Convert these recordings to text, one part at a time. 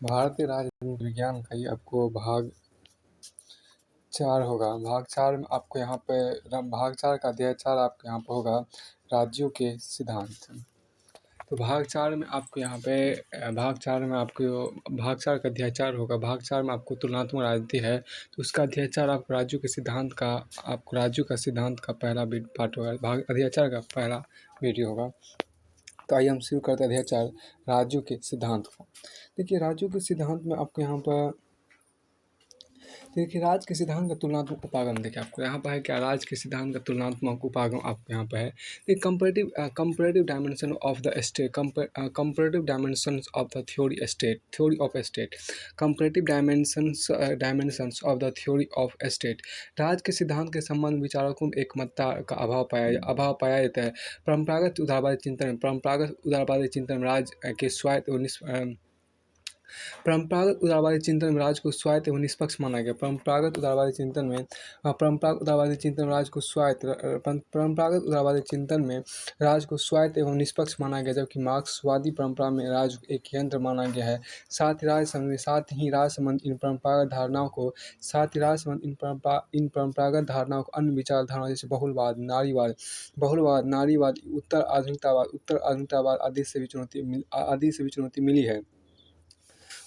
भारतीय राजनीति विज्ञान का ये आपको भाग 4 होगा। भाग 4 में आपको यहाँ पे भाग 4 का अध्याय 4 आपको यहाँ पे होगा राज्यों के सिद्धांत। तो भाग 4 में आपको यहाँ पे भाग 4 में आपको भाग 4 का अध्याय 4 होगा। भाग 4 में आपको तुलनात्मक राजनीति है, तो उसका अध्याय 4 आपको राज्यों के सिद्धांत का आपको राज्यों का सिद्धांत का पहला पार्ट होगा। भाग अध्याय 4 का पहला वीडियो होगा। तो आइए हम शुरू करते हैं अध्याय 4 राज्यों के सिद्धांत को। देखिए राज्यों के सिद्धांत में आपको यहाँ पर देखिए राज्य के सिद्धांत का तुलनात्मक उपागम देखिए आपको यहाँ पर है क्या, राज्य के सिद्धांत का तुलनात्मक उपागम आपको यहाँ पर है। ये comparative dimension of the state, comparative dimensions of the theory of state, comparative dimensions of the theory of state. राज्य के सिद्धांत के संबंध में विचारकों में एकमतता का अभाव पाया जाता है। परंपरागत उदारवादी चिंतन में राज्य के परंपरागत उदारवादी चिंतन में राज्य को स्वायत्त एवं निष्पक्ष माना गया। परंपरागत उदारवादी चिंतन में राज्य को स्वायत्त एवं निष्पक्ष माना गया, जबकि मार्क्सवादी परंपरा में राज्य को एक यंत्र माना गया है। साथ ही राज संबंधी इन परंपरागत धारणाओं को अन्य विचारधाराओं जैसे बहुलवाद, नारीवाद, उत्तर आधुनिकतावाद आदि से भी चुनौती मिली है।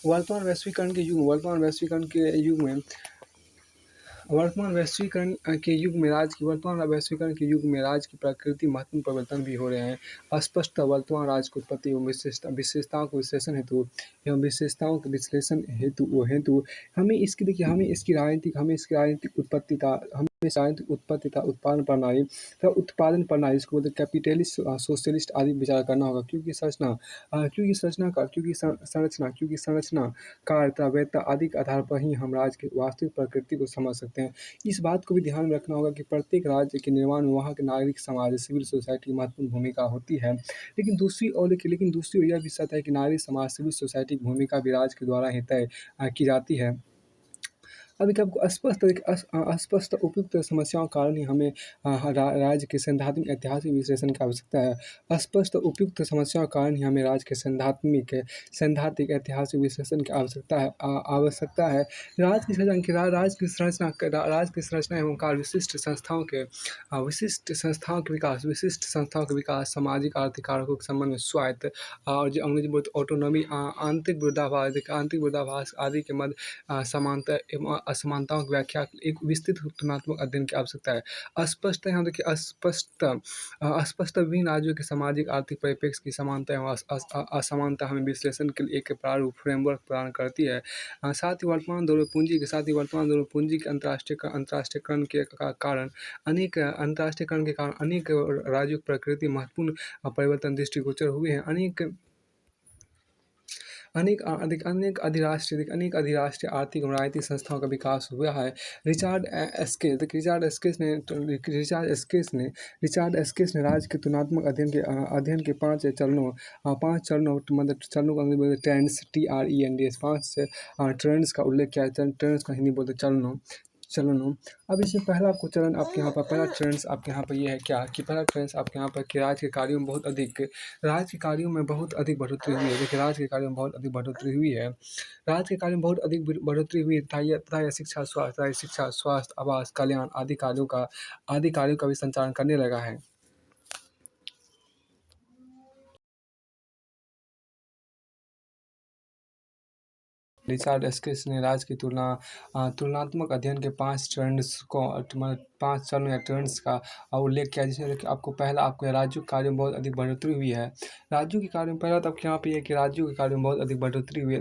वर्तमान वैश्वीकरण के युग में राज्य की प्रकृति महत्वपूर्ण परिवर्तन भी हो रहे हैं। स्पष्ट वर्तमान राज्य की उत्पत्ति एवं विशेषताओं के विश्लेषण हेतु हमें इसकी राजनीतिक उत्पत्ति था उत्पादन प्रणाली इसको बोलते कैपिटलिस्ट, सोशलिस्ट आदि विचार करना होगा, क्योंकि संरचना कार्य तथा वैधता आदि के आधार पर ही हम राज्य की वास्तविक प्रकृति को समझ सकते हैं। इस बात को भी ध्यान में रखना होगा कि प्रत्येक राज्य के निर्माण में वहाँ के नागरिक समाज, सिविल सोसाइटी की महत्वपूर्ण भूमिका होती है। लेकिन दूसरी ओर यह भी सत्य है कि नागरिक समाज, सिविल सोसाइटी की भूमिका भी राज्य के द्वारा ही तय की जाती है। अब एक आपको अस्पष्ट उपयुक्त समस्याओं के कारण ही हमें राज्य के सैद्धांतिक ऐतिहासिक विश्लेषण की आवश्यकता है। अस्पष्ट उपयुक्त समस्याओं के कारण ही हमें राज्य के सैद्धांतिक ऐतिहासिक विश्लेषण की आवश्यकता है। राज्य की संरचना एवं कार्य विशिष्ट संस्थाओं के विकास, सामाजिक आर्थिक कारकों के संबंध में स्वायत्त और जो अंग्रेजी बोलते ऑटोनॉमी, आंतरिक विरोधाभास आदि के मध्य समानता एवं असमानताओं की व्याख्या एक विस्तृत तुलनात्मक अध्ययन की आवश्यकता है। अस्पष्ट विभिन्न राज्यों के सामाजिक आर्थिक परिप्रेक्ष्य की समानता एवं असमानता हमें विश्लेषण के लिए एक प्रारूप फ्रेमवर्क प्रदान करती है। साथ ही वर्तमान दौर में पूंजी के अंतर्राष्ट्रीयकरण के कारण अनेक राज्यों की प्रकृति महत्वपूर्ण परिवर्तन दृष्टिगोचर हुए हैं। अनेक अधिराष्ट्रीय आर्थिक एवं राजनीतिक संस्थाओं का विकास हुआ है। रिचार्ड एस्किस ने राज्य के तुलनात्मक अध्ययन के 5 चरणों मतलब चरणों को अंग्रेजी बोलते ट्रेंड्स, TRENDS, 5 ट्रेंड्स का उल्लेख किया है। ट्रेंड्स का हिंदी बोलते चरणों। अब इसमें पहला आपको चरण आपके यहाँ पर पहला ट्रेंड्स आपके यहाँ पर ये है क्या कि पहला ट्रेंड्स आपके यहाँ पर कि राज्य के कार्यों में बहुत अधिक बढ़ोतरी हुई है। देखिए राज्य के कार्यों में बहुत अधिक बढ़ोतरी हुई है। तथा यह शिक्षा, स्वास्थ्य, आवास, कल्याण आदि कार्यों का भी संचालन करने लगा है। रिचार्ड एस्किस ने राज्य की तुलनात्मक अध्ययन के 5 ट्रेंड्स या ट्रेंड्स का उल्लेख किया, जिसमें आपको पहला आपके राज्यों के कार्यों में बहुत अधिक बढ़ोतरी हुई है। राज्यों के कार्यों में पहला तो आपके यहाँ पे है कि राज्यों के कार्यों में बहुत अधिक बढ़ोतरी हुई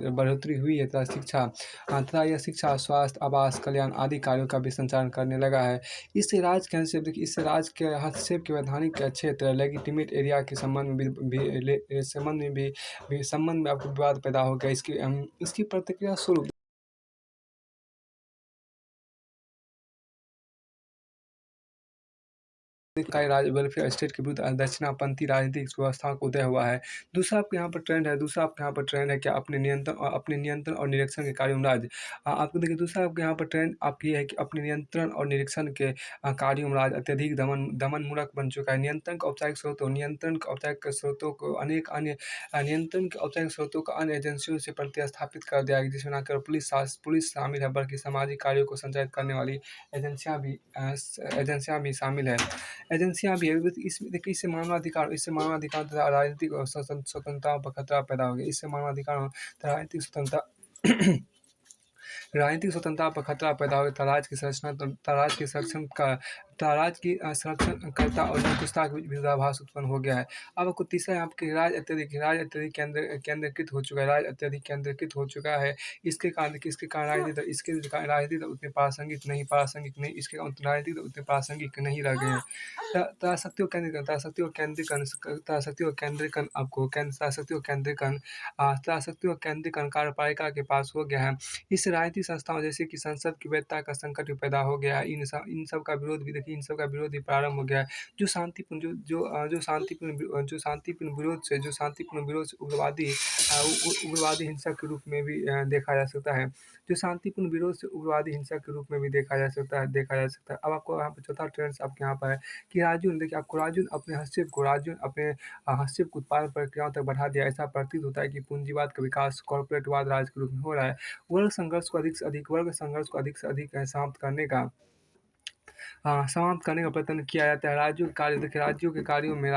है तथा यह शिक्षा, स्वास्थ्य, आवास, कल्याण आदि कार्यों का भी संचालन करने लगा है। इससे राज्य के हस्तक्षेप के वैधानिक क्षेत्र लेजिटिमेट एरिया के संबंध में आपको विवाद पैदा हो गया। इसकी प्रतिक्रिया स्वरूप का राज वेलफेयर स्टेट के विरुद्ध दक्षिणापंथी राजनीतिक व्यवस्थाओं का उदय हुआ है। दूसरा आपके यहाँ पर ट्रेंड है क्या अपने नियंत्रण और निरीक्षण के कार्यों में राज्य। आपको देखिए दूसरा आपके यहाँ पर ट्रेंड आपकी ये है कि अपने नियंत्रण और निरीक्षण के कार्यों में राज्य अत्यधिक दमनमूलक बन चुका है। नियंत्रण के औपचारिक स्रोतों को अनेक अन्य नियंत्रण के औपचारिक स्रोतों को अन्य एजेंसियों से प्रतिस्थापित कर दिया गया, जिसमें न केवल पुलिस शामिल है बल्कि सामाजिक कार्यों को संचालित करने वाली एजेंसियां भी शामिल है। एजेंसियां भी है। इसमें देखिए इससे मानवाधिकार तथा राजनीतिक और स्वतंत्रता पर खतरा पैदा हो गया। इससे मानवाधिकार और राजनीतिक स्वतंत्रता राजनीतिक स्वतंत्रता पर खतरा पैदा हो गया था। राज्य के संरक्षण का राज्य की संरक्षणकर्ता और निरंकुशता का विरोधाभास उत्पन्न हो गया है। अब आपको तीसरा यहाँ पे राज अत्यधिक केंद्रीकृत हो चुका है। इसके कारण राजनीति तो उतने प्रासंगिक नहीं, इसके राजनीति तो उतने प्रासंगिक नहीं रह गए हैं। त्रासक्ति और केंद्रीकरण कार्यपालिका के पास हो गया है। इससे राजनीतिक संस्थाओं जैसे कि संसद की वैधता का संकट भी पैदा हो गया है। इन सब का विरोध भी देखिए, इन सब का विरोध भी प्रारंभ हो गया है। जो शांतिपूर्ण विरोध से उग्रवादी हिंसा के रूप में भी देखा जा सकता है। जो शांतिपूर्ण विरोध से उग्रवादी हिंसा के रूप में भी देखा जा सकता है। अब आपको यहाँ पे चौथा ट्रेंड आपके यहाँ पर है कि राज्यों ने अपने हस्तक्षेप को उत्पादन प्रक्रियाओं तक बढ़ा दिया। ऐसा प्रतीत होता है कि पूंजीवाद का विकास कॉर्पोरेटवाद राज के रूप में हो रहा है। वर्ग संघर्ष को अधिक से अधिक समाप्त करने का प्रयत्न किया जाता है। राज्यों के कार्यों में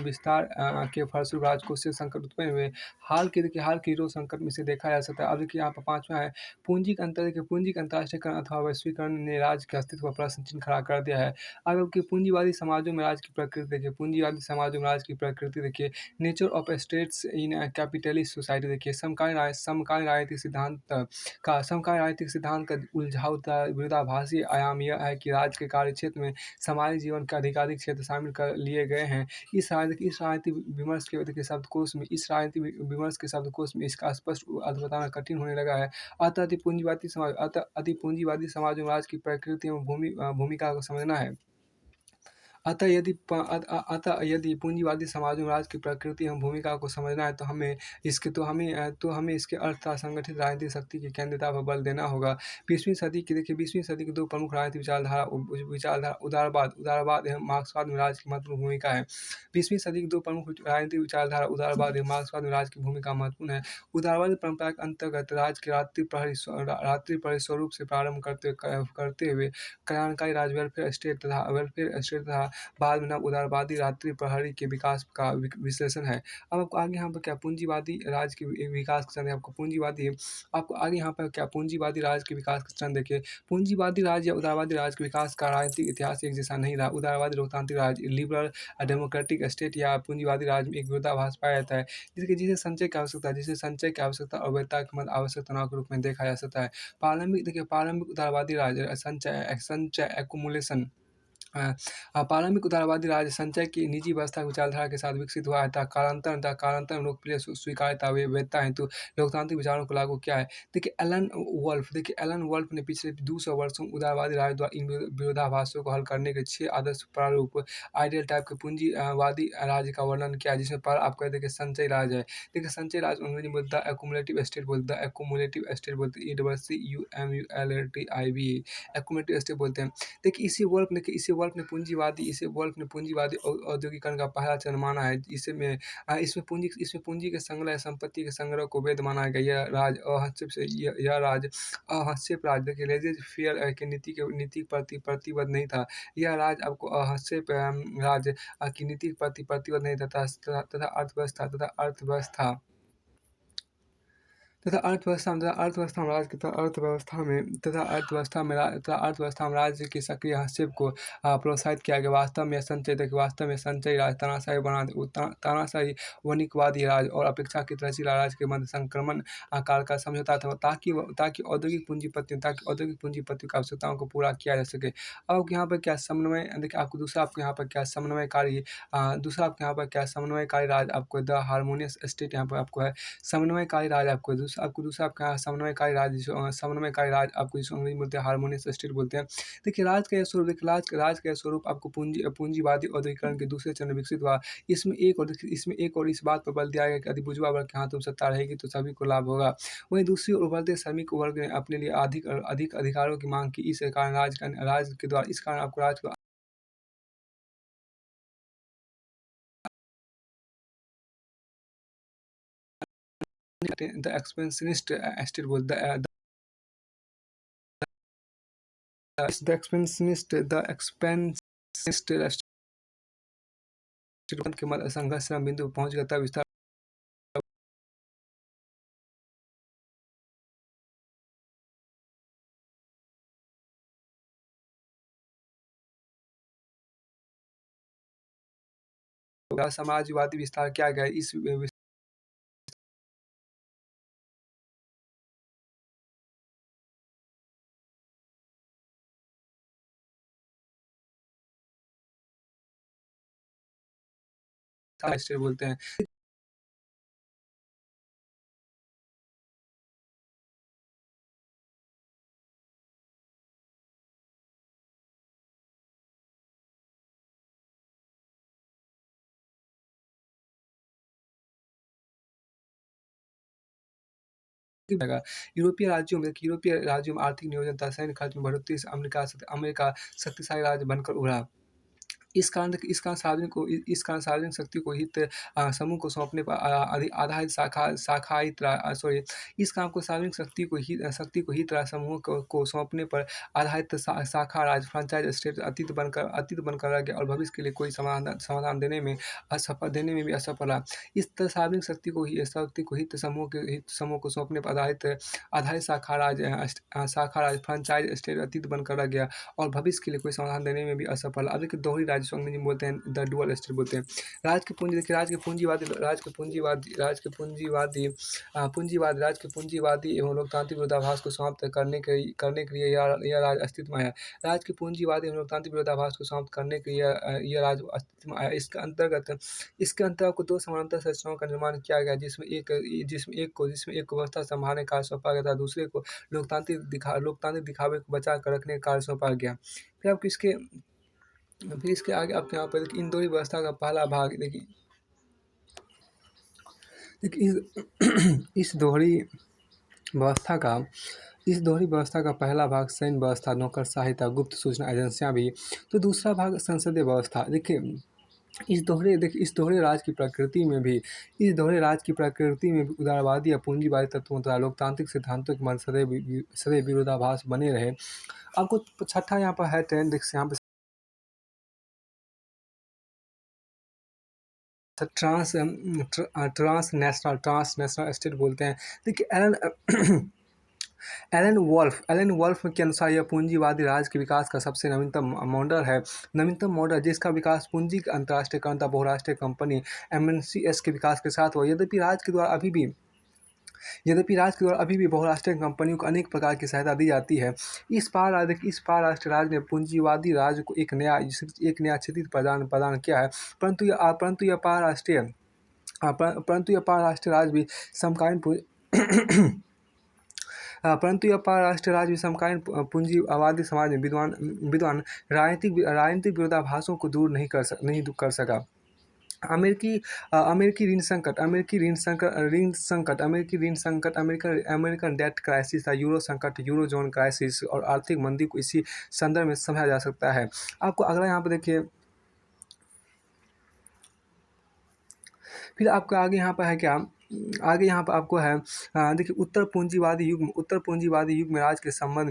विस्तार के फलस्वरूप राजकोषीय संकट उत्पन्न हुए। हाल के यूरो संकट में से देखा जा सकता है। अब देखिए यहाँ पर पाँचवा है पूंजी के अंतर्राष्ट्रीयकरण अथवा वैश्वीकरण ने राज्य के अस्तित्व पर प्रश्न चिन्ह खड़ा कर दिया है। अब कि पूंजीवादी समाजों में राज्य की प्रकृति देखिए, nature of states in capitalist society देखिए, समकालीन राजनीतिक सिद्धांत का उलझाव तथा विरोधाभासी आयाम यह है कि राज्य के कार्यक्षेत्र में सामाजिक जीवन के अधिकाधिक क्षेत्र शामिल कर लिए गए हैं। इस राजनीतिक विमर्श के शब्दकोश में इसका स्पष्ट अर्थ बताना कठिन होने लगा है। अतः अति पूंजीवादी समाजों में राज्य की प्रकृति एवं भूमिका को समझना है। अतः यदि पूंजीवादी समाजों में राज्य की प्रकृति एवं भूमिका को समझना है तो हमें इसके अर्थ तथा संगठित राजनीतिक शक्ति की केंद्रीयता पर बल देना होगा। 20वीं सदी की दो प्रमुख राजनीतिक विचारधारा उदारवाद एवं मार्क्सवाद में राज्य की महत्वपूर्ण भूमिका है। 20वीं सदी की दो प्रमुख राजनीतिक विचारधारा उदारवाद एवं मार्क्सवाद में राज्य की भूमिका महत्वपूर्ण है। उदारवादी परंपरा के अंतर्गत राज्य के रात्रि प्रहरी स्वरूप से प्रारंभ करते हुए कल्याणकारी राज वेलफेयर स्टेट तथा बाद में नव उदारवादी रात्रि प्रहरी के विकास का विश्लेषण है। अब आपको आगे यहाँ पर क्या पूंजीवादी राज के विकास का चरण है। आपको आगे यहाँ पर क्या पूंजीवादी राज के विकास का चरण देखिए। पूंजीवादी राज या उदारवादी राज के विकास का राजनीतिक इतिहास एक जैसा नहीं रहा। उदारवादी लोकतांत्रिक राज लिबरल डेमोक्रेटिक स्टेट या पूंजीवादी राज में एक विरोधाभास पाया जाता है, जिसे संचय की आवश्यकता और वैधता के मध्य आवश्यक तनाव के रूप में देखा जा सकता है। प्रारंभिक उदारवादी राज संचय एक्युमुलेशन प्रारंभिक उदारवादी राज संचय की निजी व्यवस्था विचारधारा के साथ विकसित हुआ है तथा कालांतर में लोकप्रिय स्वीकार्यता वैधता हेतु लोकतांत्रिक विचारों को लागू किया है। देखिए एलन वुल्फ ने पिछले 200 वर्षों में उदारवादी राज द्वारा इन विरोधाभासों को हल करने के 6 आदर्श प्रारूप आइडियल टाइप के पूंजीवादी राज का वर्णन किया है, जिसमें पर आप कहते हैं कि संचय राज है। देखिए संचय राज अंग्रेजी में द एक्युमुलेटिव स्टेट बोलते हैं, एक्युमुलेटिव स्टेट बोलते हैं। देखिए इसी वुल्फ ने पूंजीवादी औद्योगिकरण का पहला चरण माना है। इसमें पूंजी के संग्रह संपत्ति के संग्रह को वैध माना गया। यह राज अहस्येप राज देखिए लेजेस फेयर की नीति के प्रति प्रतिबद्ध नहीं था। यह राज आपको अहस्येप राज की नीति के प्रति प्रतिबद्ध नहीं था तथा अर्थव्यवस्था में राज्य के सक्रिय हस्तक्षेप को प्रोत्साहित किया गया। वास्तव में संचयी राज तानाशाही वणिकवादी राज और अपेक्षाकृत लचीला राज के मध्य संक्रमण काल का समझौता था, ताकि औद्योगिक पूंजीपतियों की आवश्यकताओं को पूरा किया जा सके। अब यहाँ पर क्या समन्वय देखिए, आपको दूसरा आपके यहाँ पर क्या समन्वयकारी राज आपको द हार्मोनियस स्टेट यहाँ पर आपको है। समन्वयकारी राज आपको आपको दूसरा आपका समन्वयकारी राज्य समन्वयकारी राज्य आपको जिसको अंग्रेजी में बोलते हैं हार्मोनियस स्टेट बोलते हैं। देखिए राज का यह स्वरूप देखिए राज का यह स्वरूप आपको पूंजीवादी औद्योगिकरण के दूसरे चरण में विकसित हुआ। इसमें एक और इस बात पर बल दिया गया कि यदि बुर्जुआ वर्ग के हाथों में सत्ता रहेगी तो सभी को लाभ होगा। वहीं दूसरी ओर उभरते श्रमिक वर्ग ने अपने लिए अधिक अधिक अधिकारों की मांग की। इस कारण राज के द्वारा इस कारण आपको राज को द एक्सपेंशनिस्ट स्टेट बोलते हैं। द एक्सपेंशनिस्ट स्टेट के मध्य संघर्ष चरम बिंदु पर पहुंच गया तब विस्तार होगा। समाजवादी विस्तार किया गया। इस विस्तार स्टेट बोलते हैं। यूरोपीय राज्यों में आर्थिक नियोजन तथा सैन्य खर्च में बढ़ोतरी से अमेरिका शक्तिशाली राज्य बनकर उभरा। इस कारण सार्वजनिक शक्ति को हित समूह को सौंपने पर आधारित इस काम को सार्वजनिक शक्ति को हित समूह को सौंपने पर आधारित शाखा राज्य फ्रेंचाइज स्टेट अतीत बनकर रह गया और भविष्य के लिए कोई समाधान देने में भी असफल रहा। इस तरह सार्वजनिक शक्ति को हित समूह को सौंपने पर आधारित शाखा राज्य फ्रेंचाइज स्टेट अतीत बनकर रह गया और भविष्य के लिए कोई समाधान देने में भी असफल। अब देखिए दोहरी राज्य जिसको अंग्रेजी में बोलते हैं द डुअल स्टेट बोलते हैं। राज के पूंजीवादी एवं लोकतांत्रिक विरोधाभास को समाप्त करने के लिए यह राज अस्तित्व में है। राज के पूंजीवादी एवं लोकतांत्रिक विरोधाभास को समाप्त करने के लिए यह राज अस्तित्व में आया। इसके अंतर्गत आपको दो समानांतर संरचनाओं का निर्माण किया गया जिसमें एक को व्यवस्था संभालने का कार्य सौंपा गया था, दूसरे को लोकतांत्रिक दिखावे को बचा कर रखने का कार्य सौंपा गया। फिर इसके आगे आपके यहाँ पर इंदौरी व्यवस्था का पहला भाग देखिए इस दोहरी व्यवस्था का पहला भाग सैन्य व्यवस्था, नौकरशाही तथा गुप्त सूचना एजेंसियां भी। तो दूसरा भाग संसदीय व्यवस्था। देखिए इस दोहरे राज की प्रकृति में भी उदारवादी या पूंजीवादी तत्वों तथा लोकतांत्रिक सिद्धांतों के मध्य सदैव विरोधाभास बने रहे। आपको छठा यहाँ पर है ट्रेंड यहाँ पे ट्रांसनेशनल स्टेट बोलते हैं। देखिए एलन वॉल्फ के अनुसार यह पूंजीवादी राज्य के विकास का सबसे नवीनतम मॉडल जिसका विकास पूंजी के अंतर्राष्ट्रीयकरण तथा बहुराष्ट्रीय कंपनी MNCs के विकास के साथ हुआ। यद्यपि राज्य के द्वारा अभी भी बहुराष्ट्रीय कंपनियों को अनेक प्रकार की सहायता दी जाती है। इस पार राष्ट्रीय राज्य ने पूंजीवादी राज्य को एक नया क्षितिज प्रदान किया है। परंतु यह पार राष्ट्रीय राज्य भी समकालीन पूंजीवादी समाज में विद्वान राजनीतिक विरोधाभासों को दूर नहीं कर सका। अमेरिकी ऋण संकट, अमेरिकन डेट क्राइसिस, यूरो संकट, यूरो जोन क्राइसिस और आर्थिक मंदी को इसी संदर्भ में समझा जा सकता है। आपको अगला यहाँ पर देखिए फिर आपका आगे यहाँ पर है क्या आगे यहाँ पर आपको है देखिए उत्तर पूंजीवादी युग में राज के संबंध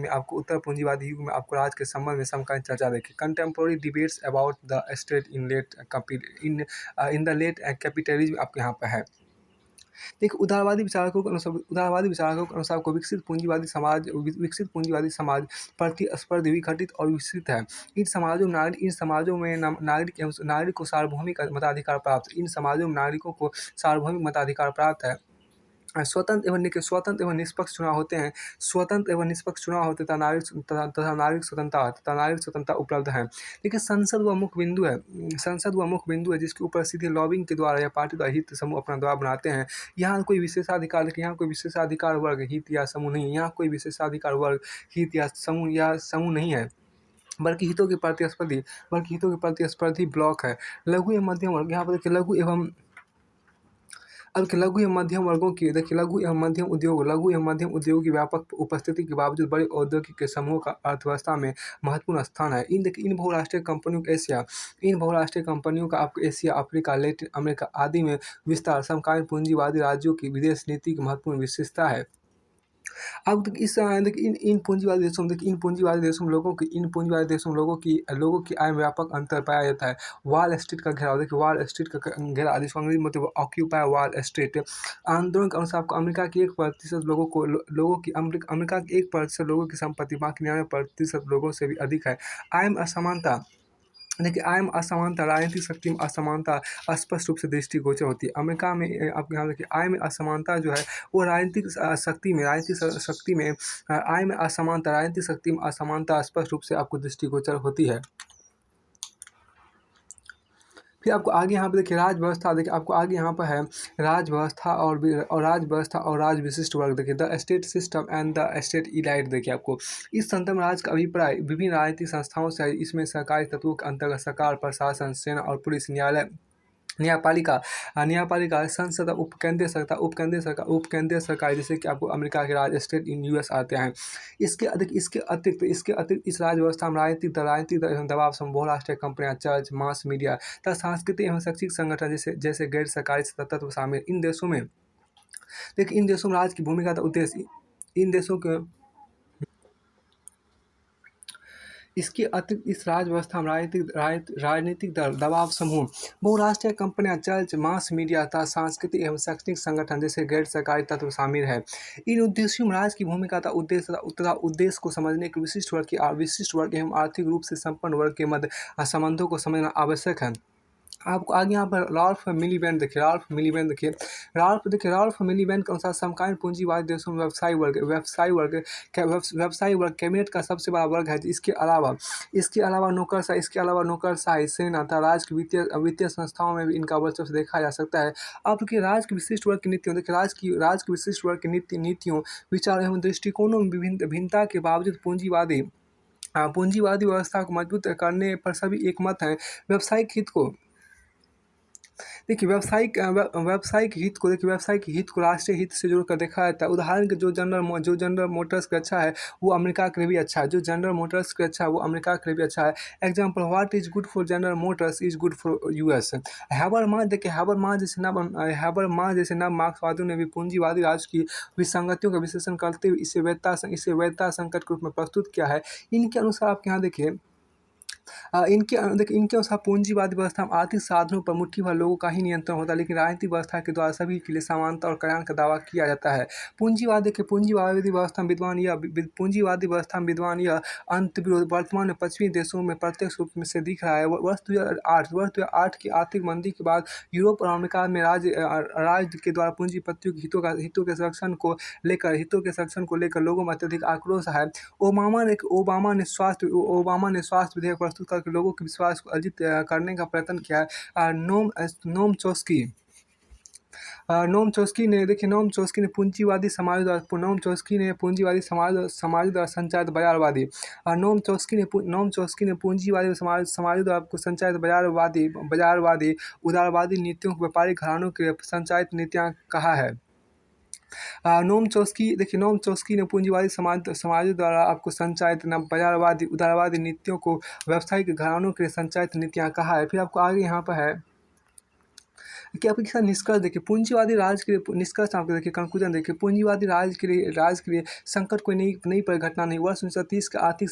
में समकालीन चर्चा देखिए contemporary debates about the state in the late capitalism आपके यहाँ पर है। देखिए उदारवादी विचारकों के अनुसार को विकसित पूंजीवादी समाज प्रतिस्पर्धी विघटित और विकसित है। इन समाजों में नागरिक को सार्वभौमिक मताधिकार प्राप्त है। स्वतंत्र एवं निष्पक्ष चुनाव होते हैं। स्वतंत्र एवं निष्पक्ष चुनाव होते तथा नागरिक स्वतंत्रता उपलब्ध है। देखिए, संसद वह मुख्य बिंदु है जिसके ऊपर सीधे लॉबिंग के द्वारा या पार्टी द्वारा हित समूह अपना दबाव बनाते हैं। यहाँ कोई विशेषाधिकार, देखिए यहाँ कोई विशेषाधिकार वर्ग, हित या समूह नहीं है। यहाँ कोई विशेषाधिकार वर्ग, हित या समूह नहीं है, बल्कि हितों के प्रतिस्पर्धी ब्लॉक है। लघु एवं मध्यम वर्ग, यहाँ पर देखिए लघु एवं मध्यम वर्गों की, देखिए लघु एवं मध्यम उद्योगों की व्यापक उपस्थिति के बावजूद बड़े औद्योगिक समूहों का अर्थव्यवस्था में महत्वपूर्ण स्थान है। इन बहुराष्ट्रीय कंपनियों का आपको एशिया, अफ्रीका, लैटिन अमेरिका आदि में विस्तार समकालीन पूंजीवादी राज्यों की विदेश नीति की महत्वपूर्ण विशेषता है। अब देखिए इन पूंजीवादी देशों में लोगों की आय में व्यापक अंतर पाया जाता है। वॉल स्ट्रीट का घेराव, देखिए वॉल स्ट्रीट का घेराव, जिसको अंग्रेजी में मतलब ऑक्यूपाई वॉल स्ट्रीट आंदोलन के अनुसार आपको अमेरिका की 1% अमेरिका के 1% लोगों की संपत्ति बाकी 99% लोगों से भी अधिक है। आय में असमानता, देखिए आय में असमानता, राजनीतिक शक्ति में असमानता स्पष्ट रूप से दृष्टिगोचर होती है। अमेरिका में आप यहाँ देखिए आय में असमानता जो है वो आय में असमानता, राजनीतिक शक्ति में असमानता स्पष्ट रूप से आपको दृष्टिगोचर होती है। फिर आपको आगे यहाँ पे देखिए राजव्यवस्था, देखिए आपको आगे यहाँ पर है राजव्यवस्था और राज विशिष्ट वर्ग, देखिए the state system and the state elite. देखिए आपको इस संदर्भ में राज का अभिप्राय विभिन्न राजनीतिक संस्थाओं से है। इसमें सरकारी तत्वों के अंतर्गत सरकार, प्रशासन, सेना और पुलिस, न्यायपालिका, संसद, उपकेंद्रीय सरकार, जैसे कि आपको अमेरिका के राज्य स्टेट इन यूएस आते हैं। इसके अतिरिक्त इस राज्य व्यवस्था में राजनीतिक एवं दबाव समूह, बहुराष्ट्रीय कंपनियां, चर्च, मास मीडिया तथा सांस्कृतिक एवं शैक्षिक संगठन जैसे गैर सरकारी तत्व शामिल। इन देशों में राज्य की भूमिका का उद्देश्य इन देशों के इसके अतिरिक्त इस राज्य व्यवस्था में राजनीतिक दल, दबाव समूह, बहुराष्ट्रीय कंपनियां, चर्च, मास मीडिया तथा सांस्कृतिक एवं शैक्षणिक संगठन जैसे गैर सरकारी तत्व शामिल है। इन उद्देश्यों में राज्य की भूमिका तथा उद्देश्य को समझने के विशिष्ट वर्ग एवं आर्थिक रूप से संपन्न वर्ग के मध्य संबंधों को समझना आवश्यक है। आपको आगे यहाँ पर राल्फ मिलीबैंड के अनुसार समकालीन पूंजीवादी देशों में व्यवसायी वर्ग कैबिनेट का सबसे बड़ा वर्ग है। इसके अलावा नौकरशाही, सेना तथा राज्य की वित्तीय संस्थाओं में भी इनका वर्चस्व देखा जा सकता है। अब देखिए राज्य की विशिष्ट वर्ग की नीतियों, देखिए राज्य की विशिष्ट वर्ग की नीतियों, विचार एवं दृष्टिकोणों में भिन्नता के बावजूद पूंजीवादी व्यवस्था को मजबूत करने पर सभी एकमत हैं। व्यावसायिक हित को राष्ट्रीय हित से जोड़कर देखा जाता है। उदाहरण के जो जनरल मोटर्स का अच्छा है वो अमेरिका के लिए भी अच्छा है। जो जनरल मोटर्स का अच्छा है वो अमेरिका के लिए भी अच्छा है। Example, what is good for general Motors is good for US. Habermas जैसे नव मार्क्सवादियों ने भी पूंजीवादी राज की विसंगतियों का विश्लेषण करते हुए इसे वैधता संकट के रूप में प्रस्तुत किया है। इनके अनुसार आप यहाँ देखिए इनके अनुसार पूंजीवादी व्यवस्था में आर्थिक साधनों पर मुट्ठी भर लोगों का ही नियंत्रण होता है, लेकिन राजनीतिक व्यवस्था के द्वारा सभी के लिए समानता और कल्याण का दावा किया जाता है। पूंजीवादी व्यवस्था में विद्वान यह अंतर्विरोध वर्तमान में पश्चिमी देशों में प्रत्यक्ष रूप में से दिख रहा है। वर्ष 2008 की आर्थिक मंदी के बाद यूरोप और अमेरिका में राज्य के द्वारा पूंजीपतियों के हितों के संरक्षण को लेकर लोगों में अत्यधिक आक्रोश है। ओबामा ने स्वास्थ्य विधेयक प्रस्तुत करके लोगों के विश्वास को अर्जित करने का प्रयत्न किया है। नोम चॉम्स्की ने पूंजीवादी समाज द्वारा संचालित बाजारवादी द्वारा संचालित बाजारवादी उदारवादी नीतियों को व्यापारिक घरानों के संचालित नीतियाँ कहा है। नोम चॉम्स्की ने पूंजीवादी समाजों द्वारा आपको संचालित बाजारवादी उदारवादी नीतियों को व्यावसायिक घरानों के लिए संचालित नीतियाँ कहा है। फिर आपको आगे यहाँ पर है कि आपके साथ निष्कर्ष देखिए, पूंजीवादी राज के लिए निष्कर्ष आपको देखिए, कंक्लूजन देखिए, पूंजीवादी राज के लिए संकट कोई नई परिघटना नहीं। वर्ष 1930 के आर्थिक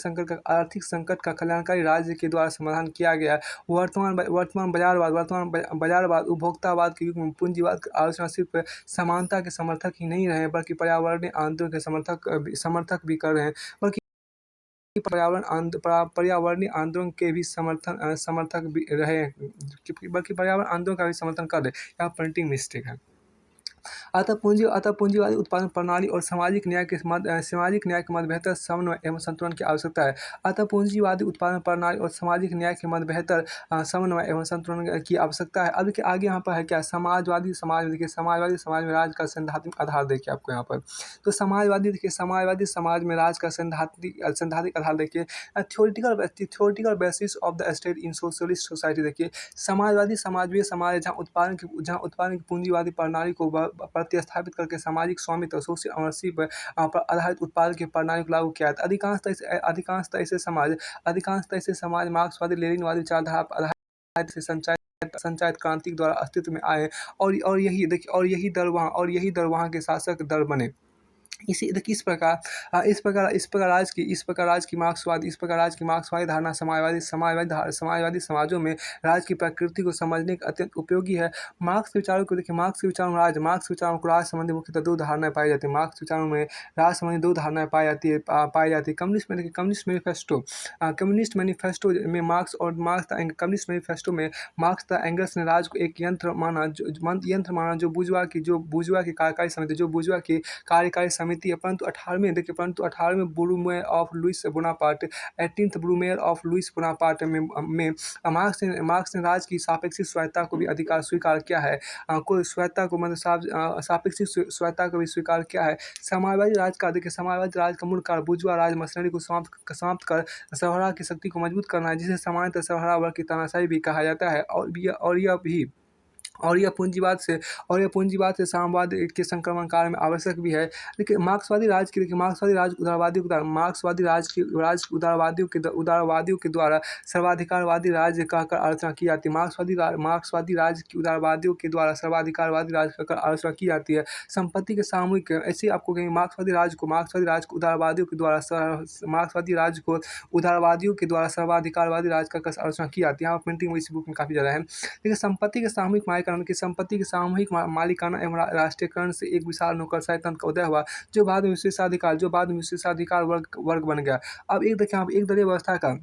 संकट का कल्याणकारी राज्य के द्वारा समाधान किया गया। वर्तमान बाजारवाद उपभोक्तावाद के युग में पूंजीवाद की आलोचना सिर्फ समानता के समर्थक ही नहीं रहे बल्कि पर्यावरणीय आंदोलन के समर्थक भी कर रहे हैं, बल्कि पर्यावरणीय आंदोलन के भी समर्थक भी रहे, बल्कि पर्यावरण आंदोलन का भी समर्थन कर रहे। यहाँ प्रिंटिंग मिस्टेक है। अतः पूंजीवादी उत्पादन प्रणाली और सामाजिक न्याय के मध्य बेहतर समन्वय एवं संतुलन की आवश्यकता है। अतः पूंजीवादी उत्पादन प्रणाली और सामाजिक न्याय के मध्य बेहतर समन्वय एवं संतुलन की आवश्यकता है। अब देखिए आगे यहाँ पर है क्या, समाजवादी समाज में, देखिए समाजवादी समाज में राज का सैद्धांतिक आधार देखिए आपको यहाँ पर। तो समाजवादी, देखिए समाजवादी समाज में राज का सैद्धांतिक आधार देखिए, theoretical basis of the state in socialist society. देखिए समाजवादी समाज वे समाज है जहाँ उत्पादन की पूंजीवादी प्रणाली को प्रतिस्थापित करके सामाजिक स्वामित्व, सोशल ओनरशिप पर आधारित उत्पादन की प्रणाली को लागू किया था। अधिकांशतः ऐसे समाज मार्क्सवादी लेनिनवादी विचारधारा पर आधारित से संचालित क्रांति के द्वारा अस्तित्व में आए और यही दल वहाँ के शासक दल बने। इसी देखिए इस प्रकार राज की मार्क्सवादी धारणा समाजवादी समाजों में राज की प्रकृति को समझने के अत्यंत उपयोगी है। मार्क्स के विचारों मार्क्स विचारों को राज संबंधी मुख्यतः दो धारणाएं पाई जाती है। मार्क्स विचारों में राज संबंधी दो धारणाएं पाई जाती है। कम्युनिस्ट मैनिफेस्टो में मार्क्स तथा एंगल्स ने राज को एक यंत्र माना जो बुर्जुआ की कार्यकारी समिति है। परंतु 18वें Brumaire of Louis Bonaparte 18th Brumaire of Louis Bonaparte में मार्क्स ने राज की सापेक्षिक स्वायत्ता को भी अधिकार स्वीकार किया है। सापेक्षिक स्वायत्ता को भी स्वीकार किया है। समाजवादी राज का मूल कार्य बुर्जुआ राज मशीनरी को समाप्त कर सरबराह की शक्ति को मजबूत करना है, जिसे सामान्यतः सरबराह वर्ग की तानाशाही भी कहा जाता है। और यह पूंजीवाद से साम्यवाद के संक्रमण काल में आवश्यक भी है। देखिए मार्क्सवादी राज उदारवादियों के द्वारा सर्वाधिकारवादी राज्य कहकर आलोचना की जाती है। मार्क्सवादी राज की उदारवादियों के द्वारा सर्वाधिकारवादी राज्य कहकर आलोचना की जाती है। संपत्ति के सामूहिक ऐसे आपको कहेंगे मार्क्सवादी राज को उदारवादियों के द्वारा सर्वाधिकारवादी राज कहकर आलोचना की जाती है। यहाँ प्रिंटिंग इस बुक में काफ़ी ज़्यादा है। लेकिन संपत्ति के सामूहिक मालिकाना एवं राष्ट्रीयकरण से एक विशाल नौकरशाही तंत्र का उदय हुआ, जो बाद में विशेषाधिकार वर्ग बन गया। अब एक देखिए आप एक दलीय व्यवस्था का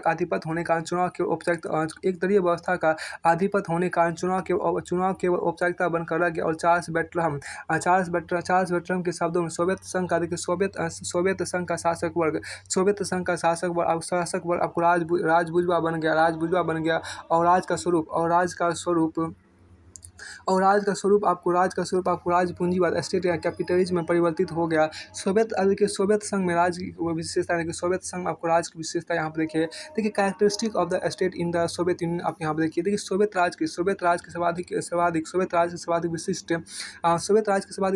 आधिपत्य होने के कारण चुनाव केवल औपचारिकता बनकर रह गया। और चार्ल्स बेट्रम के शब्दों में सोवियत संघ का शासक वर्ग आपको राज बुर्जुआ बन गया। और राज का स्वरूप आपको राज पूंजीवाद स्टेट या कैपिटलिज्म में परिवर्तित हो गया। सोवियत संघ में राज की विशेषता देखिए, सोवियत संघ आपको राज की विशेषता यहाँ पर देखिए characteristic of the state in the Soviet union आप यहाँ पर देखिए सोवियत राज की सर्वाधिक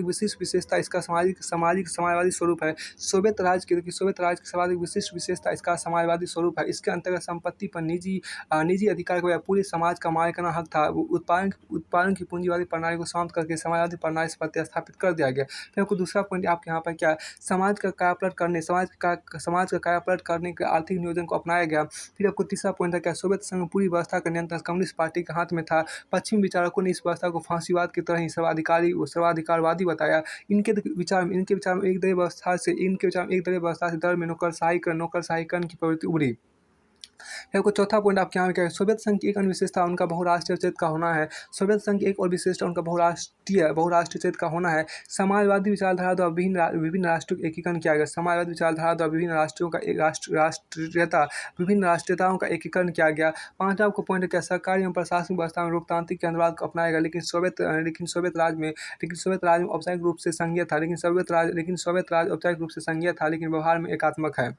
विशिष्ट विशेषता इसका समाजवादी स्वरूप है। सोवियत राज की सर्वाधिक विशिष्ट विशेषता इसका समाजवादी स्वरूप है। इसके अंतर्गत संपत्ति पर निजी अधिकार को या पूरे समाज का मालिकाना हक था। उत्पादन की पूंजीवादी प्रणाली को समाप्त करके समाजवादी प्रणाली से प्रतिस्थापित कर दिया गया। फिर आपको दूसरा पॉइंट आपके यहाँ पर क्या है, समाज का कायापलट करने के आर्थिक नियोजन को अपनाया गया। फिर आपको तीसरा पॉइंट है क्या, सोवियत संघ पूरी व्यवस्था का नियंत्रण कम्युनिस्ट पार्टी के हाथ में था। पश्चिमी विचारकों ने इस व्यवस्था को फांसीवाद की तरह ही सर्वाधिकारवादी बताया। इनके विचार में एक दलीय व्यवस्था से दर में नौकरशाहीकरण की प्रवृत्ति उभरी। आपको चौथा पॉइंट आपके यहाँ क्या है, सोवियत संघ की एक अन्य विशेषता उनका बहुराष्ट्रीय चरित्र का होना है। सोवियत संघ की एक और विशेषता उनका बहुराष्ट्रीय चरित्र का होना है। समाजवादी विचारधारा द्वारा विभिन्न राष्ट्रों का एकीकरण किया गया। समाजवादी विचारधारा द्वारा विभिन्न राष्ट्रीयताओं का एकीकरण किया गया। पांचवा आपको पॉइंट क्या, सरकारी एवं प्रशासनिक व्यवस्था में लोकतांत्रिक केंद्रवाद को अपनाया गया। लेकिन सोवियत राज में औपचारिक रूप से संघीय था। लेकिन व्यवहार में एकात्मक है।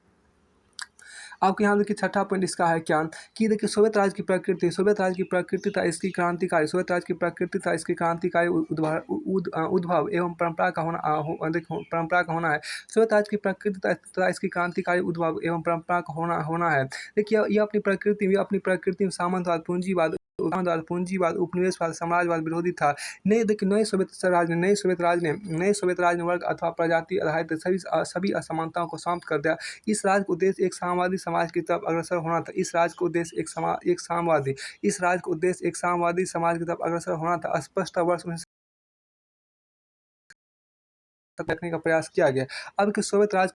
आपके यहाँ देखिए छठा पॉइंट इसका है क्या कि देखिए सोवियत राज की प्रकृति था इसकी क्रांतिकारी उद्भव एवं परंपरा का होना है। सोवियत राज की प्रकृति तथा इसकी क्रांतिकारी उद्भव एवं परंपरा का होना है। देखिए ये अपनी प्रकृति में सामंतवाद, पूंजीवाद, उपनिवेशवाद, समाजवाद विरोधी था। नए सोवियत राज ने वर्ग अथवा प्रजाति आधारित सभी असमानताओं को समाप्त कर दिया। इस राज का उद्देश्य एक साम्यवादी समाज की तरफ अग्रसर होना था। इस राज का उद्देश्य एक साम्यवादी समाज की तरफ अग्रसर होना था। स्पष्टता वर्ष 19 तक रखने का प्रयास किया गया। अब कि सोवियत राज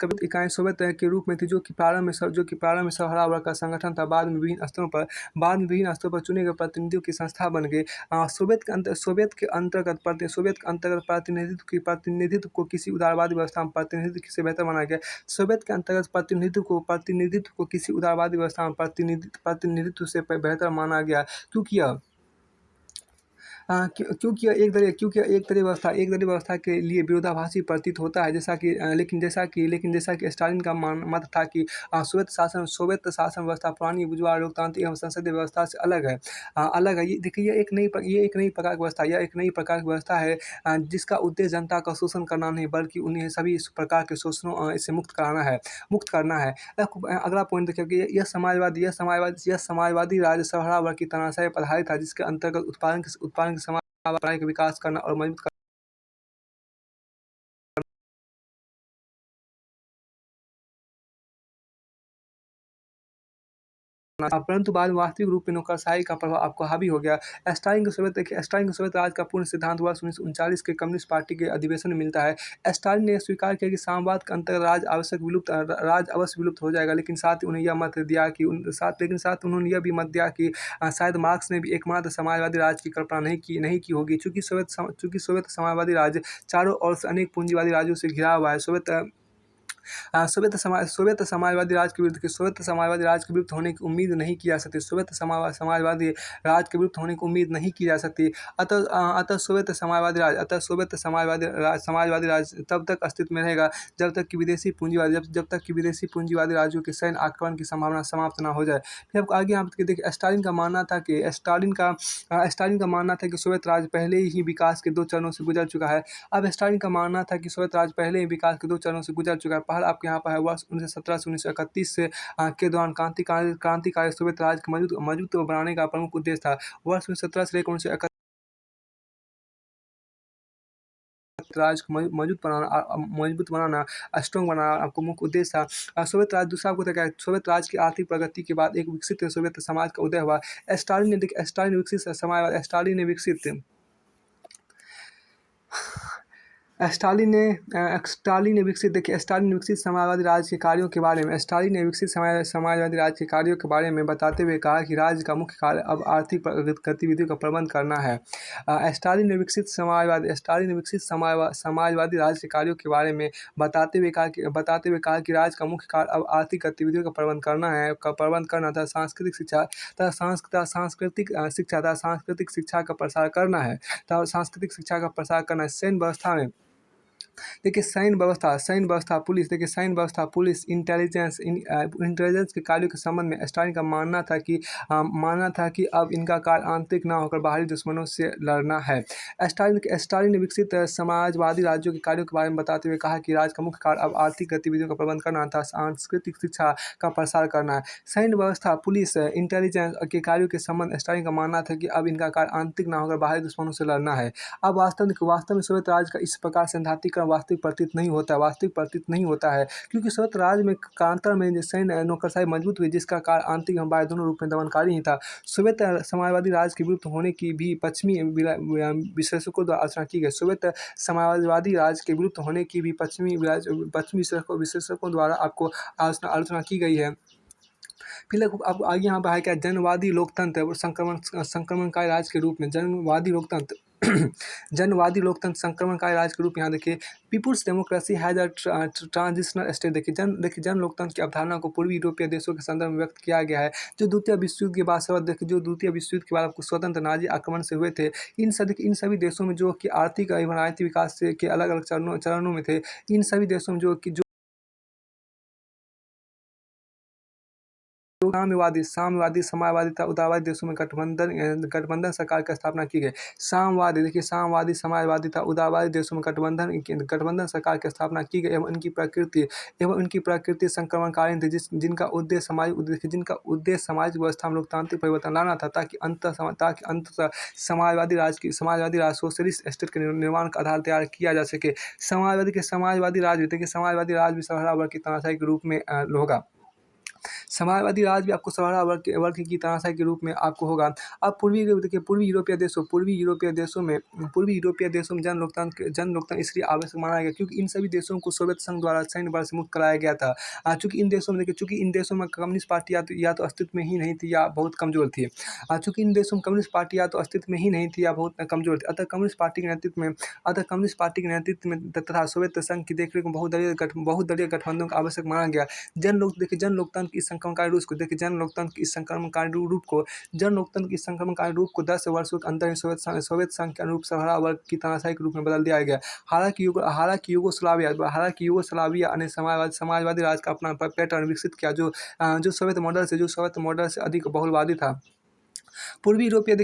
कभी इकाई सोवियत के रूप में थी, जो कि प्रारंभ में सरबराह वर्ग का संगठन था। बाद में विभिन्न स्तरों पर चुने गए प्रतिनिधियों की संस्था बन गई। सोवियत के अंतर्गत प्रतिनिधित्व को किसी उदारवादी व्यवस्था में प्रतिनिधित्व से बेहतर माना गया। सोवियत के अंतर्गत प्रतिनिधित्व को किसी उदारवादी व्यवस्था में प्रतिनिधित्व से बेहतर माना गया, क्योंकि यह क्योंकि एक दलीय व्यवस्था के लिए विरोधाभासी प्रतीत होता है। लेकिन जैसा कि स्टालिन का मत था कि सोवियत शासन व्यवस्था पुरानी बुर्जुआ लोकतांत्रिक एवं संसदीय व्यवस्था से अलग है। ये देखिए, ये एक नई प्रकार की व्यवस्था है, जिसका उद्देश्य जनता का शोषण करना नहीं, बल्कि उन्हें सभी इस प्रकार के शोषणों से मुक्त करना है। अगला पॉइंट देखिए कि यह समाजवादी राज्य सरबराह वर्ग की तानाशाही पर आधारित था, जिसके अंतर्गत उत्पादन की समाज प्रणाली का विकास करना और मजबूत परंतु बाद में वास्तविक रूप में नौकरशाही का प्रभाव आपको हावी हो गया। स्टालिन के सोवियत राज का पूर्ण सिद्धांत वर्ष 1939 के कम्युनिस्ट पार्टी के अधिवेशन में मिलता है। स्टालिन ने स्वीकार किया कि साम्यवाद के अंतर्गत राज अवश्य विलुप्त हो जाएगा, लेकिन साथ ही उन्होंने यह भी मत दिया कि शायद मार्क्स ने भी एकमात्र समाजवादी राज की कल्पना नहीं की होगी, चूंकि सोवियत समाजवादी राज्य चारों ओर से अनेक पूंजीवादी राज्यों से घिरा हुआ है। सोवियत समाजवादी राज के विरुद्ध होने की उम्मीद नहीं की जा सकती। समाजवादी राज के विरुद्ध होने की उम्मीद नहीं की जा सकती। अतः सोवियत समाजवादी राज तब तक अस्तित्व में रहेगा जब तक कि विदेशी पूंजीवादी राज्यों के सैन्य आक्रमण की संभावना समाप्त ना हो जाए। फिर आपको आगे यहाँ पे देखिए, स्टालिन का मानना था कि सोवियत राज्य पहले ही विकास के 2 चरणों से गुजर चुका है। अब स्टालिन का मानना था कि सोवियत राज्य पहले ही विकास के 2 चरणों से गुजर चुका है। पहला आपके यहाँ पर है वर्ष 1917 से 1931 के दौरान क्रांतिकारी सोवियत राज्य को मजबूत बनाने का प्रमुख उद्देश्य था। वर्ष 1917 से लेकर 1931 राज्य को मजबूत बनाना, स्ट्रॉन्ग बनाना आपको मुख्य उद्देश्य था। सोवियत राज्य दूसरा आपको क्या है, सोवियत राज्य की आर्थिक प्रगति के बाद एक विकसित सोवियत समाज का उदय हुआ। स्टालिन ने विकसित समाजवादी राज्य के कार्यों के बारे में बताते हुए कहा कि राज्य का मुख्य कार्य अब आर्थिक गतिविधियों का प्रबंध करना है। स्टालिन ने विकसित समाजवादी राज्य के कार्यों के बारे में बताते हुए कहा कि राज्य का मुख्य कार्य अब आर्थिक गतिविधियों का प्रबंध करना तथा सांस्कृतिक शिक्षा का प्रसार करना है। सैन्य व्यवस्था में देखिए, सैन्य व्यवस्था पुलिस इंटेलिजेंस के कार्यों के संबंध में स्टालिन का मानना था कि अब इनका कार्य आंतरिक न होकर बाहरी दुश्मनों से लड़ना है। स्टालिन ने विकसित समाजवादी राज्यों के कार्यों के बारे में बताते हुए कहा कि राज्य का मुख्य कार्य अब आर्थिक गतिविधियों का प्रबंध करना तथा सांस्कृतिक शिक्षा का प्रसार करना है। सैन्य व्यवस्था पुलिस इंटेलिजेंस के कार्यों के संबंध स्टालिन का मानना था कि अब इनका कार्य आंतरिक न होकर बाहरी दुश्मनों से लड़ना है। अब वास्तव में सोवियत राज्य का इस प्रकार सैद्धांतिक वास्तविक प्रतीत नहीं होता है, क्योंकि सोवियत राज्य में कालांतर में सैन्य नौकरशाही मजबूत हुई, जिसका कार्य आंतरिक एवं बाह्य दोनों रूप में दमनकारी ही था। सोवियत समाजवादी राज्य के विरुद्ध होने की भी पश्चिमी विश्लेषकों द्वारा आलोचना की गई। सोवियत समाजवादी राज्य के विरुद्ध होने की भी पश्चिमी विश्लेषकों द्वारा आपको आलोचना की गई है। फिर अब आगे यहाँ पर है क्या, जनवादी लोकतंत्र संक्रमणकारी राज्य के रूप में जनवादी लोकतंत्र संक्रमणकारी राज्य के रूप में यहाँ देखिए, people's democracy has a transitional state. देखिए, जन लोकतंत्र की अवधारणा को पूर्वी यूरोपीय देशों के संदर्भ में व्यक्त किया गया है, जो द्वितीय विश्व युद्ध के बाद आपको स्वतंत्र नाजी आक्रमण से हुए थे। इन सभी देशों में जो कि आर्थिक एवं राजनीतिक विकास के अलग अलग चरणों में थे, इन सभी देशों में जो साम्यवादी समाजवादी तथा उदारवादी देशों में गठबंधन सरकार की स्थापना की गई। साम्यवादी समाजवादी तथा उदारवादी देशों में गठबंधन सरकार की स्थापना की गई एवं उनकी प्रकृति संक्रमणकारी थी, जिनका उद्देश्य सामाजिक व्यवस्था में लोकतांत्रिक परिवर्तन लाना था, ताकि अंततः समाजवादी राज सोशलिस्ट स्टेट के निर्माण का आधार तैयार किया जा सके। समाजवादी राज भी सरबराह वर्ग की तानाशाही के रूप में होगा। समाजवादी राज भी आपको सवारा वर्ग की तानाशाही के रूप में आपको होगा। अब देखिए पूर्वी यूरोपीय देशों में जन लोकतंत्र इसलिए आवश्यक माना गया क्योंकि इन सभी देशों को सोवियत संघ द्वारा सैन्य बल से मुक्त कराया गया था। चूंकि इन देशों में कम्युनिस्ट पार्टी या तो अस्तित्व में ही नहीं थी या बहुत कमजोर थी। चूंकि इन देशों में कम्युनिस्ट पार्टी या तो अस्तित्व में ही नहीं थी या बहुत कमजोर थी, अतः कम्युनिस्ट पार्टी के नेतृत्व में तथा सोवियत संघ की देखरेख में बहुदलीय गठबंधन को आवश्यक माना गया। जन लोकतंत्र की इस संक्रमणकारी रूप को देखिए जन लोकतंत्र की इस संक्रमणकारी रूप को 10 वर्षों के अंदर ही सोवियत संघ के अनुरूप सहारा वर्ग की तानाशाही के रूप में बदल दिया गया। हालांकि यूगोस्लाविया ने समाजवादी राज का अपना पैटर्न विकसित किया जो सोवियत मॉडल से अधिक बहुलवादी था। पूर्वी यूरोपीय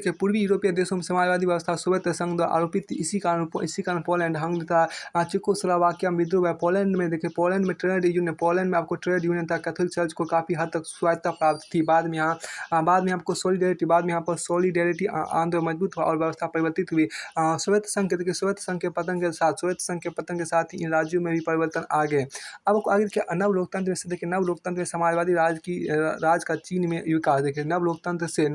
देशों में समाजवादी व्यवस्था सोवियत संघ द्वारा आरोपित थी। इसी कारण पोलैंड, हंगरी तथा चेकोस्लोवाकिया में विद्रोह हुआ। पोलैंड में आपको ट्रेड यूनियन तथा कैथोलिक चर्च को काफ़ी हद तक स्वायत्तता प्राप्त थी। बाद में आपको सॉलिडेरिटी आंदोलन मजबूत हुआ और व्यवस्था परिवर्तित हुई। सोवियत संघ के पतन के साथ ही इन राज्यों में भी परिवर्तन आ गए। अब आपको आगे देखिए नव लोकतंत्र में समाजवादी राज का चीन में विकास। देखिए नव लोकतंत्र से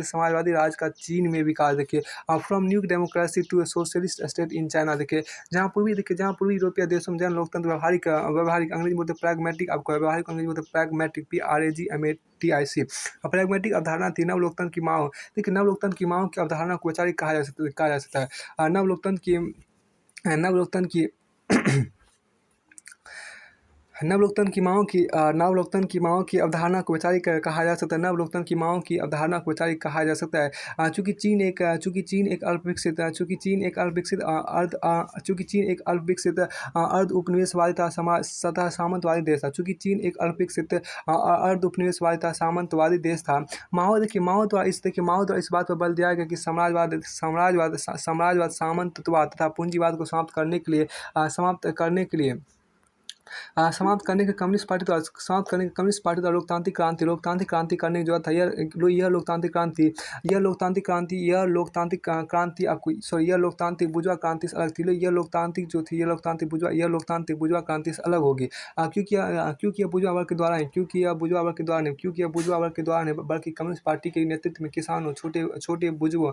समाजवादी राज का चीन में विकास। देखिए from new democracy to a socialist state in China. देखिए जहाँ पूर्वी यूरोपीय देशों में जन लोकतंत्र व्यावहारिक अंग्रेजी बोलते प्रैग्मेटिक, आपको व्यावहारिक अंग्रेजी बोलते प्रैग्मेटिक, PRAGMATIC प्रैग्मेटिक अवधारणा थी। नव लोकतंत्र की मांग। देखिए नव लोकतंत्र की मांग की अवधारणा को वैचारिक कहा जा सकता है। नव लोकतंत्र की मांगों की अवधारणा को वैचारिक कहा जा सकता है। नव लोकतंत्र की मांगों की अवधारणा को वैचारिक कहा जा सकता है। चूंकि चीन एक अल्पविकसित अर्ध उपनिवेशवादी तथा सामंतवादी देश था। माओ द्वारा इस बात पर बल दिया गया कि साम्राज्यवाद, सामंतवाद तथा पूंजीवाद को समाप्त करने के कम्युनिस्ट पार्टी द्वारा लोकतांत्रिक क्रांति करने की जरूरत है। यह लोकतांत्रिक बुर्जुआ क्रांति से अलग थी। यह लोकतांत्रिक बुर्जुआ क्रांति से अलग होगी क्योंकि यह बुर्जुआ वर्ग के द्वारा नहीं बल्कि कम्युनिस्ट पार्टी के नेतृत्व में किसानों, छोटे बुर्जुआ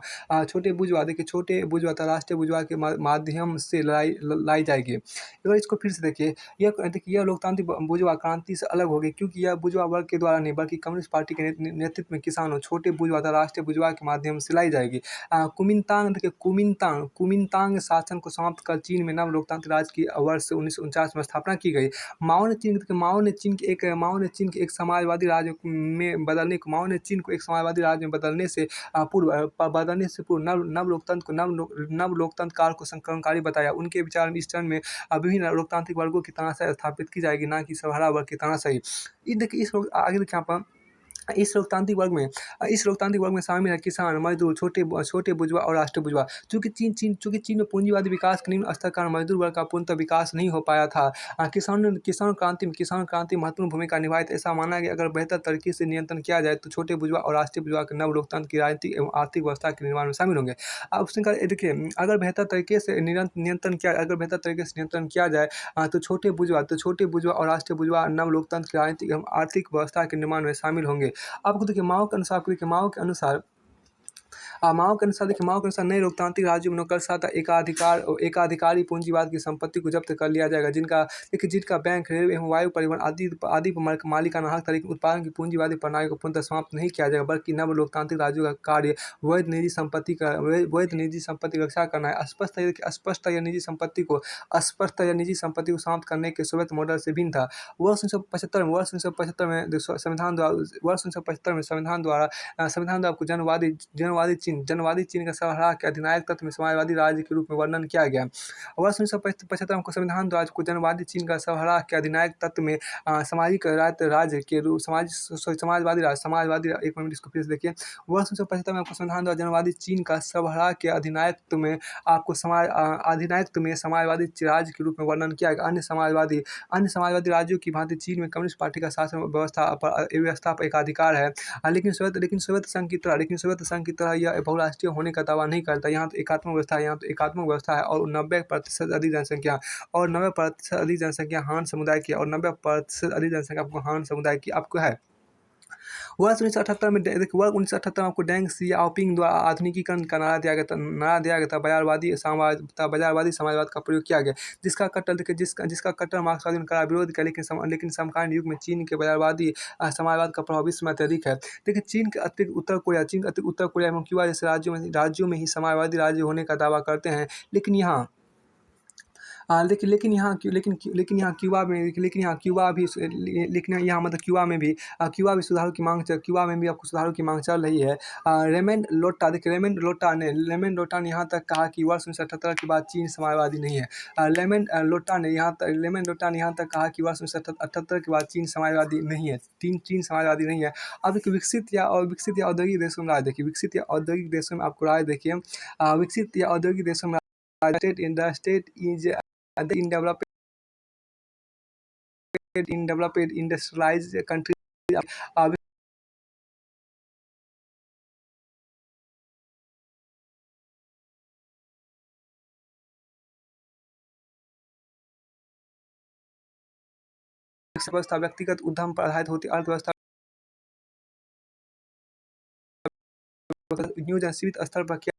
तथा राष्ट्रीय बुर्जुआ के माध्यम से लाई जाएगी। अगर इसको फिर से देखिए यह लोकतांत्रिक बुर्जुआ क्रांति से अलग होगी क्योंकि यह बुर्जुआ वर्ग के द्वारा नहीं बल्कि कम्युनिस्ट पार्टी के नेतृत्व में किसानों, छोटे बुर्जुआ तथा राष्ट्रीय बुर्जुआ के माध्यम से लाई जाएगी। कुमिंतांग शासन को समाप्त कर चीन में नव लोकतांत्रिक राज की वर्ष 1949 में स्थापना की गई। माओ ने चीन को एक समाजवादी राज में बदलने से पूर्व नव लोकतंत्र काल को संक्रमणकारी बताया। उनके विचार में इस चरण में विभिन्न लोकतांत्रिक वर्गों की तानाशाही स्थापित की जाएगी, ना कि सर्वहारा वर्ग की तानाशाही। आगे देखिए यहाँ पर इस लोकतांत्रिक वर्ग में शामिल है किसान, मजदूर, छोटे बुर्जुआ और राष्ट्रीय बुर्जुआ। चूंकि चीन में पूंजीवादी विकास के निम्न स्तर कारण मजदूर वर्ग का पूर्णतः विकास नहीं हो पाया था। किसान क्रांति महत्वपूर्ण भूमिका निभाई थी। ऐसा माना गया अगर बेहतर तरीके से नियंत्रण किया जाए तो छोटे बुर्जुआ और राष्ट्रीय बुर्जुआ के नव लोकतंत्र की राजनीतिक एवं आर्थिक व्यवस्था के निर्माण में शामिल होंगे। अब देखिए अगर बेहतर तरीके से नियंत्रण किया जाए तो छोटे बुर्जुआ और राष्ट्रीय बुर्जुआ नव लोकतंत्र की राजनीतिक एवं आर्थिक व्यवस्था के निर्माण में शामिल होंगे। आपको देखिए माओ के अनुसार नए लोकतांत्रिक राज्यों में नौकरशाह एकाधिकारी पूंजीवाद की संपत्ति को जब्त कर लिया जाएगा, जिनका बैंक, रेलवे एवं वायु परिवहन आदि पर मालिकाना हक था। लेकिन उत्पादन की पूंजीवादी प्रणाली को पूर्णतः समाप्त नहीं किया जाएगा बल्कि नव लोकतांत्रिक राज्यों का कार्य वैध निजी संपत्ति की रक्षा करना है। स्पष्ट यह निजी संपत्ति को समाप्त करने के सोवियत मॉडल से भिन्न था। वर्ष 1975 में संविधान द्वारा आपको जनवादी चीन का सर्वहारा के अधिनायक तत्व में समाजवादी राज्य के रूप में वर्णन किया गया। वर्ष 1975 को संविधान द्वारा को जनवादी चीन का सर्वहारा के अधिनायक तत्व में सामाजिक राज्य के रूप समाजवादी एक मिनट इसको फिर से देखिए। वर्ष 1975 में आपको संविधान द्वारा जनवादी चीन का सर्वहारा के अधिनायकत्व में आपको समाजवादी राज्य के रूप में वर्णन किया गया। अन्य समाजवादी राज्यों की भांति चीन में कम्युनिस्ट पार्टी का शासन व्यवस्था पर एकाधिकार है। लेकिन सोवियत संघ की तरह बहुराष्ट्रीय होने का दावा नहीं करता। यहाँ तो एकात्मक व्यवस्था है, यहाँ तो एकात्मक व्यवस्था है और 90% अधिक जनसंख्या, और 90% अधिक जनसंख्या हान समुदाय की है, और 90% अधिक जनसंख्या आपको हान समुदाय की आपको है। वर्ष 1978 में देखिए, वर्ष 1978 में आपको डेंग सियाओपिंग द्वारा आधुनिकीकरण का नारा दिया गया था, बाजारवादी समाजवाद का प्रयोग किया गया, जिसका कट्टर मार्क्सवादियों ने कड़ा विरोध किया, लेकिन समकालीन युग में चीन के बाजारवादी समाजवाद का प्रभाव विश्व में अत्यधिक है। देखिए, चीन के अतिरिक्त उत्तर कोरिया एवं क्यूबा जैसे राज्यों में ही समाजवादी राज्य होने का दावा करते हैं, लेकिन यहाँ लेकिन यहाँ क्यूबा भी लेकिन यहाँ मतलब क्यूबा भी क्यूबा में भी आपको सुधारों की मांग चल रही है। रेमन लोटा ने यहाँ तक कहा कि वर्ष 1978 के बाद चीन समाजवादी नहीं है। लेमन लोटा ने यहाँ तक कहा कि वर्ष 1978 के बाद चीन समाजवादी नहीं है। चीन समाजवादी नहीं है। अब एक विकसित या औद्योगिक देशों में राय देखिए, विकसित या औद्योगिक देशों में आपको राय देखिए, विकसित या औद्योगिक देशों में the state is in developed industrialized countries uh, व्यवस्था व्यक्तिगत उद्यम पर आधारित होती है। अर्थव्यवस्था न्यूज सीमित स्तर पर किया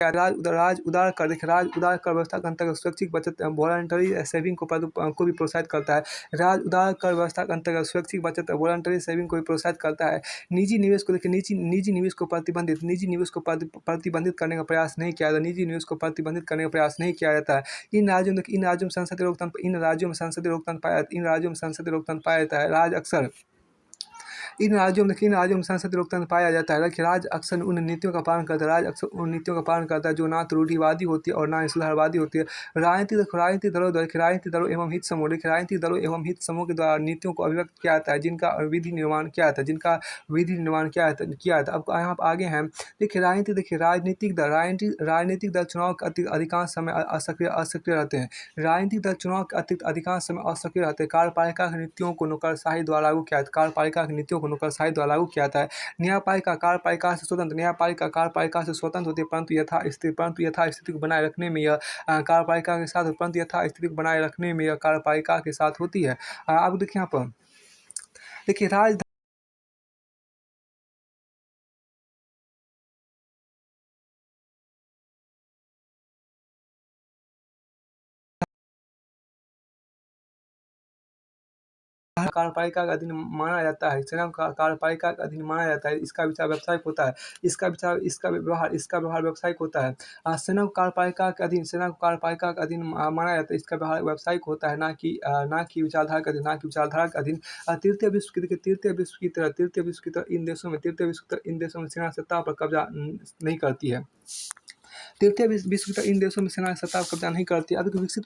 राज उदार कर व्यवस्था के अंतर्गत स्वैच्छिक बचत वॉलंटरी सेविंग को भी प्रोत्साहित करता है। राज उदार कर व्यवस्था के अंतर्गत स्वैच्छिक बचत वॉलंटरी सेविंग को भी प्रोत्साहित करता है। निजी निवेश को देखिए, निजी निवेश को प्रतिबंधित करने का प्रयास नहीं किया जाता। निजी निवेश को प्रतिबंधित करने का प्रयास नहीं किया जाता है। इन राज्यों में संसदीय लोकतंत्र पाया जाता है। इन राज्यों में संसदीय लोकतंत्र पाया जाता है। देखिए, राज्य अक्सर उन नीतियों का पालन करता है जो ना तो रूढ़िवादी होती है और ना ही सुधारवादी होती है। राजनीतिक दलों एवं हित समूह के द्वारा नीतियों को अभिव्यक्त किया जाता है, जिनका विधि निर्माण किया जाता है। अब यहाँ पर आगे हैं, देखिए राजनीतिक दल चुनाव के अधिकांश समय असक्रिय रहते हैं। राजनीतिक दल चुनाव के अतिरिक्त अधिकांश समय असक्रिय रहते हैं। कार्यपालिका की नीतियों को नौकरशाही द्वारा लागू किया जाता है। न्यायपालिका कार्यपालिका से स्वतंत्र होती है, परंतु यथास्थिति को बनाए रखने में यह कार्यपालिका के साथ होती है। अब देखिए यहाँ पर, देखिए कार्यपालिका का अधीन माना जाता है। सेना को कार्यपालिका का अधीन माना जाता है। इसका विचार व्यावसायिक होता है। इसका व्यवहार व्यावसायिक होता है। सेना को कार्यपालिका के अधीन माना जाता है। इसका व्यवहार व्यावसायिक होता है, ना कि विचारधारा के अधीन। तृतीय विश्व की तरह इन देशों में सेना सत्ता पर कब्जा नहीं करती है। तृतीय विश्व की तरह इन देशों में सेना सत्ता पर कब्जा नहीं करती। अब विकसित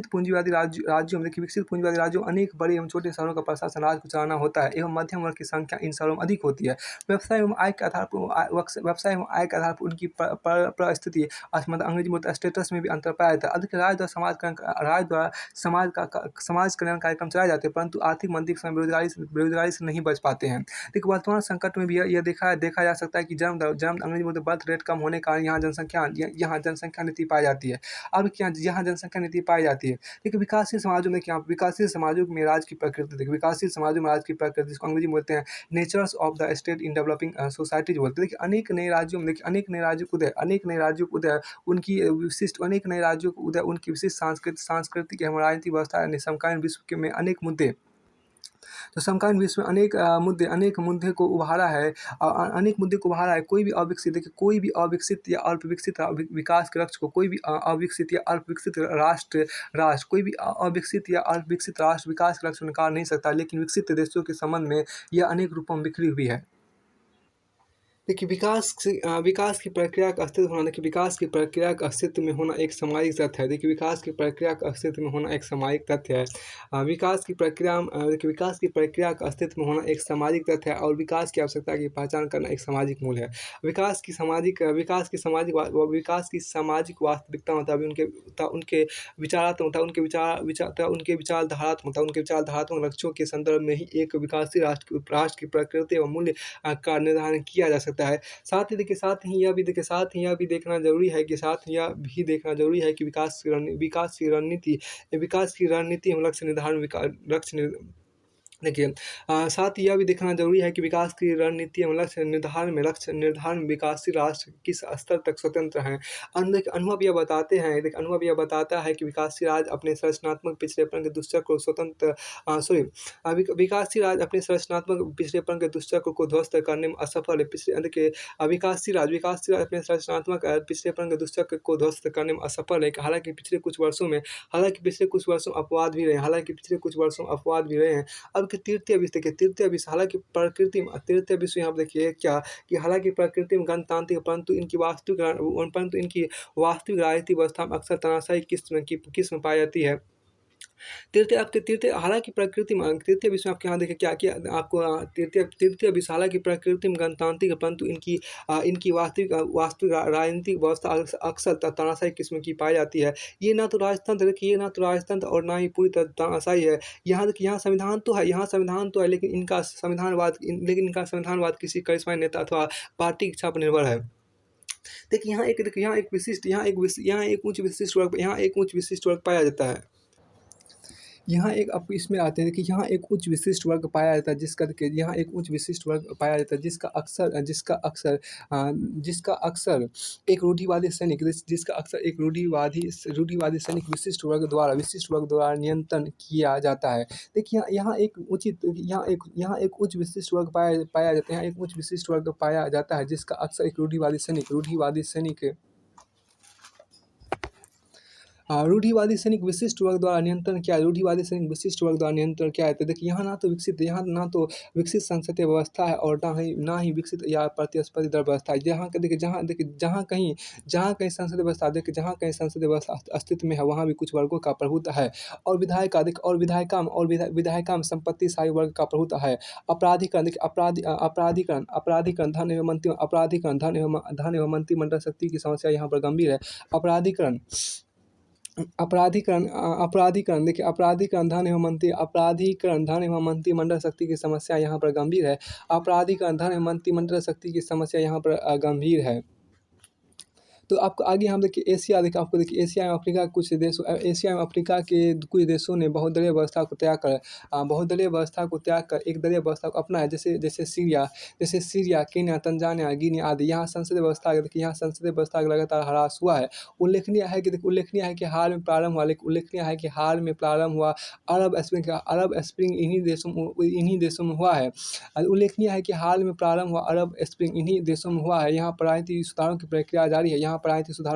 पूंजीवादी राज्यों में अनेक बड़े एवं छोटे शहरों का प्रशासन राज्य को चलाना होता है, एवं मध्यम वर्ग की संख्या इन शहरों में अधिक होती है। व्यवसाय एवं आय के आधार पर उनकी परिस्थिति मतलब अंग्रेजी में स्टेटस में भी अंतर पाया जाता है। अधिक राज्य द्वारा समाज कल्याण कार्यक्रम चलाए जाते हैं, परंतु आर्थिक मंदी के समय बेरोजगारी से नहीं बच पाते हैं। देखिए, वर्तमान संकट में भी यह देखा जा सकता है कि जन्म अंग्रेजी में बर्थ रेट कम होने के कारण यहाँ जनसंख्या नीति पाई जाती है। अब क्या यहाँ जनसंख्या नीति पाई जाती है? देखिए, विकासशील समाजों में राज्य की प्रकृति, जिसको अंग्रेजी में बोलते हैं natures of the state in developing societies बोलते हैं। देखिए, अनेक नए राज्यों के उदय उनकी विशिष्ट सांस्कृतिक एवं राजनीतिक व्यवस्था समकालीन विश्व में अनेक मुद्दे अनेक मुद्दे को उभारा है। कोई भी अविकसित या अल्पविकसित विकास के लक्ष्य को कोई भी अविकसित या अल्पविकसित राष्ट्र विकास के लक्ष्य को नकार नहीं सकता, लेकिन विकसित देशों के संबंध में यह अनेक रूपों में बिखरी हुई है। देखिए विकास की प्रक्रिया का अस्तित्व होना, देखिए विकास की प्रक्रिया का अस्तित्व में होना एक सामाजिक तथ्य है। देखिए विकास की प्रक्रिया का अस्तित्व में होना एक सामाजिक तथ्य है। देखिए विकास की प्रक्रिया का अस्तित्व में होना एक सामाजिक तथ्य है और विकास की आवश्यकता की पहचान करना एक सामाजिक मूल्य है। विकास की सामाजिक वास्तविकता मतलब उनके विचारात्मकता, उनके विचारधारात्मकता, उनके विचारधारात्मक लक्ष्यों के संदर्भ में ही एक विकासशील राष्ट्र की प्रकृति एवं मूल्य का निर्धारण किया जा सकता है। साथ ही यह भी देखना ज़रूरी है कि विकास की रणनीति एवं लक्ष्य निर् देखिए साथ ही यह भी देखना ज़रूरी है कि विकास की रणनीति एवं लक्ष्य निर्धारण में विकासशील राष्ट्र किस स्तर तक स्वतंत्र हैं। अनुभव यह बताता है कि विकासशील राज्य अपने संरचनात्मक पिछड़ेपन के दुष्चक्र को स्वतंत्र सॉरी विकासशील राज्य अपने संरचनात्मक पिछड़ेपन के दुष्चक्र को ध्वस्त करने में असफल है। विकासशील राज्य अपने संरचनात्मक पिछड़ेपन के दुष्चक्र को ध्वस्त करने में असफल है। हालांकि पिछले कुछ वर्षों अपवाद भी रहे हैं। अब कि तृतीय विश्व हालाँकि प्रकृति में तृतीय विश्व यहाँ पे देखिए क्या कि हालाँकि प्रकृति में गणतांत्रिक परंतु इनकी वास्तविक राजनीतिक व्यवस्था में अक्सर तानाशाही किस्म पाई जाती है। हालाँकि प्रकृति में तृतीय विश्व में आपके यहाँ देखिए क्या कि आपको तृतीय विश्व हालाँकि प्रकृति में गणतांत्रिक है परंतु इनकी वास्तविक राजनीतिक व्यवस्था अक्सर तानाशाही किस्म की पाई जाती है। ये ना तो राजतंत्र और ना ही पूरी तरह तानाशाही है। यहाँ संविधान तो है लेकिन इनका संविधानवाद किसी करिश्माई नेता अथवा पार्टी की इच्छा पर निर्भर है। देखिए यहाँ एक उच्च विशिष्ट वर्ग पाया जाता है। यहाँ एक आपको इसमें आते हैं, देखिए यहाँ एक उच्च विशिष्ट वर्ग पाया जाता है जिसका अक्सर एक रूढ़िवादी सैनिक विशिष्ट वर्ग द्वारा नियंत्रण किया जाता है। देखिए यहाँ एक उच्च विशिष्ट वर्ग पाया जाता है जिसका अक्सर एक रूढ़िवादी सैनिक विशिष्ट वर्ग द्वारा नियंत्रण किया जाता है। देखिए यहाँ ना तो विकसित संसदीय व्यवस्था है और ना ही विकसित या प्रतिस्पर्धी दर व्यवस्था है। जहाँ कहीं संसदीय व्यवस्था अस्तित्व में है वहाँ भी कुछ वर्गों का प्रभुत्व है और विधायिका में संपत्तिशाली वर्ग का प्रभुत्व है। अपराधीकरण धन एवं मंत्रिमंडल शक्ति की समस्या यहाँ पर गंभीर है। धन एवं मंत्रिमंडल शक्ति की समस्या यहाँ पर गंभीर है। तो आपको आगे हम देखिए एशिया में अफ्रीका के कुछ देशों ने बहुदलीय व्यवस्था को त्याग कर एक दलीय व्यवस्था को अपनाया, जैसे सीरिया, केन्या, तंजानिया, गिनी आदि। यहाँ संसदीय व्यवस्था का लगातार ह्रास हुआ है। उल्लेखनीय है कि हाल में प्रारंभ हुआ अरब स्प्रिंग इन्हीं देशों में हुआ है। यहाँ पर राजनीतिक सुधारों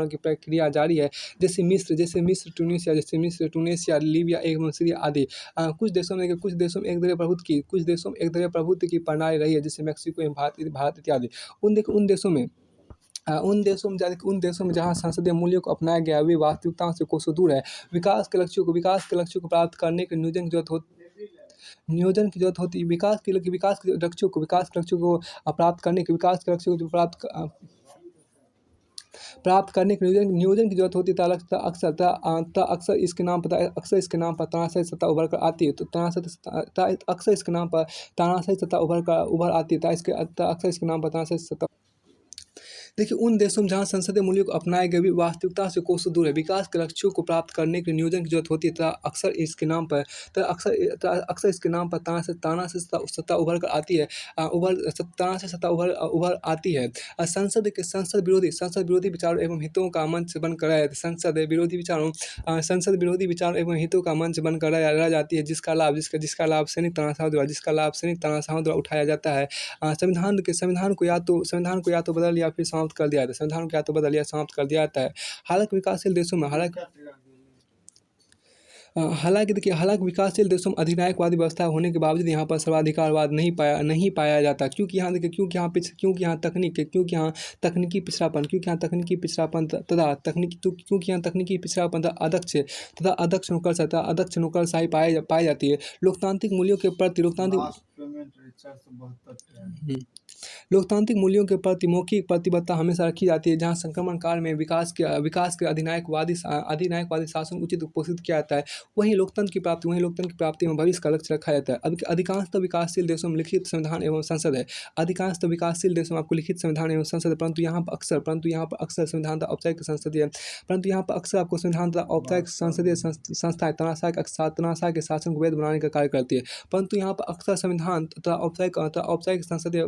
की प्रक्रिया जारी है। जैसे मिस्र, टूनीशिया, लीबिया एवं सीरिया आदि। कुछ देशों में एक दलीय प्रभुत्व की प्रणाली रही है, जैसे मैक्सिको एवं भारत इत्यादि। उन देशों में जहाँ संसदीय मूल्यों को अपनाया गया वे वास्तविकताओं से कोसों दूर है। विकास के लक्ष्यों को प्राप्त करने के नियोजन की जरूरत होती है। विकास के लक्ष्यों को प्राप्त करने के नियोजन की जरूरत होती है। अक्सर इसके नाम पर तानाशाही सत्ता उभर कर आती है। अक्सर इसके नाम पर तानाशाही सत्ता। देखिए उन देशों में जहाँ संसदीय मूल्यों को अपनाए गए भी वास्तविकता से कोसों दूर है। विकास के लक्ष्यों को प्राप्त करने के नियोजन की जरूरत होती है तथा अक्सर इसके नाम पर तानाशाही सत्ता उभर कर आती है। संसद विरोधी विचारों एवं हितों का मंच बनकर रह जाती है, जिसका लाभ सैनिक तानाशाहों द्वारा उठाया जाता है। संविधान को या तो बदल या फिर समाप्त कर दिया जाता है। हालांकि हालांकि विकासशील देशों में अधिनायकवादी व्यवस्था होने के बावजूद यहाँ पर सर्वाधिकारवाद नहीं पाया जाता। क्योंकि यहाँ देखिए, क्योंकि यहाँ तकनीकी पिछड़ापन, क्योंकि यहाँ तकनीकी पिछड़ापन तथा अध्यक्ष नौकरशाही पाई जाती है। लोकतांत्रिक मूल्यों के प्रति लोकतांत्रिक मूल्यों के प्रति मौखिक प्रतिबद्धता हमेशा रखी जाती है। जहाँ संक्रमण काल में विकास के अधिनायकवादी शासन उचित पोषित किया जाता है, वहीं लोकतंत्र की प्राप्ति में भविष्य का लक्ष्य रखा जाता है। अधिकांशतः विकासशील देशों में लिखित संविधान एवं संसद है। अधिकांशतः विकासशील देशों में आपको लिखित संविधान एवं संसद है, परंतु यहाँ पर अक्सर संविधान तथा औपचारिक संसदीय संस्थाएं तानाशाह के शासन को वैध बनाने का कार्य करती है। परंतु यहाँ पर अक्सर संविधान तथा औपचारिक संसदीय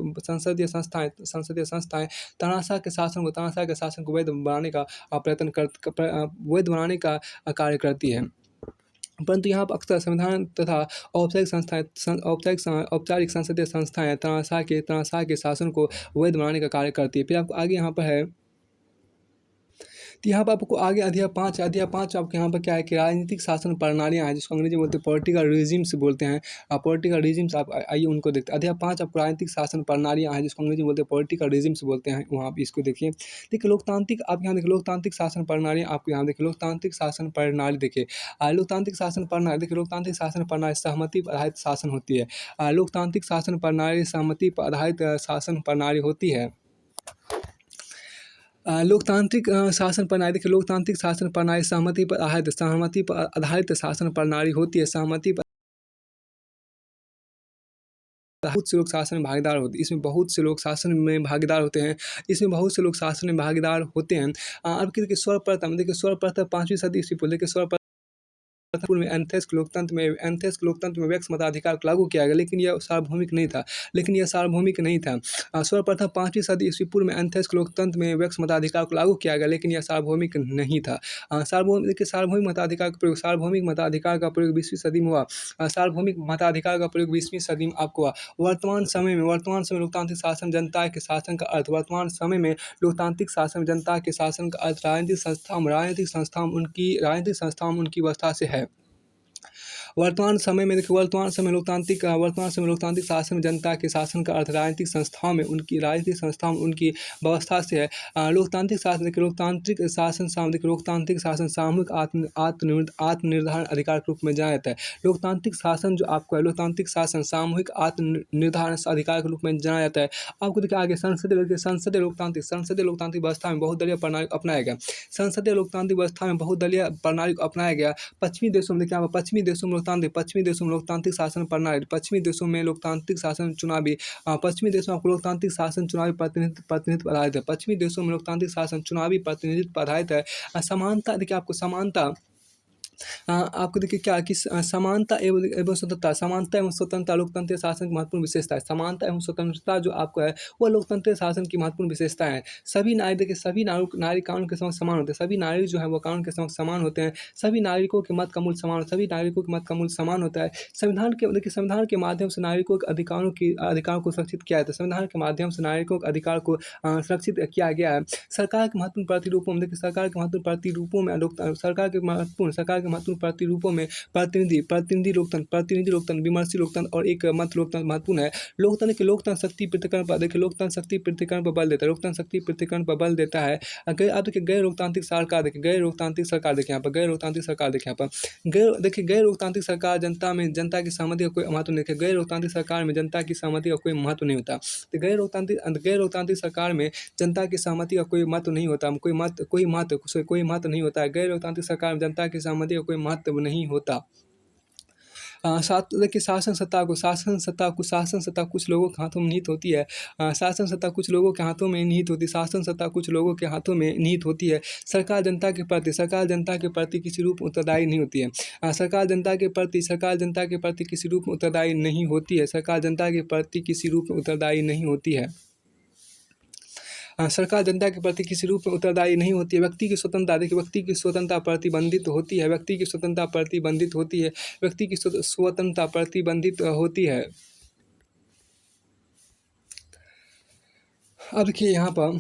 संस्थाएं तानाशाह के शासन को वैध बनाने का कार्य करती है। परंतु यहाँ पर अक्सर संविधान तथा औपचारिक संसदीय संस्थाएं तानाशाह के शासन को वैध बनाने का कार्य करती है। फिर आपको आगे यहाँ पर है, तो यहाँ पर आपको आगे अध्याय 5 आपके यहाँ पर क्या है कि राजनीतिक शासन प्रणालियाँ हैं, जिसको अंग्रेजी में बोलते हैं पॉलिटिकल रिजिम्स बोलते हैं। पॉलिटिकल रिजिम्स आप आइए उनको देखते हैं। अध्याय 5 आपको राजनीतिक शासन प्रणालियाँ हैं, जिसको अंग्रेजी में बोलते हैं पॉलिटिकल रिजिम्स बोलते हैं। वहाँ आप इसको देखिए। देखिए लोकतांत्रिक, आप यहाँ देखिए लोकतांत्रिक शासन प्रणालियाँ, आपको यहाँ देखिए लोकतांत्रिक शासन प्रणाली देखिए। लोकतांत्रिक शासन प्रणाली सहमति पर आधारित शासन होती है। लोकतांत्रिक शासन प्रणाली सहमति पर आधारित शासन प्रणाली होती है। लोकतांत्रिक शासन प्रणाली देखिए, लोकतांत्रिक शासन प्रणाली सहमति पर आधारित शासन प्रणाली होती है। सहमति पर बहुत से लोग शासन में भागीदार होते हैं। इसमें बहुत से लोग शासन में भागीदार होते हैं। अब देखिए सर्वप्रथम 5वीं सदी ईस्वी पूर्व देखिए में एथेंस लोकतंत्र में व्यक्ति मताधिकार को लागू किया गया, लेकिन यह सार्वभौमिक नहीं था। सर्वप्रथम 5वीं सदी ईस्वी पूर्व में एथेंस लोकतंत्र में व्यक्ति मताधिकार को लागू किया गया, लेकिन यह सार्वभौमिक नहीं था। सार्वभौमिक मताधिकार का प्रयोग 20वीं सदी में हुआ। सार्वभौमिक मताधिकार का प्रयोग 20वीं सदी में आपको हुआ। वर्तमान समय में लोकतांत्रिक शासन जनता के शासन का अर्थ राजनीतिक संस्थाओं उनकी व्यवस्था से है। वर्तमान समय में लोकतांत्रिक शासन में जनता के शासन का अर्थ राजनीतिक संस्थाओं में उनकी व्यवस्था से है। लोकतांत्रिक शासन सामूहिक आत्मनिर्धारण अधिकार के रूप में जाना जाता है। लोकतांत्रिक शासन जो आपको है, लोकतांत्रिक शासन सामूहिक आत्मनिर्धारण अधिकार के रूप में जाना जाता है। आपको देखिए आगे संसदीय लोकतांत्रिक व्यवस्था में बहुदलीय प्रणाली को अपनाया गया। पश्चिमी देशों में लोकतांत्रिक शासन प्रणाली, पश्चिमी देशों में लोकतांत्रिक शासन चुनावी प्रतिनिधित्व आधारित है। पश्चिमी देशों में लोकतांत्रिक शासन चुनावी प्रतिनिधित्व आधारित है। समानता देखिए, आपको आपको देखिए क्या कि समानता एवं स्वतंत्रता लोकतंत्र शासन की महत्वपूर्ण विशेषता है। समानता एवं स्वतंत्रता जो आपको है, वह लोकतंत्र शासन की महत्वपूर्ण विशेषता है। सभी नागरिक कानून के समक्ष समान होते हैं। सभी नागरिक जो है वो कानून के समक्ष समान होते हैं। सभी नागरिकों के मत का मूल्य समान होता है। संविधान के माध्यम से नागरिकों के अधिकारों को सुरक्षित किया जाता है। संविधान के माध्यम से नागरिकों के अधिकार को सुरक्षित किया गया है। सरकार के महत्वपूर्ण प्रतिरूपों में प्रतिनिधि लोकतंत्र, विमर्शी लोकतंत्र और एक मत लोकतंत्र महत्वपूर्ण है। लोकतंत्र शक्ति पृथक्करण पर बल देता है। आप देखिए गैर लोकतांत्रिक सरकार देखिए यहाँ पर गैर लोकतांत्रिक सरकार जनता की सहमति का कोई महत्व नहीं है। गैर लोकतांत्रिक सरकार में जनता की सहमति का कोई महत्व नहीं होता। तो गैर लोकतांत्रिक सरकार में जनता की सहमति का कोई महत्व नहीं होता। कोई महत्व नहीं होता है। गैर लोकतांत्रिक सरकार में जनता की सहमति का कोई महत्व नहीं होता। देखिए शासन सत्ता कुछ लोगों के हाथों में निहित होती है। शासन सत्ता कुछ लोगों के हाथों में निहित होती है। सरकार जनता के प्रति किसी रूप में उत्तरदायी नहीं होती है। सरकार जनता के प्रति किसी रूप में उत्तरदायी नहीं होती है। सरकार जनता के प्रति किसी रूप में उत्तरदायी नहीं होती है। सरकार जनता के प्रति किसी रूप में उत्तरदायी नहीं होती है। व्यक्ति की स्वतंत्रता प्रतिबंधित होती है। अब देखिए यहाँ पर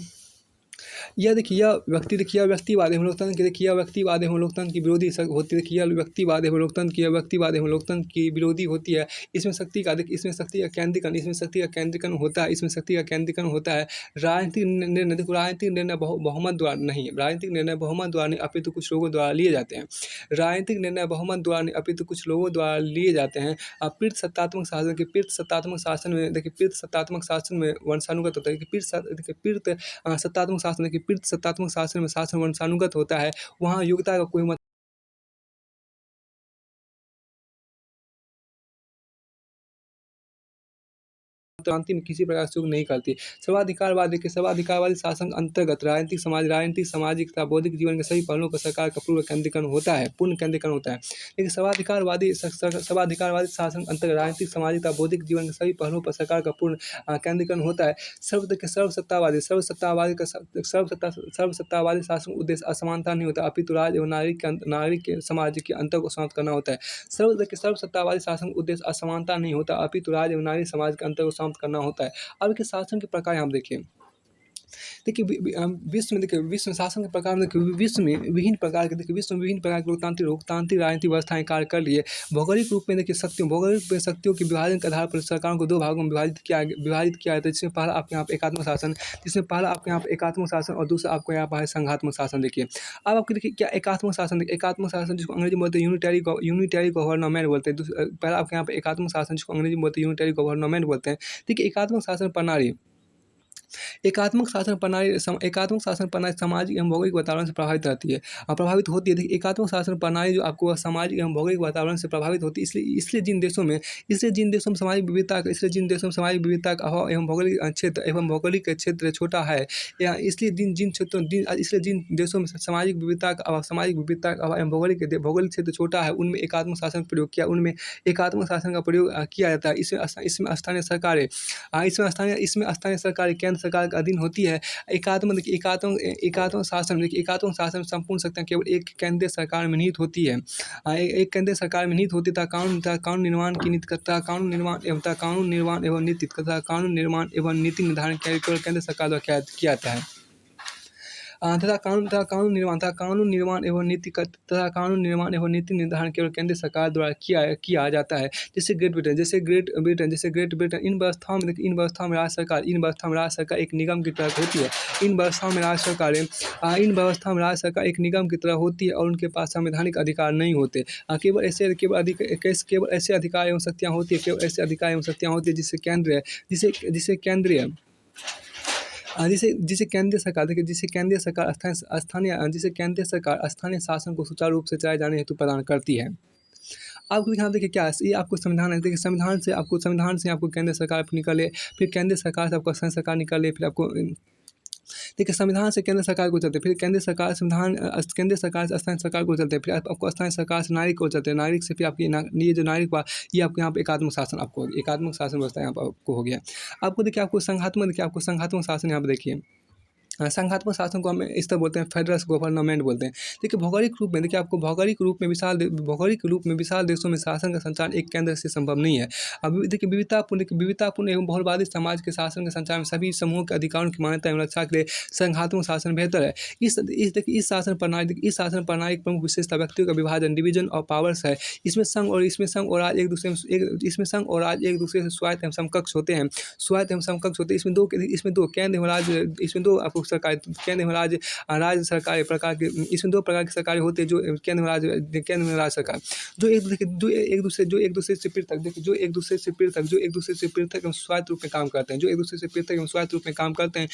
यह व्यक्तिवाद एवं लोकतंत्र की देखिए यह व्यक्तिवाद एवं लोकतंत्र की विरोधी होती है। देखिए यह व्यक्तिवाद एवं लोकतंत्र की विरोधी होती है। इसमें शक्ति का केंद्रीकरण होता है। राजनीतिक निर्णय बहुमत द्वारा नहीं, अपितु कुछ लोगों द्वारा लिए जाते हैं। लिए जाते हैं। पीढ़ सत्तात्मक शासन में वंशानुगत होता है। पीढ़ सत्तात्मक शासन में शासन वंशानुगत होता है। वहाँ योग्यता का कोई क्रांति में किसी प्रकार से नहीं करती। सर्वाधिकारवादी शासन अंतर्गत राजनीतिक सामाजिक तथा बौद्धिक जीवन के सभी पहलुओं पर सरकार का पूर्ण केंद्रीकरण होता है। लेकिन सर्वाधिकारवादी शासन अंतर्गत राजनीतिक सामाजिक तथा बौद्धिक जीवन के सभी पहलुओं पर सरकार का पूर्ण केंद्रीकरण होता है। सर्वसत्तावादी शासन उद्देश्य असमानता नहीं होता, अपितु राज्य एवं नागरिक के समाज के अंतर को समाप्त करना होता है। सर्वसत्तावादी शासन उद्देश्य असमानता नहीं होता, अपितु राज्य एवं नागरिक समाज के अंतर को समाप्त करना होता है। अब के शासन के प्रकार यहाँ देखिए, विश्व में शासन के प्रकार में विश्व में विभिन्न प्रकार के लोकतांत्रिक राजनीतिक व्यवस्थाएं कार्य कर रही है। भौगोलिक रूप में देखिए शक्तियों के विभाजन के आधार पर सरकारों को दो भागों में विभाजित किया जाता है। जिसमें पहला आपके यहाँ पे एकात्मक शासन और दूसरा आपको यहाँ पर है संघात्मक शासन। देखिए अब आपको देखिए क्या एकात्मक शासन जिसको अंग्रेजी में बोलते हैं यूनिटरी गवर्नमेंट बोलते हैं। पहला आपके यहाँ पे एकात्मक शासन जिसको अंग्रेजी में बोलते हैं यूनिटरी गवर्नमेंट बोलते हैं। देखिए एकात्मक शासन प्रणाली सामाजिक एवं भौगोलिक वातावरण से प्रभावित होती है। देखिए एकात्मक शासन प्रणाली जो आपको सामाजिक एवं भौगोलिक वातावरण से प्रभावित होती है। इसलिए जिन देशों में सामाजिक विविधता का अभाव एवं भौगोलिक क्षेत्र छोटा है, या इसलिए जिन देशों में सामाजिक विविधता का अभाव एवं भौगोलिक क्षेत्र छोटा है, उनमें एकात्मक शासन का प्रयोग किया जाता है। इसमें स्थानीय सरकारें केंद्र सरकार के अधीन होती है। एकात्मक शासन में संपूर्ण शक्तियाँ केवल एक केंद्रीय सरकार में निहित होती है। कानून निर्माण एवं नीति निर्धारण केवल केंद्र सरकार द्वारा किया जाता है। तथा कानून निर्माण एवं नीति निर्धारण केवल केंद्र सरकार द्वारा किया जाता है। जैसे ग्रेट ब्रिटेन, इन व्यवस्थाओं में राज्य सरकार एक निगम की तरह होती है। इन व्यवस्थाओं में राज्य सरकार एक निगम की तरह होती है और उनके पास संवैधानिक अधिकार नहीं होते। केवल ऐसे अधिकार एवं शक्तियाँ होती है जिसे केंद्रीय सरकार स्थानीय शासन को सुचारू रूप से चलाए जाने हेतु प्रदान करती है। आपको यहाँ देखिए क्या है, ये आपको संविधान है। देखिए संविधान से आपको केंद्र सरकार निकले, फिर केंद्र सरकार से आपको संघ सरकार निकले, फिर आपको देखिए संविधान से केंद्र सरकार को चलते, फिर केंद्र सरकार से स्थानीय सरकार को चलते, फिर आपको स्थानीय सरकार से नागरिक को चलते, नागरिक से फिर आपकी ये जो नागरिक हुआ, ये आपको यहाँ पे एकात्मक शासन व्यवस्था यहाँ पर आपको हो गया। आपको देखिए आपको संघात्मक शासन यहाँ पर देखिए संघात्मक शासन को हम इस तरह बोलते हैं, फेडरल गवर्नमेंट बोलते हैं। देखिए भौगोलिक रूप में विशाल देशों में शासन का संचालन एक केंद्र से संभव नहीं है। अब देखिए विविधतापूर्ण एवं बहुलवादी समाज के शासन का संचालन में सभी समूहों के अधिकारों की मान्यता एवं रक्षा के लिए संघात्मक शासन बेहतर है। इस शासन प्रणाली की प्रमुख विशेषता व्यक्तियों का विभाजन, डिवीजन ऑफ पावर्स है। इसमें संघ और राज्य एक दूसरे से स्वायत्त एवं समकक्ष होते हैं। इसमें दो केंद्र एवं राज्य सरकार प्रकार के, इसमें दो प्रकार की सरकारें होती है, जो केंद्र में राज्य सरकार जो एक दूसरे से पृथक एवं स्वायत्त रूप में काम करते हैं।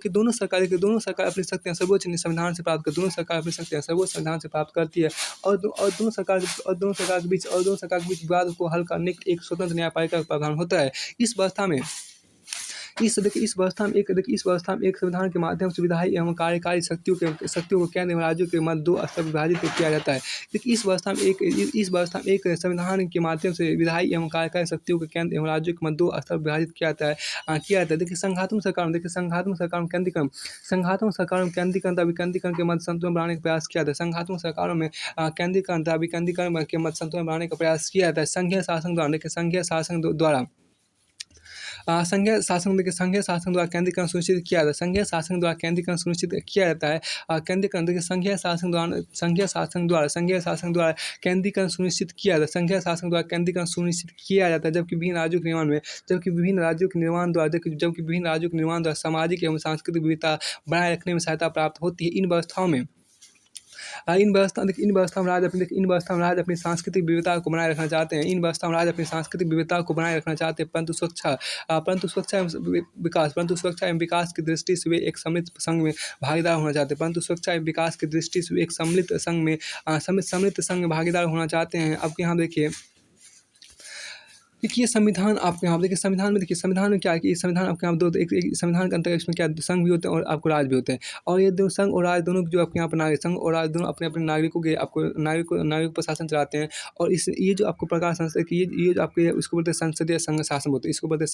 दोनों सरकार अपनी शक्तियाँ सर्वोच्च संविधान से प्राप्त करती है और दोनों सरकार के बीच विवाद को हल करने के एक स्वतंत्र न्यायपालिका का प्रावधान होता है। इस व्यवस्था में एक संविधान के माध्यम से विधायी एवं कार्यकारी शक्तियों को केंद्र एवं राज्यों के मध्य दो स्तर विभाजित किया जाता है। देखिए इस व्यवस्था में एक संविधान के माध्यम से विधायी एवं कार्यकारी शक्तियों को केंद्र एवं राज्यों के मध्य दो स्तर विभाजित किया जाता है। देखिए संघात्मक सरकार में केंद्रीकरण विकेंद्रीकरण के मध्य संतुलन बनाने का प्रयास किया जाता है। संघात्मक सरकारों में केंद्रीकरण विकेंद्रीकरण के मध्य संतुलन बनाने का प्रयास किया जाता है। संघीय शासन द्वारा संघीय शासन देखिए संघीय शासन द्वारा केंद्रीकरण सुनिश्चित किया जाता है। संघीय शासन द्वारा केंद्रीकरण सुनिश्चित किया जाता है। केंद्रीकरण देखिए संघीय शासन द्वारा केंद्रीकरण सुनिश्चित किया जाता है। संघीय शासन द्वारा केंद्रीकरण सुनिश्चित किया जाता है जबकि विभिन्न राज्यों के निर्माण में जबकि विभिन्न राज्यों के निर्माण द्वारा सामाजिक एवं सांस्कृतिक विविधता बनाए रखने में सहायता प्राप्त होती है। इन व्यवस्थाओं में इन व्यवस्था में राज्य अपनी सांस्कृतिक विविधता को बनाए रखना चाहते हैं। इन व्यवस्था में राज्य अपनी सांस्कृतिक विविधता को बनाए रखना चाहते हैं, परंतु सुरक्षा एवं विकास की दृष्टि से वे एक सम्मिलित संघ में भागीदार होना चाहते हैं। भागीदार होना चाहते हैं। अब यहाँ देखिए देखिए संविधान आपके यहाँ देखिए संविधान में क्या है कि संविधान आपके यहाँ एक संविधान के अंतर्गत इसमें क्या संघ भी होते हैं और आपको राज्य भी होते हैं। और ये दो संघ और राज्य दोनों जो आपके यहाँ पर संघ और राज्य दोनों अपने अपने नागरिकों के नागरिक पर शासन चलाते हैं। और ये जो आपको प्रकार संसद ये जो आपके इसको बोलते हैं संसदीय संघ शासन बोलते हैं। इसको बोलते हैं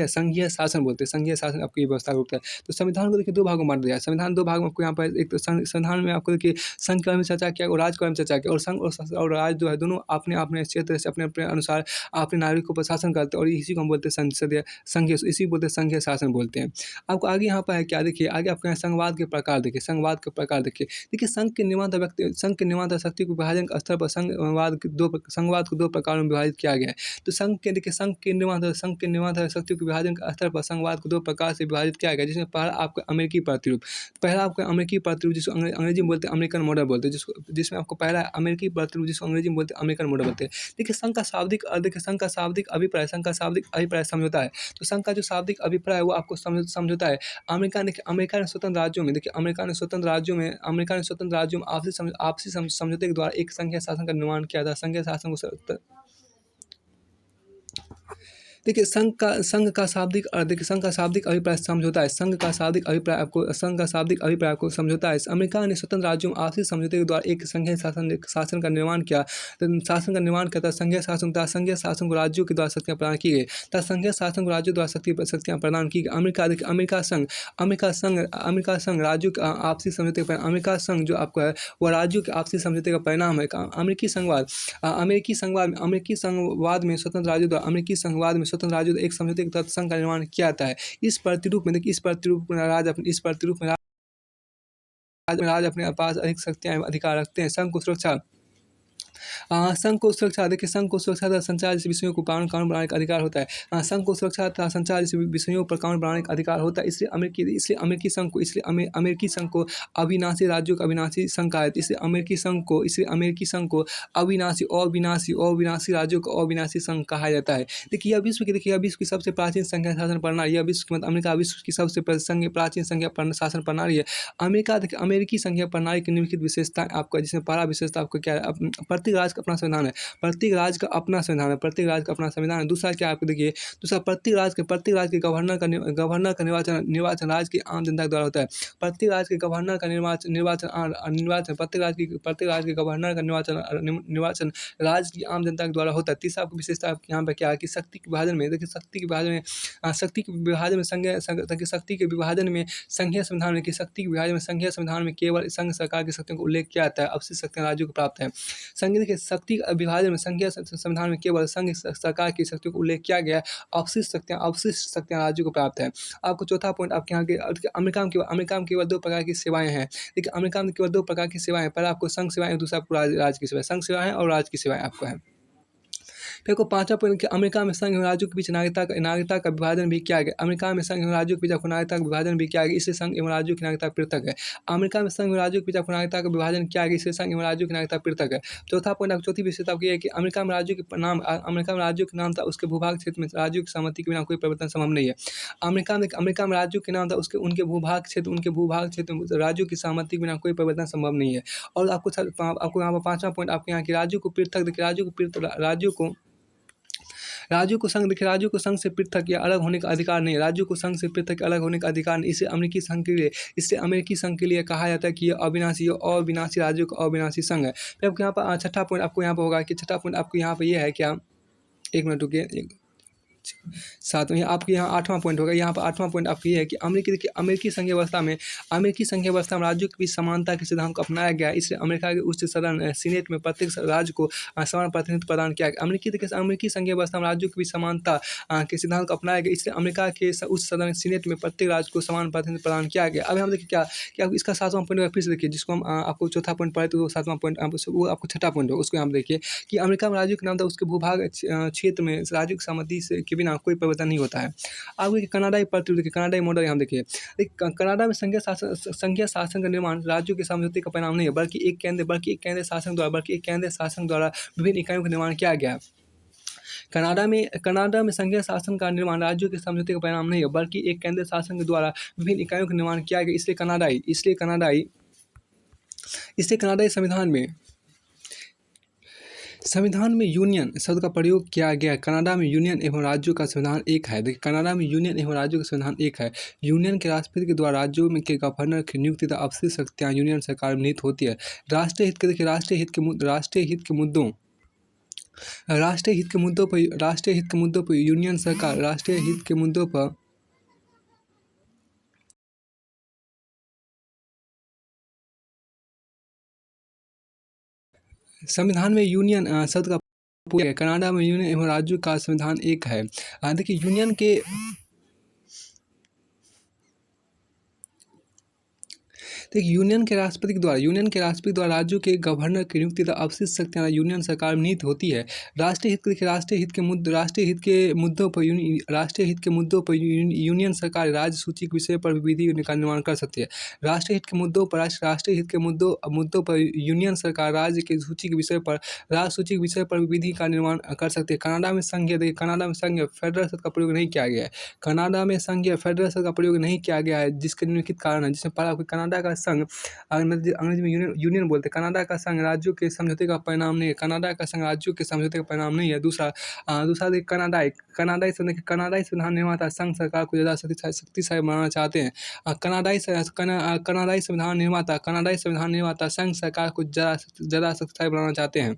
संघीय शासन बोलते हैं। संघीय शासन आपकी व्यवस्था होता है। तो संविधान को देखिए दो भागों में बांट दिया है। संविधान दो भागों में आपको यहाँ पर एक तो संविधान में आपको देखिए संघ के बारे में चर्चा किया और राज्य के बारे में चर्चा किया। और संघ और राज्य जो है दोनों अपने अपने क्षेत्र से अपने अपने अनुसार अपने नागरिकों पर शासन करते हैं और इसी को हम बोलते हैं संघीय शासन बोलते हैं। आपको आगे यहाँ पर है क्या देखिए आगे आपके यहाँ संघवाद के प्रकार देखिए संघ के निर्माण शक्ति को विभाजन के स्तर पर संघवाद को दो प्रकारों में विभाजित किया गया है। तो संघ के निर्माण शक्ति को विभाजन के स्तर पर संघवाद को दो प्रकार से विभाजित किया गया, जिसमें पहला आपका अमेरिकी प्रतिरूप जिसको अंग्रेजी में बोलते हैं अमेरिकन मॉडल बोलते हैं, जिसमें आपको पहला अमेरिकी प्रतिरूप जिसको अंग्रेजी में बोलते हैं अमेरिकन मॉडल बोलते हैं। देखिए संघ का शाब्दिक अभिप्राय समझौता है। तो संघ का जो शाब्दिक अभिप्राय है वो आपको समझौता है। अमेरिका ने स्वतंत्र राज्यों में आपसी समझौते के द्वारा एक संघीय शासन का निर्माण किया था। संघीय शासन को देखिए संघ का शाब्दिक अभिप्राय समझौता है। संघ का शाब्दिक अभिप्राय आपको समझौता है। अमेरिका ने स्वतंत्र राज्यों में आपसी समझौते के द्वारा एक संघीय शासन का निर्माण किया था। संघीय शासन को राज्यों के द्वारा शक्तियाँ प्रदान की गई तथा संघीय शासन को राज्यों द्वारा शक्तियाँ प्रदान की गई। अमेरिका संघ राज्यों के आपसी समझौते का अमेरिका संघ जो आपको है वह राज्यों के आपसी समझौते का परिणाम है। अमेरिकी संघवाद में स्वतंत्र राज्यों द्वारा एक समझौते के तहत संघ का निर्माण किया जाता है। इस प्रतिरूप में राज्य अपने पास अधिक शक्तियाँ एवं अधिकार रखते हैं। संघ को सुरक्षा तथा संचार जैसे विषयों को कानून बनाने का अधिकार होता है। संघ को सुरक्षा तथा संचार जैसे विषयों पर कानून बनाने का अधिकार होता है। इसलिए अमेरिकी संघ को अविनाशी राज्यों का अविनाशी संघ कहा जाता है। इसलिए अमेरिकी संघ को अविनाशी राज्यों का अविनाशी संघ कहा जाता है। देखिए यह विश्व की सबसे प्राचीन संघीय शासन प्रणाली अमेरिका विश्व की सबसे प्राचीन संघीय शासन प्रणाली है। अमेरिकी संघीय प्रणाली की निम्नलिखित विशेषताएं आपको, जिसमें पहला विशेषता आपको क्या है, प्रत्येक राज्य का अपना संविधान है। प्रत्येक राज्य का अपना संविधान है। दूसरा क्या आपको देखिए, प्रत्येक राज्य के गवर्नर का निर्वाचन राज्य की आम जनता द्वारा होता है। प्रत्येक राज्य के गवर्नर का निर्वाचन राज्य की आम जनता के द्वारा होता है। तीसरा आपको विशेषता यहाँ पर क्या है कि शक्ति के विभाजन में संघीय संविधान में केवल संघ सरकार की शक्तियों का उल्लेख किया जाता है। अवशिष्ट शक्तियाँ राज्यों को प्राप्त है। शक्ति विभाजन में संघीय संविधान में केवल संघ सरकार की शक्तियों का उल्लेख किया गया है। अवशिष्ट शक्तियाँ राज्यों को प्राप्त है। आपको चौथा पॉइंट आपके यहाँ के अमेरिका में केवल दो प्रकार की सेवाएं हैं। देखिए अमेरिका में केवल दो प्रकार की सेवाएं हैं। पहला आपको संघ सेवाएं, दूसरा आपको राज्य की सेवाएं। संघ सेवाएं और राज्य की सेवाएं आपको है। फिर को पांचवा पॉइंट कि अमेरिका में संघ एवं राज्यों के बीच नागरिकता का विभाजन भी किया गया। अमेरिका में संघ एवं राज्यों के बीच आपको नागरिकता का विभाजन भी किया गया। इससे संघ एवं राज्यों की नागरिकता पृथक है। अमेरिका में संघ एवं राज्यों के बीच आपको नागरिकता का विभाजन किया गया। इससे संघ एवं राज्यों की नागरिकता पृथक है। चौथा पॉइंट आपकी चौथी विशेषता है कि अमेरिका में राज्यों के नाम था उसके भूभाग क्षेत्र में राज्यों की सहमति के बिना कोई परिवर्तन संभव नहीं है। अमेरिका में राज्यों के नाम था उनके भूभाग क्षेत्र में राज्यों की सहमति के बिना कोई परिवर्तन संभव नहीं है। और आपको यहाँ पर पांचवा पॉइंट आपके यहाँ की राज्यों को संघ से पृथक या अलग होने का अधिकार नहीं है। राज्यों को संघ से पृथक अलग होने का अधिकार नहीं। इसे अमेरिकी संघ के लिए कहा जाता है कि यह अविनाशी राज्यों का अविनाशी संघ है। फिर आपको यहाँ पर छठा पॉइंट आपको यहाँ पर होगा कि छठा पॉइंट आपको यहाँ पर यह है क्या, एक मिनट रुकिए। सातवां ये आपके यहाँ 8वां पॉइंट होगा। यहाँ पर 8वां पॉइंट आपका ये है कि देखिए अमेरिकी संघीय व्यवस्था में राज्यों के बीच समानता के सिद्धांत को अपनाया गया है। इसलिए अमेरिका के उच्च सदन सीनेट में प्रत्येक राज्य को समान प्रतिनिधित्व प्रदान किया गया। अमेरिकी संघीय व्यवस्था में राज्यों के बीच समानता के सिद्धांत को अपनाया गया, इसलिए अमेरिका के उच्च सदन सीनेट में प्रत्येक राज्य को समान प्रतिनिधित्व प्रदान किया गया। अब हम देखिए क्या इसका 7वां पॉइंट फिर से देखिए, जिसको हम आपको चौथा पॉइंट पढ़े तो 7वां पॉइंट वो आपको छठा पॉइंट होगा, उसको हम देखिए कि अमेरिका में राज्यों के नाम था उसके भूभाग क्षेत्र में राज्यों की सहमति से के बिना कोई परिवर्तन नहीं होता है। अब देखिए कनाडाई प्रतिरूप देखिए, कनाडाई मॉडल यहाँ देखिए, कनाडा में संघीय शासन का निर्माण राज्यों के समझौते का परिणाम नहीं है, बल्कि एक केंद्रीय शासन द्वारा विभिन्न इकाइयों का निर्माण किया गया है। कनाडा में संघीय शासन का निर्माण राज्यों के समझौते का परिणाम नहीं है, बल्कि एक केंद्रीय शासन के द्वारा विभिन्न इकाइयों का निर्माण किया गया। इसलिए कनाडाई संविधान में यूनियन शब्द का प्रयोग किया गया। कनाडा में यूनियन एवं राज्यों का संविधान एक है। देखिए कनाडा में यूनियन एवं राज्यों का संविधान एक है। यूनियन के राष्ट्रपति के द्वारा राज्यों में के गवर्नर की नियुक्ति तथा अफसरी शक्तियाँ यूनियन सरकार में निहित होती है। राष्ट्रीय हित के मुद्दों पर यूनियन सरकार संविधान में यूनियन शब्द का प्रयोग है। कनाडा में यूनियन एवं राज्यों का संविधान एक है। देखिए यूनियन के राष्ट्रपति द्वारा राज्यों के गवर्नर की नियुक्ति तथा अफसरी शक्तियाँ यूनियन सरकार में निहित होती है। राष्ट्रीय हित के मुद्दों पर यूनियन सरकार राज्य सूची के विषय पर विधि का निर्माण कर सकती है। राष्ट्रीय हित के मुद्दों पर यूनियन सरकार राज्य के सूची के विषय पर विधि का निर्माण कर सकती है। कनाडा में संघीय फेडरल शब्द का प्रयोग नहीं किया गया है। कनाडा में संघीय फेडरल शब्द का प्रयोग नहीं किया गया है, जिसके निम्नलिखित कारण है। जिसमें पहला कनाडा का संघ, अंग्रेजी में यूनियन बोलते हैं। कनाडा का संघ राज्यों के समझौते का परिणाम नहीं है। दूसरा देखिए कनाडाई संविधान निर्माता संघ सरकार को ज़्यादा शक्तिशाली बनाना चाहते हैं। कनाडाई संविधान निर्माता संघ सरकार को ज़्यादा शक्तिशाली बनाना चाहते हैं।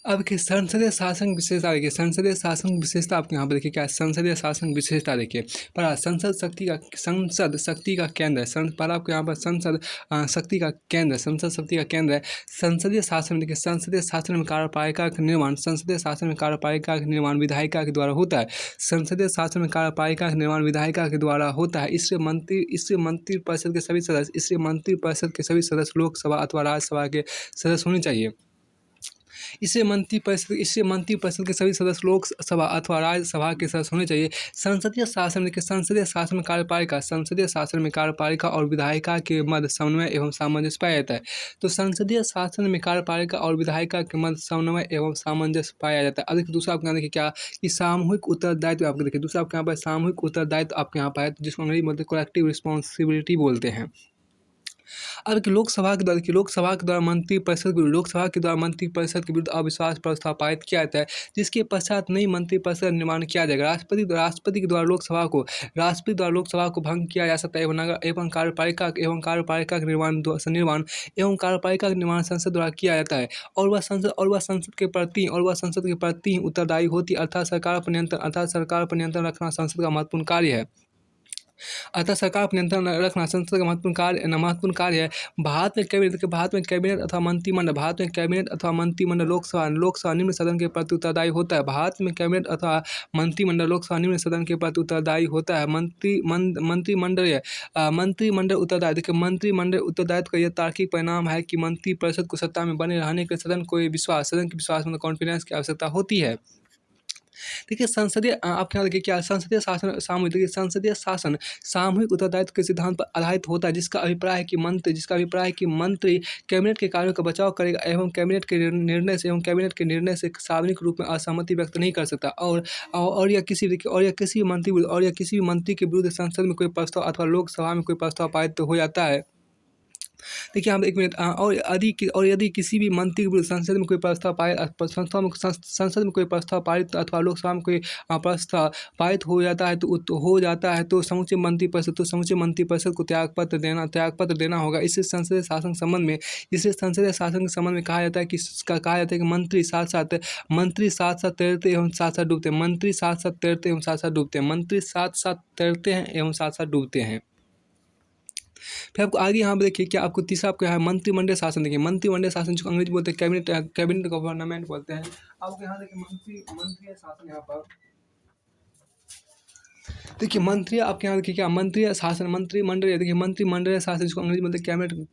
अब देखिए संसदीय शासन विशेषता देखिए, आपके यहाँ पर देखिए क्या है, संसदीय शासन विशेषता देखिए। पहला संसद शक्ति का केंद्र है। पहला आपके यहाँ पर संसद शक्ति का केंद्र है। संसदीय शासन देखिए, संसदीय शासन में कार्यपालिका का निर्माण विधायिका के द्वारा होता है। इससे मंत्रिपरिषद के सभी सदस्य लोकसभा अथवा राज्यसभा के सदस्य होने चाहिए। इससे मंत्रिपरिषद के सभी सदस्य लोकसभा अथवा राज्यसभा के सदस्य होने चाहिए। संसदीय शासन में कार्यपालिका और विधायिका के मध्य समन्वय एवं सामंजस्य पाया जाता है। तो संसदीय शासन में कार्यपालिका और विधायिका के मध्य समन्वय एवं सामंजस्य पाया जाता है। अब देखिए दूसरा आपके यहाँ देखिए क्या कि सामूहिक उत्तरदायित्व आपको देखिए, दूसरा आपके यहाँ पर सामूहिक उत्तरदायित्व आपके यहाँ पर है, जिसको अंग्रेजी में कलेक्टिव रिस्पॉन्सिबिलिटी बोलते हैं। अब लोकसभा के द्वारा मंत्रिपरिषद के विरुद्ध अविश्वास प्रस्ताव पारित किया जाता है, जिसके पश्चात नई मंत्रिपरिषद निर्माण किया जाएगा। राष्ट्रपति द्वारा लोकसभा को भंग किया जा सकता है एवं कार्यपालिका के निर्माण संसद द्वारा किया जाता है, और वह संसद के प्रति उत्तरदायी होती है। अर्थात सरकार पर नियंत्रण रखना संसद का महत्वपूर्ण कार्य है। महत्वपूर्ण कार्य है। भारत में कैबिनेट अथवा मंत्रिमंडल लोकसभा निम्न सदन के प्रति उत्तरदायी होता है। मंत्रिमंडल उत्तरदायित्व का यह तार्किक परिणाम है कि मंत्रिपरिषद को सत्ता में बने रहने के सदन के विश्वास मतलब कॉन्फिडेंस की आवश्यकता होती है। देखिए आपके यहाँ देखिए क्या संसदीय शासन सामूहिक उत्तरदायित्व के सिद्धांत पर आधारित होता है, जिसका अभिप्राय है कि मंत्री कैबिनेट के कार्यों का बचाव करेगा एवं कैबिनेट के निर्णय से सार्वजनिक रूप में असहमति व्यक्त नहीं कर सकता, और यह किसी भी मंत्री के विरुद्ध संसद में कोई प्रस्ताव अथवा लोकसभा में कोई प्रस्ताव पारित हो जाता है देखिए यहाँ पे 1 मिनट और यदि किसी भी मंत्री के विरुद्ध संसद में कोई प्रस्ताव संसद में कोई प्रस्ताव पारित अथवा लोकसभा में कोई प्रस्ताव पारित हो जाता है तो समूचे मंत्रिपरिषद को त्यागपत्र देना होगा। इससे संसदीय शासन के संबंध में कहा जाता है कि मंत्री साथ साथ तैरते एवं साथ साथ डूबते हैं। मंत्री साथ साथ तैरते एवं साथ साथ डूबते हैं। मंत्री साथ साथ तैरते हैं एवं साथ साथ डूबते हैं। फिर आपको आगे यहाँ पे देखिए क्या आपको तीसरा आपको यहाँ मंत्रिमंडल शासन देखिए। मंत्रिमंडल शासन जो अंग्रेजी बोलते हैं कैबिनेट गवर्नमेंट बोलते हैं। आपको यहाँ देखिए मंत्रिमंडल शासन यहाँ पर देखिए आपके यहाँ देखिए क्या मंत्रिमंडल शासन जिसको अंग्रेजी बोलते हैं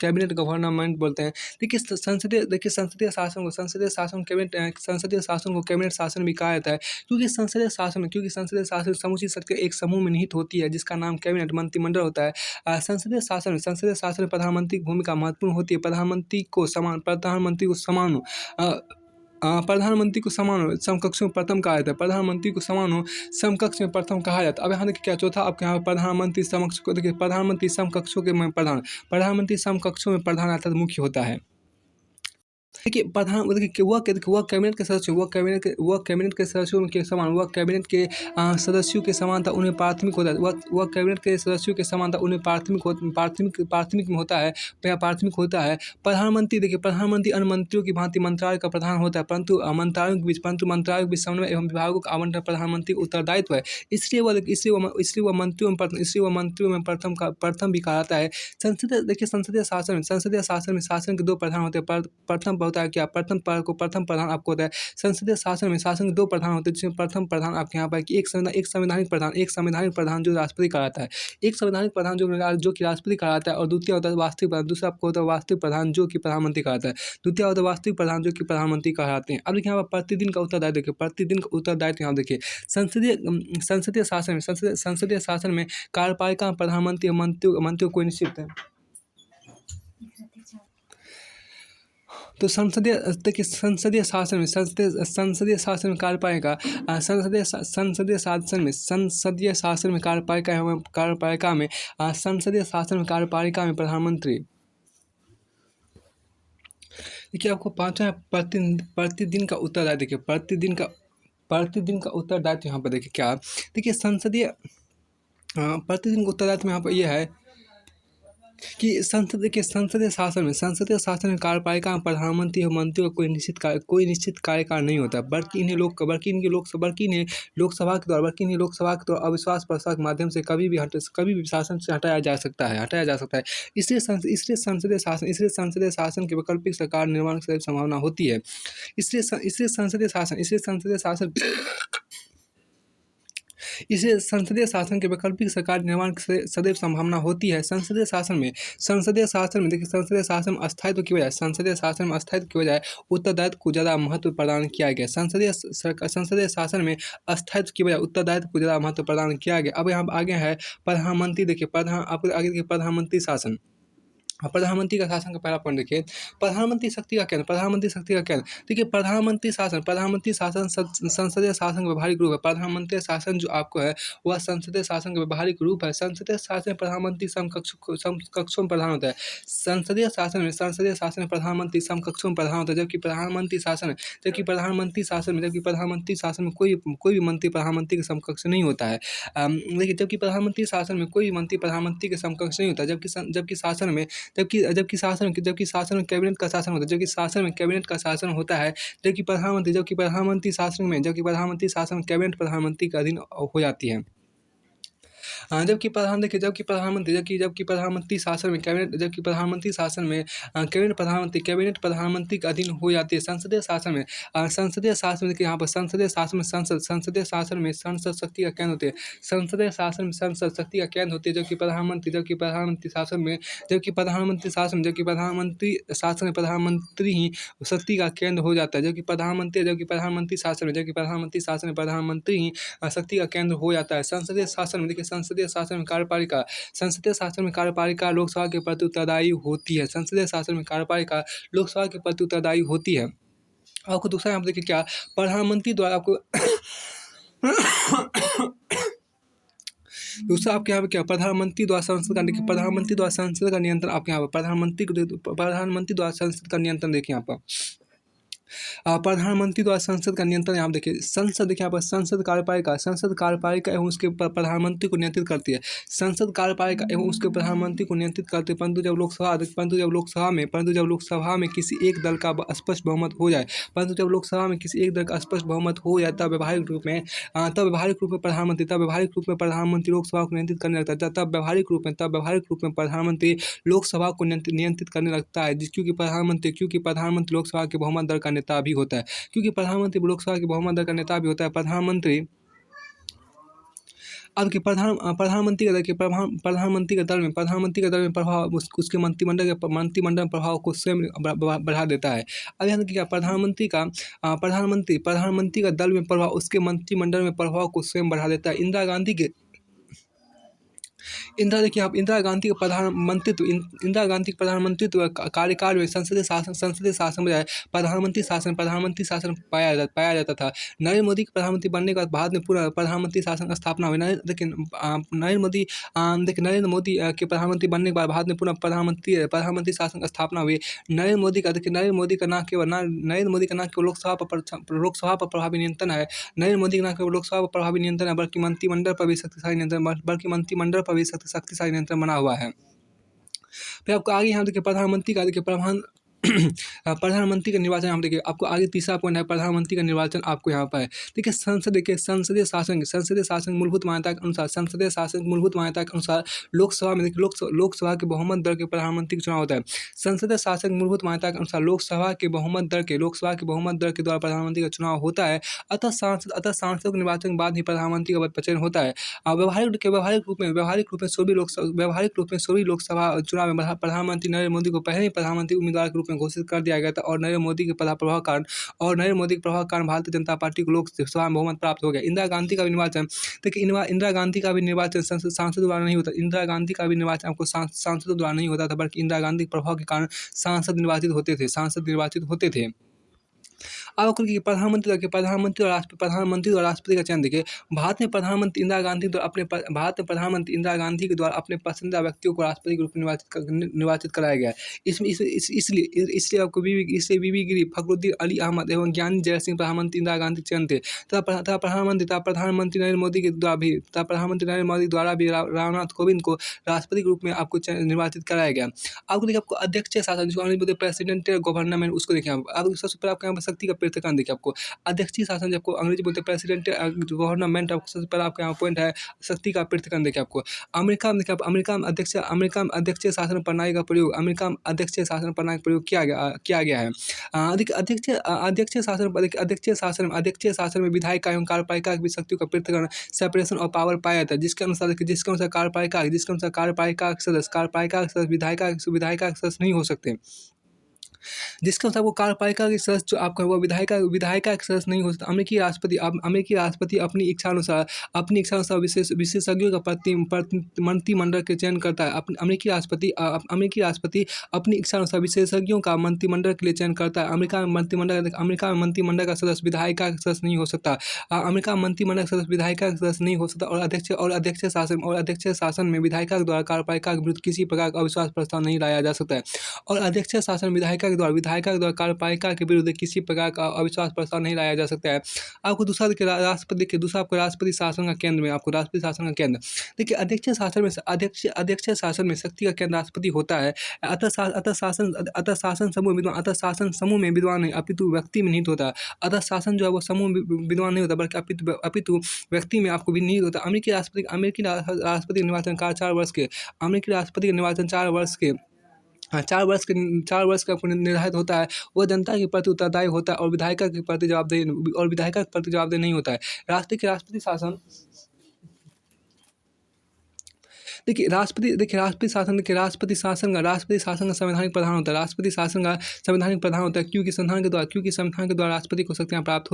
कैबिनेट गवर्नमेंट बोलते हैं। देखिए संसदीय शासन को कैबिनेट शासन भी कहा जाता है क्योंकि संसदीय शासन समूची शक्ति एक समूह में निहित होती है जिसका नाम कैबिनेट मंत्रिमंडल होता है। संसदीय शासन में प्रधानमंत्री की भूमिका महत्वपूर्ण होती है। प्रधानमंत्री को समान समकक्ष में प्रथम कहा जाता है। प्रधानमंत्री को समान समकक्ष में प्रथम कहा जाता है। अब यहाँ देखिए क्या चौथा आपके यहाँ प्रधानमंत्री समकक्ष को देखिए प्रधानमंत्री समकक्षों में प्रधान अर्थात मुख्य होता है। देखिए वह कैबिनेट के सदस्यों के समान कैबिनेट के सदस्यों के समानता उन्हें प्राथमिक होता है। वह कैबिनेट के सदस्यों के समानता उन्हें प्राथमिक में होता है या प्राथमिक होता है। प्रधानमंत्री अन्य मंत्रियों की भांति मंत्रालय का प्रधान होता है परंतु मंत्रालयों के बीच समन्वय एवं विभागों का आवंटन प्रधानमंत्री का उत्तरदायित्व है। इसलिए वह मंत्रियों में प्रथम भी कहा जाता है। संसदीय शासन में शासन के 2 प्रधान होते हैं। प्रथम होता है क्या प्रथम प्रधान आपको होता है। संसदीय शासन के 2 प्रधान होते हैं जिसमें प्रथम प्रधान आपके यहाँ पर कि एक संवैधानिक प्रधान जो राष्ट्रपति कहलाता है। एक संवैधानिक प्रधान जो कि राष्ट्रपति कहलाता है और द्वितीय होता है वास्तविक प्रधान। दूसरा आपको होता है वास्तविक प्रधान जो कि प्रधानमंत्री कहलाता है। द्वितीय होता है वास्तविक प्रधान जो कि प्रधानमंत्री कहलाते हैं। अब देखिए यहाँ पर प्रतिदिन का उत्तरदायित्व यहाँ देखिए संसदीय शासन में कार्यपालिका प्रधानमंत्री मंत्रियों को निश्चित है। तो संसदीय शासन में कार्यपालिका में प्रधानमंत्री। देखिए आपको 5वां प्रतिदिन का उत्तरदायित्व देखिए प्रतिदिन का उत्तरदायित्व यहाँ पर देखिए क्या देखिए प्रतिदिन का उत्तरदायित्व यहाँ पर यह है कि संसदीय शासन में कार्यपालिका में प्रधानमंत्री और मंत्रियों का कोई निश्चित कार्यकाल नहीं होता बल्कि इन्हें लोकसभा के द्वारा अविश्वास प्रस्ताव के माध्यम से कभी भी शासन से हटाया जा सकता है। इसलिए संसदीय शासन के वैकल्पिक सरकार निर्माण की संभावना होती है। इसलिए संसदीय शासन के वैकल्पिक सरकार निर्माण की सदैव संभावना होती है। संसदीय शासन में देखिए संसदीय शासन में अस्थायित्व की बजाय उत्तरदायित्व को ज़्यादा महत्व प्रदान किया गया। संसदीय शासन में अस्थायित्व की बजाय उत्तरदायित्व को ज़्यादा महत्व प्रदान किया गया। अब यहाँ आगे है प्रधानमंत्री देखिए प्रधानमंत्री शासन। प्रधानमंत्री का शासन का पहला पॉइंट देखिए प्रधानमंत्री शक्ति का केंद्र देखिए प्रधानमंत्री शासन संसदीय शासन का व्यवहारिक रूप है। प्रधानमंत्री शासन जो आपको है वह संसदीय शासन का व्यवहारिक रूप है। संसदीय शासन में प्रधानमंत्री समकक्षों में प्रधान होता है। संसदीय शासन में प्रधानमंत्री समकक्षों में प्रधान होता है जबकि प्रधानमंत्री शासन में कोई भी मंत्री प्रधानमंत्री के समकक्ष नहीं होता है। देखिए जबकि प्रधानमंत्री शासन में कोई भी मंत्री प्रधानमंत्री के समकक्ष नहीं होता जबकि शासन में कैबिनेट का शासन होता है। जबकि शासन में कैबिनेट का शासन होता है जबकि प्रधानमंत्री शासन में कैबिनेट प्रधानमंत्री के अधीन हो जाती है। जबकि प्रधानमंत्री शासन में कैबिनेट प्रधानमंत्री के अधीन हो जाती है। संसदीय शासन में देखिए यहाँ पर संसद शक्ति का केंद्र होते हैं। संसदीय शासन में संसद शक्ति का केंद्र होती है जबकि प्रधानमंत्री शासन में प्रधानमंत्री ही शक्ति का केंद्र हो जाता है। जबकि प्रधानमंत्री शासन में प्रधानमंत्री ही शक्ति का केंद्र हो जाता है। संसदीय शासन में देखिए संसदीय शासन में कार्यपालिका लोकसभा के प्रति उत्तरदायी होती है। संसदीय शासन में कार्यपालिका लोकसभा के प्रति उत्तरदायी होती है। आपको दूसरा यहाँ पर देखिए क्या प्रधानमंत्री द्वारा आपको दूसरा आपके यहाँ पे क्या प्रधानमंत्री द्वारा संसद का, देखिए प्रधानमंत्री द्वारा संसद का नियंत्रण आपके यहाँ पर प्रधानमंत्री द्वारा संसद का नियंत्रण देखिए यहाँ पर प्रधानमंत्री द्वारा संसद का नियंत्रण यहाँ देखिए संसद, देखिए यहाँ पर संसद कार्यपालिका एवं उसके प्रधानमंत्री को नियंत्रित करती है। संसद कार्यपालिका एवं उसके प्रधानमंत्री को नियंत्रित करते हैं, परंतु जब लोकसभा में किसी एक दल का स्पष्ट बहुमत हो जाए, तब व्यवहारिक रूप में प्रधानमंत्री लोकसभा को नियंत्रित करने लगता है। तब व्यवहारिक रूप में प्रधानमंत्री लोकसभा को नियंत्रित करने लगता है, क्योंकि प्रधानमंत्री लोकसभा के बहुमत दल का नेता भी होता है। प्रधानमंत्री अब कि प्रधानमंत्री का देखिए प्रधानमंत्री के दल में प्रभाव उसके मंत्रिमंडल में प्रभाव को स्वयं बढ़ा देता है। अब यहाँ देखिए प्रधानमंत्री का दल में प्रभाव उसके मंत्रिमंडल में प्रभाव को स्वयं बढ़ा देता है। इंदिरा गांधी के प्रधानमंत्रित्व कार्यकाल में संसदीय शासन बजाय प्रधानमंत्री शासन पाया जाता था। नरेंद्र मोदी के प्रधानमंत्री बनने के बाद में पूरा प्रधानमंत्री शासन की स्थापना हुई। नरेंद्र मोदी के प्रधानमंत्री बनने के बाद में पुनः प्रधानमंत्री शासन की स्थापना हुई। नरेंद्र मोदी का न केवल लोकसभा पर प्रभावी नियंत्रण है, बल्कि मंत्रिमंडल पर भी शक्तिशाली नियंत्रण बना हुआ है। फिर आपको आगे यहाँ देखिए प्रधानमंत्री का निर्वाचन, हम देखिए आपको आगे तीसरा पॉइंट है प्रधानमंत्री का निर्वाचन आपको यहाँ पर है। देखिए संसदीय शासन मूलभूत मान्यता के अनुसार लोकसभा के बहुमत दल के प्रधानमंत्री का चुनाव होता है। संसदीय शासन मूलभूत मान्यता के अनुसार लोकसभा के बहुमत दल के द्वारा प्रधानमंत्री का चुनाव होता है। अतः सांसदों के निर्वाचन के बाद ही प्रधानमंत्री का पद चयन होता है। व्यवहारिक रूप में सभी लोकसभा चुनाव में प्रधानमंत्री नरेंद्र मोदी को पहले ही प्रधानमंत्री उम्मीदवार के रूप में घोषित कर दिया गया था, और नरेंद्र मोदी के प्रभाव के कारण भारतीय जनता पार्टी को लोकसभा में बहुमत प्राप्त हो गया। इंदिरा गांधी का भी निर्वाचन सांसदों द्वारा नहीं होता। इंदिरा गांधी का भी निर्वाचन आपको सांसदों द्वारा नहीं होता था, बल्कि इंदिरा गांधी के प्रभाव के कारण सांसद निर्वाचित होते थे। अब प्रधानमंत्री और राष्ट्रपति का चयन देखिए। भारत में प्रधानमंत्री इंदिरा गांधी के द्वारा अपने पसंदीदा व्यक्तियों को राष्ट्रपति के रूप में निर्वाचित कराया गया। इसलिए आपको बीबी गिरी, फखरुद्दीन अली अहमद एवं ज्ञानी जय सिंह प्रधानमंत्री इंदिरा गांधी चयन थे। तथा प्रधानमंत्री नरेंद्र मोदी द्वारा भी रामनाथ कोविंद को राष्ट्रपति के रूप में आपको निर्वाचित कराया गया। आपको देखिए आपको अध्यक्षीय शासन, जिसको अंग्रेजी बोलते हैं प्रेसिडेंशियल गवर्नमेंट, उसको देखिए आप सबसे पहले आपके यहाँ पर शक्ति का पृथक्करण देखिए। आपको अध्यक्षीय शासन, जब अंग्रेजी बोलते हैं प्रेसिडेंशियल गवर्नमेंट, आपको सबसे पहले आपके यहाँ पॉइंट है शक्ति का पृथक्करण देखिए। आपको अमेरिका में अध्यक्षीय शासन प्रणाली का प्रयोग किया गया है। अध्यक्षीय शासन में विधायिका एवं कार्यपालिका की शक्तियों का पृथक्करण, सेपरेशन ऑफ पावर पाया जाता है, जिसके अनुसार कार्यपालिका के सदस्य विधायिका के सदस्य नहीं हो सकते। जिसके अनुसार वो कार्यपालिका के सदस्य जो आपका वो विधायिका के सदस्य नहीं हो सकता। अमेरिकी राष्ट्रपति अपनी इच्छा अनुसार विशेषज्ञों का मंत्रिमंडल के चयन करता है। अमेरिकी राष्ट्रपति अपनी इच्छा अनुसार विशेषज्ञों का मंत्रिमंडल के लिए चयन करता है। अमेरिका में मंत्रिमंडल का सदस्य विधायिका का सदस्य नहीं हो सकता। अमेरिका में मंत्रिमंडल का सदस्य विधायिका का सदस्य नहीं हो सकता। और अध्यक्षीय शासन में विधायिका के द्वारा कार्यपालिका के विरुद्ध किसी प्रकार का अविश्वास प्रस्ताव नहीं लाया जा सकता है। और अध्यक्षीय शासन विधायिका के द्वारा कार्यपालिका के विरुद्ध किसी प्रकार का अविश्वास प्रस्ताव नहीं लाया जा सकता है। आपको दूसरा देखिए राष्ट्रपति शासन का केंद्र में आपको राष्ट्रपति शासन का केंद्र देखिए। अध्यक्षीय शासन में शक्ति का केंद्र राष्ट्रपति होता है। अतः शासन समूह में विद्वान नहीं अपितु व्यक्ति में निहित होता है। अतः शासन जो है वो समूह विद्वान नहीं होता, बल्कि अपितु व्यक्ति में आपको भी निहित होता है। अमेरिकी राष्ट्रपति निर्वाचन काल 4 वर्ष के, अमेरिकी राष्ट्रपति के निर्वाचन 4 वर्ष का निर्धारित होता है। वह जनता के प्रति उत्तरदायी होता है और विधायिका के प्रति जवाबदेह नहीं होता है। राष्ट्रपति शासन राष्ट्रपति शासन का संवैधानिक प्रधान होता है। राष्ट्रपति शासन का संवैधानिक प्रधान होता है, क्योंकि संविधान के द्वारा राष्ट्रपति को शक्तियाँ प्राप्त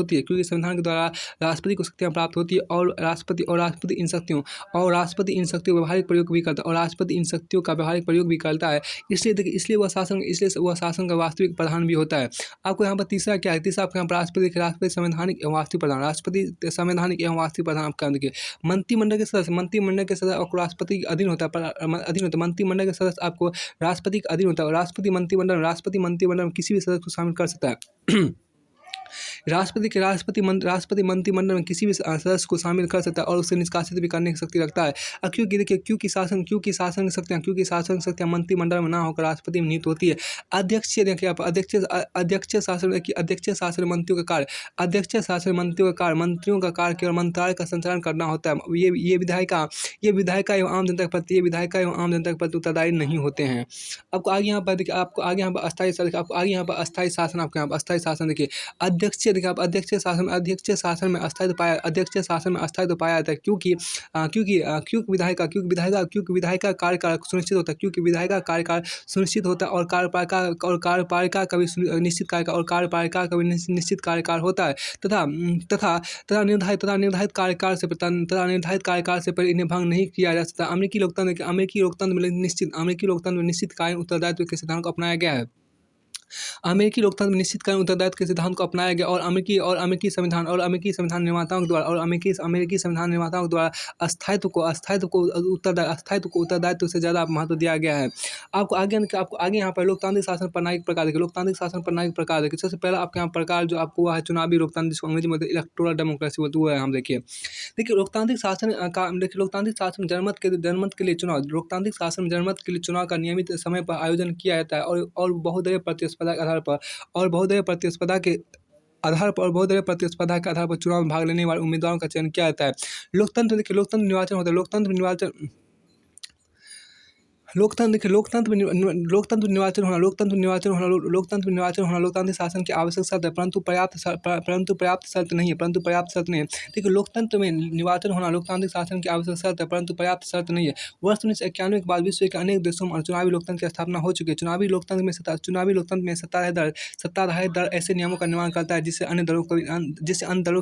होती है, और राष्ट्रपति इन शक्तियों का व्यावहारिक प्रयोग भी करता है, इसलिए वह शासन का वास्तविक प्रधान भी होता है। आपको यहाँ पर तीसरा क्या है, आपके यहाँ पर राष्ट्रपति संवैधानिक एवं वास्तविक प्रधान, राष्ट्रपति संवैधानिक एवं वास्तविक प्रधान आपका देखिए। मंत्रिमंडल के सदस्य आपको राष्ट्रपति के अधीन होता है, मंत्रिमंडल के सदस्य आपको राष्ट्रपति के अधीन होता है, और राष्ट्रपति मंत्रिमंडल में किसी भी सदस्य को शामिल कर सकता है। राष्ट्रपति मंत्रिमंडल में किसी भी सदस्य को शामिल कर सकता है और उसे निष्कासित भी करने की शक्ति रखता है। क्योंकि शासन की शक्तियाँ मंत्रिमंडल में ना होकर राष्ट्रपति में निहित होती है। अध्यक्षीय शासन मंत्रियों का कार्य, मंत्रियों का कार्य केवल मंत्रालय का संचालन करना होता है। ये विधायिका एवं आम जनता के प्रति उत्तरदायी नहीं होते हैं। आपको आगे यहाँ पर देखिए, अस्थायी शासन, आपके यहाँ अस्थायी शासन देखिए। अध्यक्षीय शासन में अस्थायित्व पाया जाता है, क्योंकि विधायिका कार्यकाल सुनिश्चित होता है, और कार्यपालिका का भी निश्चित कार्यकाल होता है, तथा निर्धारित कार्यकाल से पहले इन्हें भंग नहीं किया जा सकता। अमेरिकी लोकतंत्र में निश्चित कालीन उत्तरदायित्व के सिद्धांत को अपनाया गया है। अमेरिकी लोकतंत्र में निश्चितकालीन उत्तरदायित्व के सिद्धांत को अपनाया गया, और अमेरिकी संविधान निर्माताओं के द्वारा अस्थायित्व को उत्तरदायित्व से ज़्यादा महत्व दिया गया है। आपको आगे यहाँ पर लोकतांत्रिक शासन प्रणाली के प्रकार देखिए। सबसे पहला आपके यहाँ प्रकार जो आपको हुआ है चुनावी लोकतंत्र, जिसको अंग्रेजी में इलेक्टोरल डेमोक्रेसी बोलते हुए हम देखिए। लोकतांत्रिक शासन जनमत के लिए चुनाव का नियमित समय पर आयोजन किया जाता है, और बहुदलीय प्रतिस्पर्धा के आधार पर चुनाव में भाग लेने वाले उम्मीदवारों का चयन किया जाता है। लोकतंत्र में निर्वाचन होता है। लोकतंत्र में निर्वाचन होना लोकतांत्रिक शासन की आवश्यक शर्त है, परंतु पर्याप्त शर्त नहीं है। देखिए, लोकतंत्र में निर्वाचन होना लोकतांत्रिक शासन की आवश्यक शर्त है, परंतु पर्याप्त शर्त नहीं है। वर्ष 1991 के बाद विश्व के अनेक देशों में चुनावी लोकतंत्र की स्थापना हो चुकी है। चुनावी लोकतंत्र में सत्ताधारी दल ऐसे नियमों का निर्माण करता है जिससे अन्य दलों की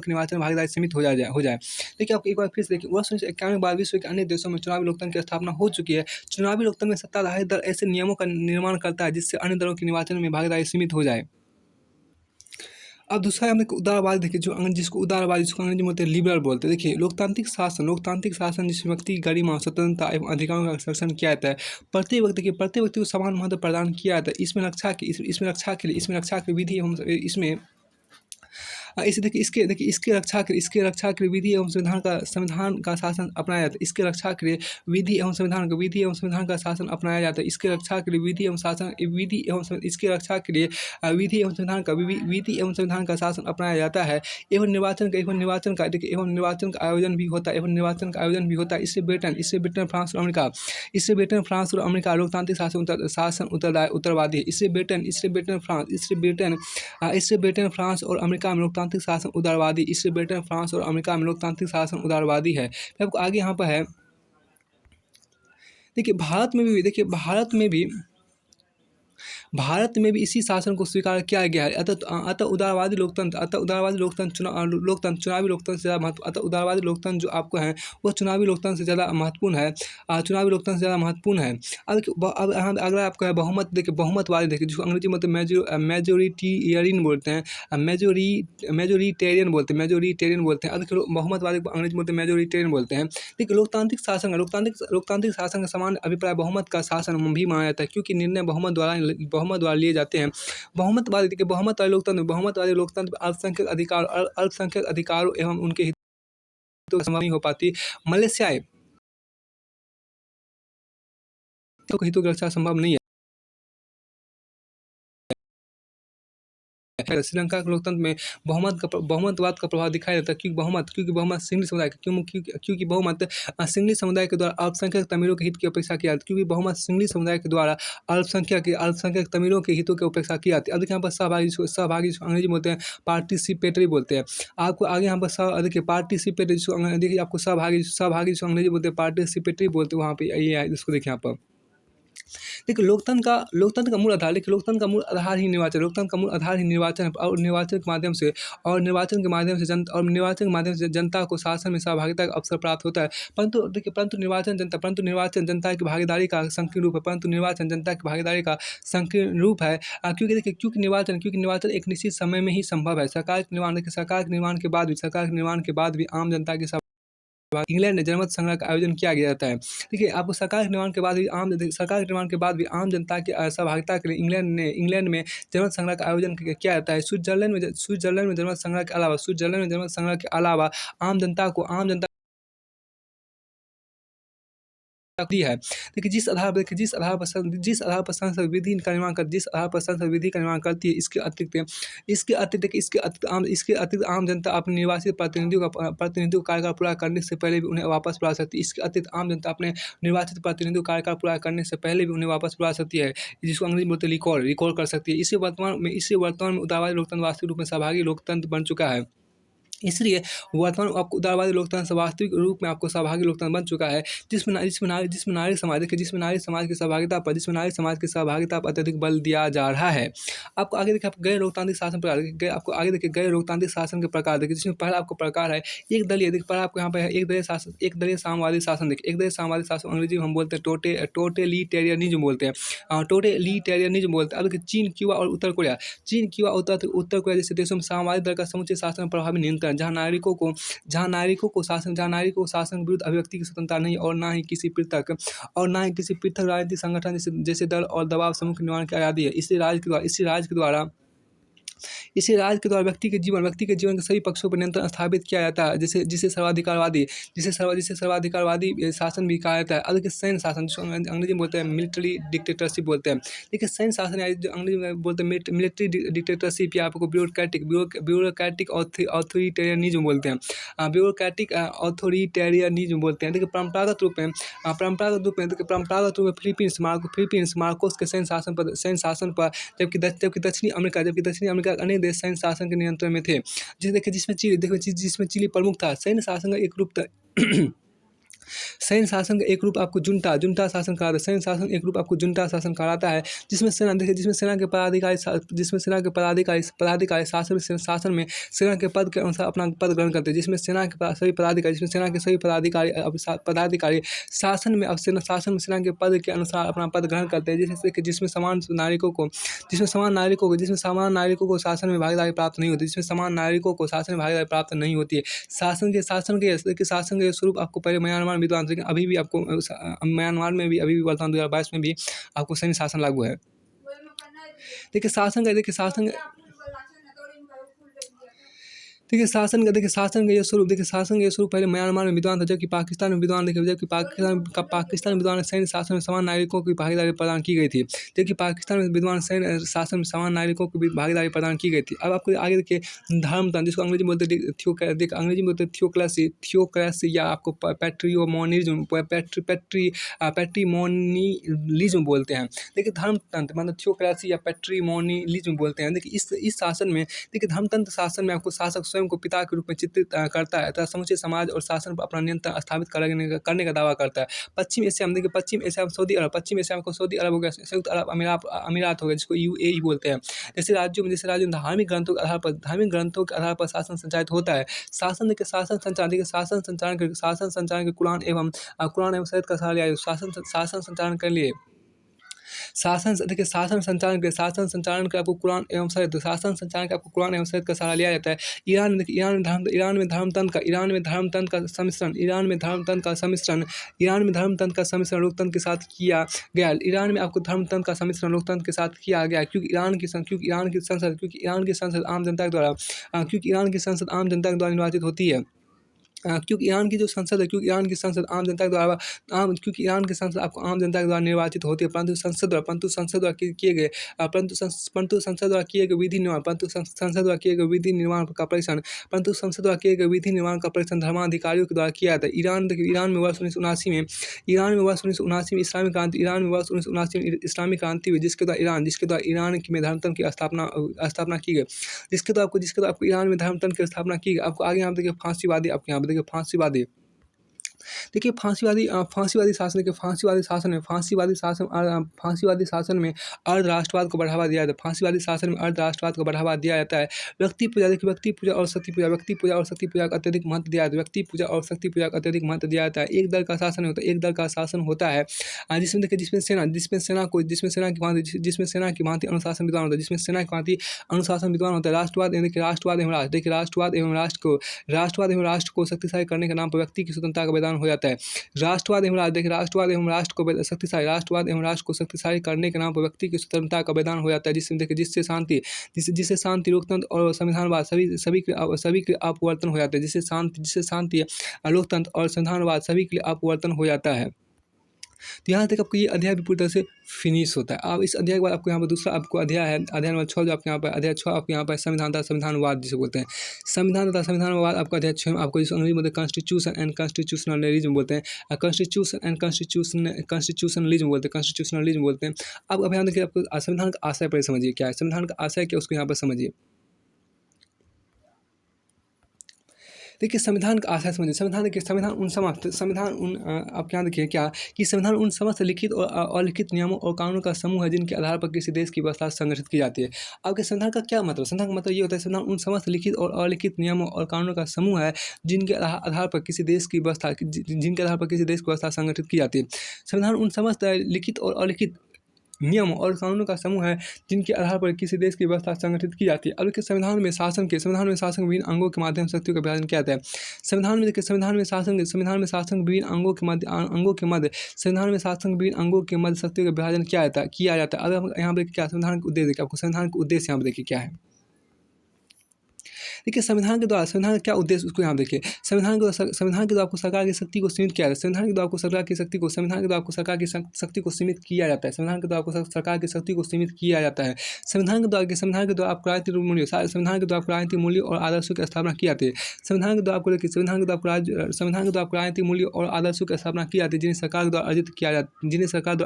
निर्वाचन भागीदारी सीमित हो जाए। देखिए, आप एक बार फिर से देखिए, वर्ष 1991 के बाद विश्व के अनेक देशों में चुनावी लोकतंत्र की स्थापना हो चुकी है। चुनावी लोकतंत्र में सत्ताधारी दल ऐसे नियमों का निर्माण करता है जिससे अन्य दलों की निर्वाचन में भागीदारी सीमित हो जाए। अब दूसरा हम उदारवाद देखिए, जिसको अंग्रेजी में बोलते हैं लिबरल बोलते हैं। देखिए, लोकतांत्रिक शासन जिसमें व्यक्ति की गरिमा, स्वतंत्रता एवं अधिकारों का संरक्षण किया जाता है। प्रत्येक व्यक्ति को समान महत्व प्रदान किया जाता है। इसमें रक्षा की विधि एवं इसके रक्षा के लिए विधि एवं संविधान का शासन अपनाया जाता है। इसके रक्षा के लिए विधि एवं संविधान का शासन अपनाया जाता है। इसके रक्षा के लिए विधि एवं संविधान का शासन अपनाया जाता है। एवं निर्वाचन का आयोजन भी होता है। इससे ब्रिटेन, फ्रांस और अमेरिका लोकतांत्रिक शासन उत्तरवादी है। इससे ब्रिटेन, फ्रांस और अमेरिका में लोकतांत्रिक शासन उदारवादी है। फिर आपको आगे यहाँ पर है, देखिए, भारत में भी इसी शासन को स्वीकार किया गया है। अतः उदारवादी लोकतंत्र चुनावी लोकतंत्र से ज़्यादा महत्व, उदारवादी लोकतंत्र जो आपको है वो चुनावी लोकतंत्र से ज़्यादा महत्वपूर्ण है। अब अगला आपका है बहुमत। देखिए, बहुमतवादी देखिए, जिसको अंग्रेजी में मेजोरिटेरियन बोलते हैं। मेजोरिटेरियन बोलते हैं। बहुमतवादी को अंग्रेजी में मेजोरिटेरियन बोलते हैं। देखिए, लोकतांत्रिक शासन का सामान्य अभिप्राय बहुमत का शासन भी माना जाता है, क्योंकि निर्णय बहुमत द्वारा लिए जाते हैं। बहुमतवादी लोकतंत्र में अल्पसंख्यक अधिकारों एवं उनके हितों की संभावना नहीं हो पाती। मलेशियाई हितों की रक्षा संभव नहीं है। श्रीलंका के लोकतंत्र में बहुमतवाद का प्रभाव दिखाई देता है, क्योंकि बहुमत सिंगली समुदाय क्योंकि बहुमत सिंगली समुदाय के द्वारा अल्पसंख्यक तमिलों के हित की अपेक्षा की जाती है, क्योंकि बहुमत सिंगली समुदाय के द्वारा अल्पसंख्यक तमिलों के हितों की उपेक्षा की जाती है। अब देखिए यहाँ पर सहभागी जिसको अंग्रेजी में बोलते हैं पार्टिसिपेटरी बोलते हैं। आपको आगे यहाँ पर देखिए पार्टिसिपेटरी देखिए आपको सहभागी जिसको अंग्रेजी बोलते हैं पार्टिसिपेटरी बोलते हैं, वहाँ पे ये है, इसको देखिए यहाँ पर। देखिए लोकतंत्र का मूल आधार, देखिए लोकतंत्र का मूल आधार ही निर्वाचन, लोकतंत्र का मूल आधार ही निर्वाचन है, और निर्वाचन के माध्यम से जनता को शासन में सहभागिता का अवसर प्राप्त होता है। परंतु निर्वाचन जनता की भागीदारी का संकीर्ण रूप है, क्योंकि निर्वाचन एक निश्चित समय में ही संभव है। सरकार के निर्माण के बाद भी आम जनता के इंग्लैंड में जनमत संग्रह का आयोजन किया गया जाता है। देखिए आपको सरकार के निर्माण के बाद भी आम जनता की सहभागिता के लिए इंग्लैंड में जनमत संग्रह का आयोजन किया जाता है। स्विट्जरलैंड में जनमत संग्रह के अलावा आम जनता दी है। देखिए जिस आधार पर संसद विधि का निर्माण करती है, इसके अतिरिक्त आम जनता अपने निर्वाचित प्रतिनिधियों का कार्यकाल पूरा करने से पहले भी उन्हें वापस बुला सकती है। इसके अतिरिक्त आम जनता अपने निर्वाचित प्रतिनिधियों का कार्यकाल पूरा करने से पहले भी उन्हें वापस बुला सकती है, जिसको अंग्रेजी में बोलते हैं रिकॉल कर सकती है। इसी वर्तमान में उदारवादी लोकतंत्र वास्तविक रूप में सहभागी लोकतंत्र बन चुका है। इसलिए वर्तमान में आपको उदारवादी लोकतंत्र वास्तविक रूप में आपको सहभागी लोकतंत्र बन चुका है, जिसमें नारी समाज की सहभागिता पर अत्यधिक बल दिया जा रहा है। आपको आगे देखिए गैर लोकतांत्रिक शासन प्रकार, गैर लोकतांत्रिक शासन के प्रकार देखिए, जिसमें पहला आपको प्रकार है एक दलीय। देखिए पहला आपको यहाँ पे है एक दलीय साम्यवादी शासन। देखिए एक दलीय साम्यवादी शासन अंग्रेजी में हम बोलते हैं टोटलिटेरियनिज्म बोलते हैं। अब देखिए चीन, क्यूबा और उत्तर कोरिया जैसे देशों में साम्यवादी दल का समुचित शासन प्रभावी नियंत्रण, जहाँ नागरिकों को शासन के विरुद्ध अभिव्यक्ति की स्वतंत्रता नहीं, और ना ही किसी पृथक राजनीतिक संगठन जैसे दल और दबाव समूह के निर्माण की आज़ादी है। इसी राज्य के द्वारा व्यक्ति के जीवन के सभी पक्षों पर नियंत्रण स्थापित किया जाता है, जिसे सर्वाधिकारवादी शासन भी कहा जाता है। अब देखिए सैन्य शासन, जिसको अंग्रेजी में बोलते हैं मिलिट्री डिक्टेटरशिप बोलते हैं। देखिए सैन्य शासन या जो अंग्रेजी में बोलते हैं मिलिट्री डिक्टेटरशिप, या आपको ब्यूरोक्रेटिक ऑथोरिटेरियनिज्म बोलते हैं। देखिए परंपरागत रूप में फिलीपींस मार्कोस के सैन्य शासन पर, जबकि दक्षिणी अमेरिका के अनेक देश सैन्य शासन के नियंत्रण में थे। जिसमें चिली प्रमुख था। सैन्य शासन का एक रूप आपको जुंटा शासन कहा जाता है, जिसमें सेना के पदाधिकारी शासन में सेना के पद के अनुसार अपना पद ग्रहण करते हैं। जिसमें सेना के सभी पदाधिकारी शासन में सेना के पद के अनुसार अपना पद ग्रहण करते हैं, जिसमें समान नागरिकों को शासन में भागीदारी प्राप्त नहीं होती है। शासन के स्वरूप आपको पहले म्यांमार विद्वान, लेकिन अभी भी आपको म्यांमार में भी अभी भी वर्तमान 2022 में भी आपको सैन्य शासन लागू है। देखिए शासन का ये स्वरूप पहले म्यांमार में विद्वान था, जबकि पाकिस्तान में विद्वान सैन्य शासन में समान नागरिकों की भागीदारी प्रदान की गई थी। अब आपको आगे देखिए धर्मतंत्र, जिसको अंग्रेजी में बोलते हैं थियोक्रेसी, या आपको पैट्रीमोनियलिज्म बोलते हैं। देखिए धर्मतंत्र मतलब थियोक्रेसी या पैट्रीमोनियलिज्म बोलते हैं। देखिए इस शासन में, धर्मतंत्र शासन में आपको शासक स्वयं को पिता के रूप में चित्रित करता है तथा समूचे समाज और शासन पर अपना नियंत्रण स्थापित करने का दावा करता है। पश्चिम एशिया में सऊदी अरब हो गया, संयुक्त अरब अमीरात हो गया, जिसको UAE बोलते हैं। जैसे राज्यों में धार्मिक ग्रंथों के आधार पर शासन संचालित होता है। शासन संचालन के कुरान एवं शरीयत का सहारा लिया। शासन संचालन के लिए शासन संचालन के आपको कुरान एवं शरीयत का सहारा लिया जाता है। ईरान में धर्मतंत्र का सम्मिश्रण लोकतंत्र के साथ किया गया। ईरान में आपको धर्मतंत्र का सम्मिश्रण लोकतंत्र के साथ किया गया, क्योंकि ईरान की संसद आम जनता के द्वारा निर्वाचित होती है। क्योंकि ईरान की जो संसद है, क्योंकि ईरान की संसद आम जनता के द्वारा क्योंकि ईरान की संसद आपको आम जनता के द्वारा निर्वाचित होती है, परंतु संसद द्वारा किए गए विधि निर्माण संसद द्वारा किए गए विधि निर्माण का परीक्षण परंतु संसद द्वारा किए गए विधि निर्माण का परीक्षण धर्माधिकारियों के द्वारा किया जाता है। ईरान देखिए, ईरान में वर्ष 1979 में इस्लामिक क्रांति ईरान में वर्ष 1979 में इस्लामिक क्रांति हुई, जिसके द्वारा ईरान में धर्मतंत्र की स्थापना की गई, जिसके द्वारा आपको ईरान में धर्मतंत्र की स्थापना की गई। आपको आगे यहाँ पे देखिए फांसीवादी, आपको यहाँ पे देखिए फांसीवादी, देखिए फांसीवादी शासन में अर्धराष्ट्रवाद को बढ़ावा दिया जाता है। फांसीवादी शासन में अर्धराष्ट्रवाद को बढ़ावा दिया जाता है। व्यक्ति पूजा और शक्ति पूजा का अत्यधिक महत्व दिया जाता है। व्यक्ति पूजा और शक्ति पूजा का अत्यधिक महत्व दिया जाता है। एक दल का शासन होता है, जिसमें देखिए जिसमें सेना की भांति अनुशासन विद्वान होता है। राष्ट्रवाद एवं राष्ट्र को शक्तिशाली करने के नाम पर व्यक्ति की स्वतंत्रता का बलिदान हो जाता है। राष्ट्रवाद एवं राष्ट्र को शक्तिशाली करने के नाम पर व्यक्ति की स्वतंत्रता का बलिदान हो जाता है। जिससे शांति लोकतंत्र और संविधानवाद सभी के अपवर्तन हो जाते हैं। जिससे शांति लोकतंत्र और संविधानवाद सभी के लिए अपवर्तन हो जाता है। तो यहाँ तक आपको ये अध्याय भी पूरी तरह से फिनिश होता है। अब इस अध्याय के बाद आपको यहाँ पर दूसरा आपको अध्याय है, अध्याय नंबर 6, जो आपके यहाँ पर अध्याय 6 आपके यहाँ पर संविधान तथा संविधानवाद जिसे बोलते हैं। संविधान तथा संविधानवाद आपका अध्याय 6 में आपको जिसे अंग्रेजी में बोलते हैं कॉन्स्टिट्यूशन एंड कॉन्स्टिट्यूशनलिज्म बोलते हैं। कॉन्स्टिट्यूशनलिज्म बोलते हैं। अब यहाँ देखिए, आपको संविधान का आशय पहले समझिए क्या है। संविधान का आशय क्या, उसको यहाँ पर समझिए। देखिए, संविधान का आशय समझिए। आप क्या देखिए क्या कि संविधान उन समस्त लिखित और अलिखित नियमों और कानूनों का समूह है जिनके आधार पर किसी देश की व्यवस्था संगठित की जाती है। आपके संविधान का क्या मतलब, संविधान का मतलब ये होता है, संविधान उन समस्त लिखित और अलिखित नियमों और कानूनों का समूह है जिनके आधार पर किसी देश की व्यवस्था संगठित की जाती है। संविधान उन समस्त लिखित और अलिखित नियम और कानूनों का समूह है जिनके आधार पर किसी देश की व्यवस्था संगठित की जाती है। अब देखिए, संविधान में शासन विभिन्न अंगों के माध्यम से शक्तियों का विभाजन किया जाता है। संविधान में शासन विभिन्न अंगों के मध्य शक्तियों का विभाजन किया जाता है। अब यहाँ पर क्या संविधान का उद्देश्य, आपको संविधान का उद्देश्य यहाँ पर देखिए क्या है। देखिए, संविधान का क्या उद्देश्य, उसको यहाँ देखिए। संविधान के द्वारा आपको सरकार की शक्ति को सीमित किया जाता है। संविधान के द्वारा आपको सरकार की शक्ति को सीमित किया जाता है। संविधान के द्वारा आपको सरकार की शक्ति को सीमित किया जाता है। संविधान के द्वारा आपको राजनीतिक मूल्य और आदर्शों की स्थापना की जाती है। संविधान के द्वारा आपको राजनीतिक मूल्य और आदर्शों की स्थापना की जाती है जिन्हें सरकार द्वारा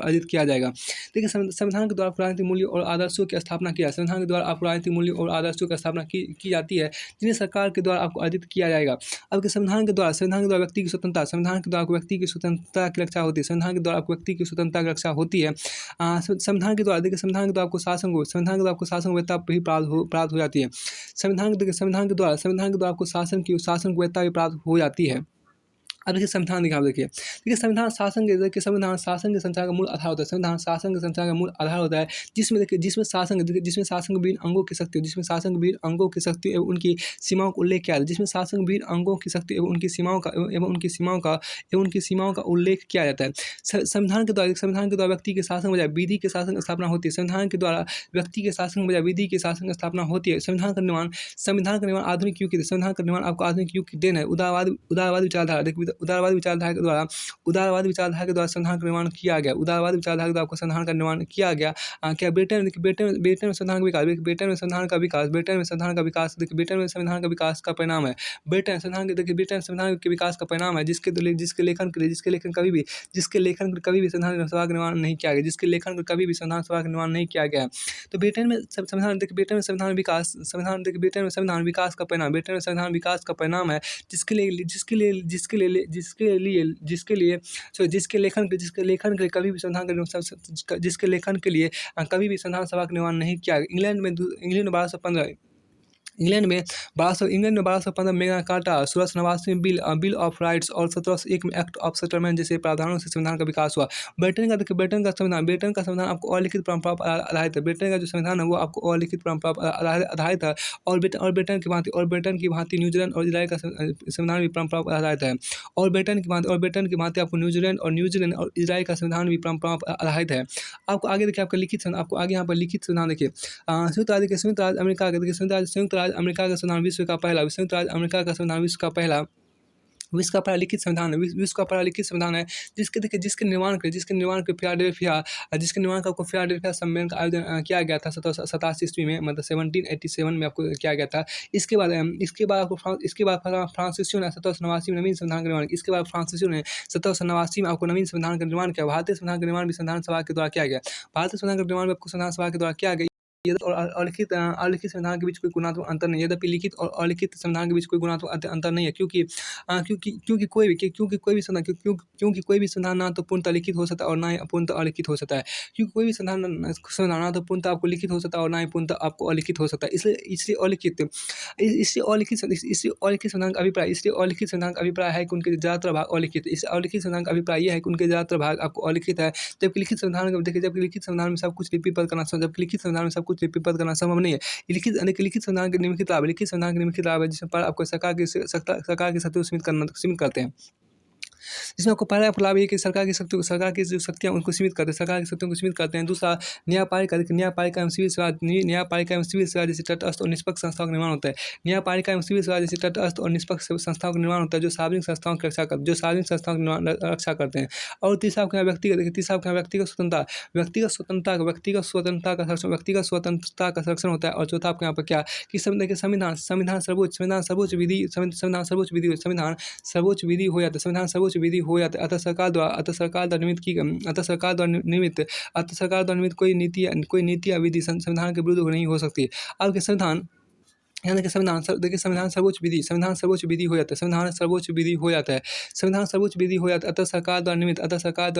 अर्जित किया जाएगा। देखिए, संविधान के द्वारा राजनीतिक मूल्य और आदर्शों की स्थापना किया, संविधान के द्वारा आपको राजनीतिक मूल्य और आदर्शों की स्थापना की जाती है जिन्हें सरकार के द्वारा आपको अर्जित किया जाएगा। अब के संविधान के द्वारा व्यक्ति की स्वतंत्रता, संविधान के द्वारा आपको व्यक्ति की स्वतंत्रता की रक्षा होती है। संविधान के द्वारा आपको व्यक्ति की स्वतंत्रता की रक्षा होती है। संविधान के द्वारा देखिए, संविधान के द्वारा आपको शासन को वैधता भी प्राप्त हो जाती है। संविधान के द्वारा आपको शासन को वैधता भी प्राप्त हो जाती है। अब देखिए, संविधान देखिए संविधान शासन के संचार का मूल आधार होता है। संविधान शासन के संचार का मूल आधार होता है, जिसमें शासन के विभिन्न अंगों की शक्ति एवं उनकी सीमाओं का उल्लेख किया है। जिसमें शासन के विभिन्न अंगों की शक्ति एवं उनकी सीमाओं का उल्लेख किया जाता है। संविधान के द्वारा व्यक्ति के शासन बजाय विधि के शासन की स्थापना होती है। संविधान के द्वारा व्यक्ति के शासन बजाय विधि के शासन की स्थापना होती है। संविधान का निर्माण आधुनिक युग की संविधान का निर्माण आपको आधुनिक युग की देन है। उदारवादी विचारधारा के द्वारा संविधान का निर्माण किया गया। उदारवादी विचारधारा के द्वारा आपको संविधान का निर्माण किया गया। क्या ब्रिटेन में संविधान का विकास का परिणाम है। ब्रिटेन संविधान के विकास का परिणाम है, जिसके लेखन के कभी भी संविधान सभा का निर्माण नहीं किया गया। तो ब्रिटेन में संविधान विकास का परिणाम है, जिसके लेखन के लिए कभी भी संविधान सभा का निर्माण नहीं किया गया। इंग्लैंड में 1215 मैग्ना कार्टा, 1689 में बिल ऑफ राइट्स और 1701 में एक्ट ऑफ सेटलमेंट जैसे प्रावधानों से संविधान का विकास हुआ। ब्रिटेन का संविधान आपको अलिखित परंपरा पर आधारित है। ब्रिटेन का जो संविधान है वो आपको अलिखित परंपरा पर आधारित है। और ब्रिटेन की भांति न्यूजीलैंड और इजराइल का संविधान भी परंपरा पर आधारित है। और ब्रिटेन की भांति आपको न्यूजीलैंड और इजराइल का संविधान भी परंपरा पर आधारित है। आपको आगे देखिए, आपका लिखित संविधान देखिए। संयुक्त राज्य अमेरिका का संविधान विश्व का पहला विश्व का पहला लिखित संविधान है, विश्व का पहला लिखित संविधान है, जिसके निर्माण के जिसके निर्माण का आपको फिलाडेल्फिया सम्मेलन का आयोजन किया गया था 1787 ईस्वी में, मतलब 1787 में आपको किया गया था। इसके बाद फ्रांसीसियों ने 1789 में नवीन संविधान का निर्माण किया। इसके बाद फ्रांसीसियों ने 1789 में आपको नवीन संविधान का निर्माण किया। भारतीय संविधान का निर्माण भी संविधान सभा के द्वारा किया गया। भारतीय संविधान का निर्माण भी आपको संविधान सभा के द्वारा किया गया। और अलिखित संविधान के बीच कोई गुणात्मक अंतर नहीं है। यद्यपि लिखित और अलिखित संविधान के बीच कोई गुणात्मक अंतर नहीं है, क्योंकि कोई भी संविधान ना तो पूर्णतः लिखित हो सकता है और ना ही पूर्णतः अलिखित हो सकता है। क्योंकि कोई भी संविधान ना तो पूर्णतः आपको लिखित हो सकता है और ना ही पूर्णतः आपको अलिखित हो सकता है। इसलिए अलिखित संविधान का अभिप्राय है कि उनके ज़्यादातर भाग अलिखित है। इस अलिखित संविधान का अभिप्राय ये है कि उनके ज़्यादातर भाग आपको अलिखित है। जबकि लिखित संविधान में सब कुछ लिपिबद्ध करना संभव नहीं है। लिखित संविधान के निम्नलिखित लाभ है, जिसमें पर आपको सरकार की शक्तियों को सीमित करते हैं। जिसमें आपको पहला लाभ ये है कि सरकार की जो शक्तियाँ उनको सीमित करते हैं। दूसरा, न्यायपालिका एवं सिविल सेवा जैसी तटस्थ और निष्पक्ष संस्थाओं का निर्माण होता है। न्यायपालिका एवं सिविल सेवा जैसी तटस्थ और निष्पक्ष संस्थाओं का निर्माण होता है, जो सार्वजनिक संस्थाओं की रक्षा करते हैं। और तीसरा आपके यहाँ व्यक्तिगत स्वतंत्रता का संरक्षण होता है। और चौथा आपके यहाँ पर क्या कि संविधान सर्वोच्च विधि हो जाता है। अतः सरकार द्वारा निर्मित कोई नीति या विधि संविधान के विरुद्ध नहीं हो सकती। आपके संविधान यानी कि संविधान सर्वोच्च विधि हो जाता है। अतः सरकार द्वारा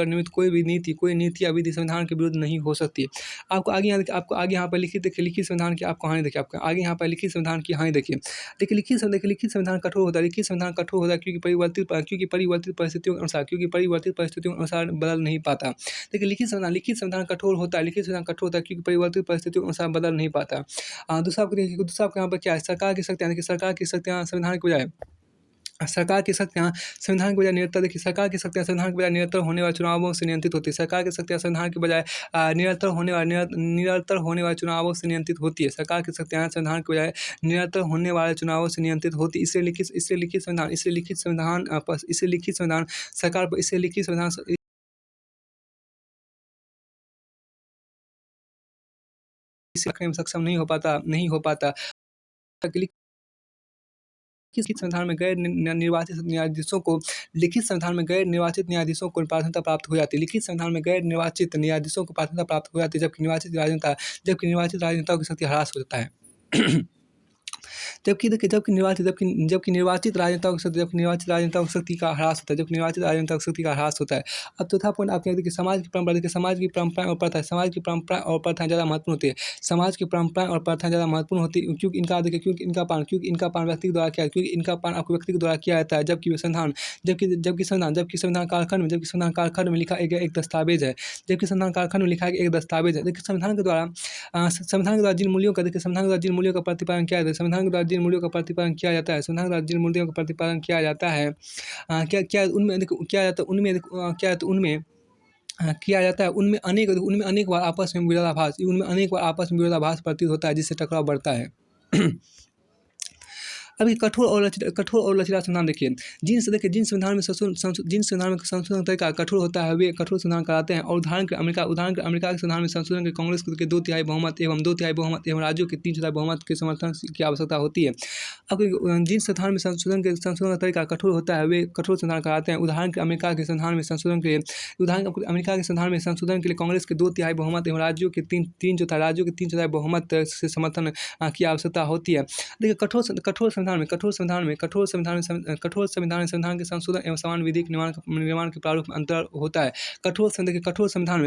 निर्मित कोई नीति या विधि संविधान के विरुद्ध नहीं हो सकती। आपको आगे यहाँ पर लिखित संविधान की आप कहानी देखिए। आपका आगे यहाँ पर लिखित संविधान की कहानी देखिए। देखिए लिखित संविधान कठोर होता है क्योंकि परिवर्तित परिस्थितियों के अनुसार बदल नहीं पाता। देखिए लिखित संविधान कठोर होता है क्योंकि परिवर्तित परिस्थितियों के अनुसार बदल नहीं पाता। दूसरा आपको यहाँ पर क्या है, सरकार की शक्तियाँ संविधान के बजाय निरंतर होने वाले चुनावों से नियंत्रित होती है। सरकार की शक्तियाँ संविधान के बजाय निरंतर होने वाले चुनावों से नियंत्रित होती है। सरकार की शक्तियाँ संविधान के बजाय निरंतर होने वाले चुनावों से नियंत्रित होती है। इसलिए लिखित संविधान रखने में सक्षम नहीं हो पाता। लिखित संविधान में गैर निर्वाचित न्यायाधीशों को प्राथमिकता प्राप्त हो जाती है। लिखित संविधान में गैर निर्वाचित न्यायाधीशों को प्राथमिकता प्राप्त हो जाती है, जबकि निर्वाचित राजनेताओं की शक्ति ह्रास हो जाता है। जबकि निर्वाचित राजनेताओं की शक्ति का ह्रास होता है। अब चौथा पॉइंट आपके देखिए समाज की परंपराएं और प्रथाएं ज़्यादा महत्वपूर्ण होती है। क्योंकि इनका पालन व्यक्ति द्वारा आपको व्यक्ति के द्वारा किया जाता है। जबकि संविधान कालखंड में लिखा गया एक दस्तावेज है। देखिए संविधान के द्वारा जिन मूल्यों का प्रतिपालन किया जाता है, जिन मूल्यों का प्रतिपालन किया जाता है, उनमें अनेक बार आपस में विरोधाभास प्रतीत होता है, जिससे टकराव बढ़ता है। अभी कठोर और लचीला संविधान देखिए। जिन संविधान में संशोधन तरीका कठोर होता है, वे कठोर संविधान कराते हैं। और उदाहरण के अमेरिका के संविधान में संशोधन के कांग्रेस के 2/3 बहुमत एवं राज्यों के 3/4 बहुमत के समर्थन की आवश्यकता होती है। अब जिन संविधान में संशोधन का तरीका कठोर होता है, वे कठोर संविधान कराते हैं। उदाहरण के अमेरिका के संविधान में संशोधन के लिए कांग्रेस के 2/3 बहुमत एवं राज्यों के 3/4 बहुमत से समर्थन की आवश्यकता होती है। देखिए कठोर संविधान के संशोधन एवं समान विधि के निर्माण के प्रारूप में अंतर होता है। कठोर संविधान में संविधान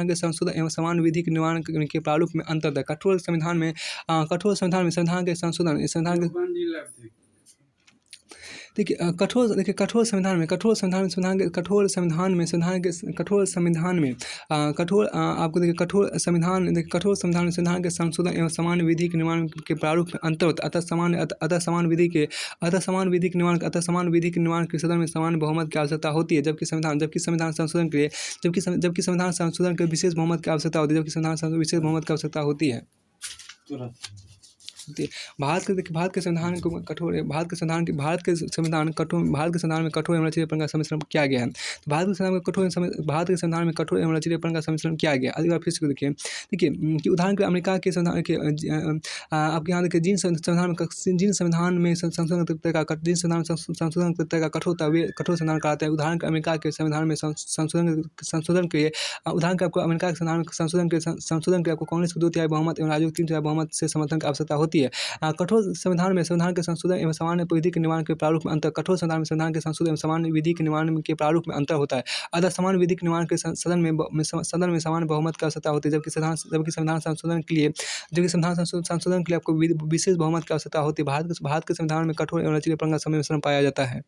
के संशोधन एवं समान विधि के निर्माण के प्रारूप में अंतर है। कठोर संविधान में संविधान के संशोधन कठोर संविधान के संशोधन एवं समान विधि के निर्माण के प्रारूप में अंतर होता है। अतः समान विधि के निर्माण के सदन में समान बहुमत की आवश्यकता होती है। जबकि संविधान संशोधन के लिए विशेष बहुमत की आवश्यकता होती है। होती है। भारत के संविधान को कठोर भारत के संविधान में कठोर एवं लचीलेपन का सम्मिश्रण किया गया है। तो भारत के संविधान में कठोर एवं लचीलेपन का सम्मिश्रण किया गया है। अगली बार फिर से देखिए कि उदाहरण के अमेरिका के संविधान के आपके यहाँ देखिए जिन संविधान में संशोधन संशोधन तय का कठोरता वे कठोर संविधान कराते हैं। उदाहरण के अमेरिका के संविधान में संशोधन के लिए उदाहरण के आपको अमेरिका के संविधान में संशोधन के आपको कांग्रेस के 2/3 बहुमत एवं राज्यों के 3/4 बहुमत से समर्थन की आवश्यकता होती है। कठोर संविधान के संशोधन एवं सामान्य विधि के निर्माण के प्रारूप में अंतर कठोर संविधान के संशोधन एवं सामान्य विधि के निर्माण के प्रारूप में अंतर होता है। अतः सामान्य विधि के निर्माण के सदन में सामान्य बहुमत की आवश्यकता होती है, जबकि संविधान संशोधन के लिए आपको विशेष बहुमत की आवश्यकता होती है। भारत के संविधान में कठोर एवं लचीलेपन का सम्मिश्रण पाया जाता है।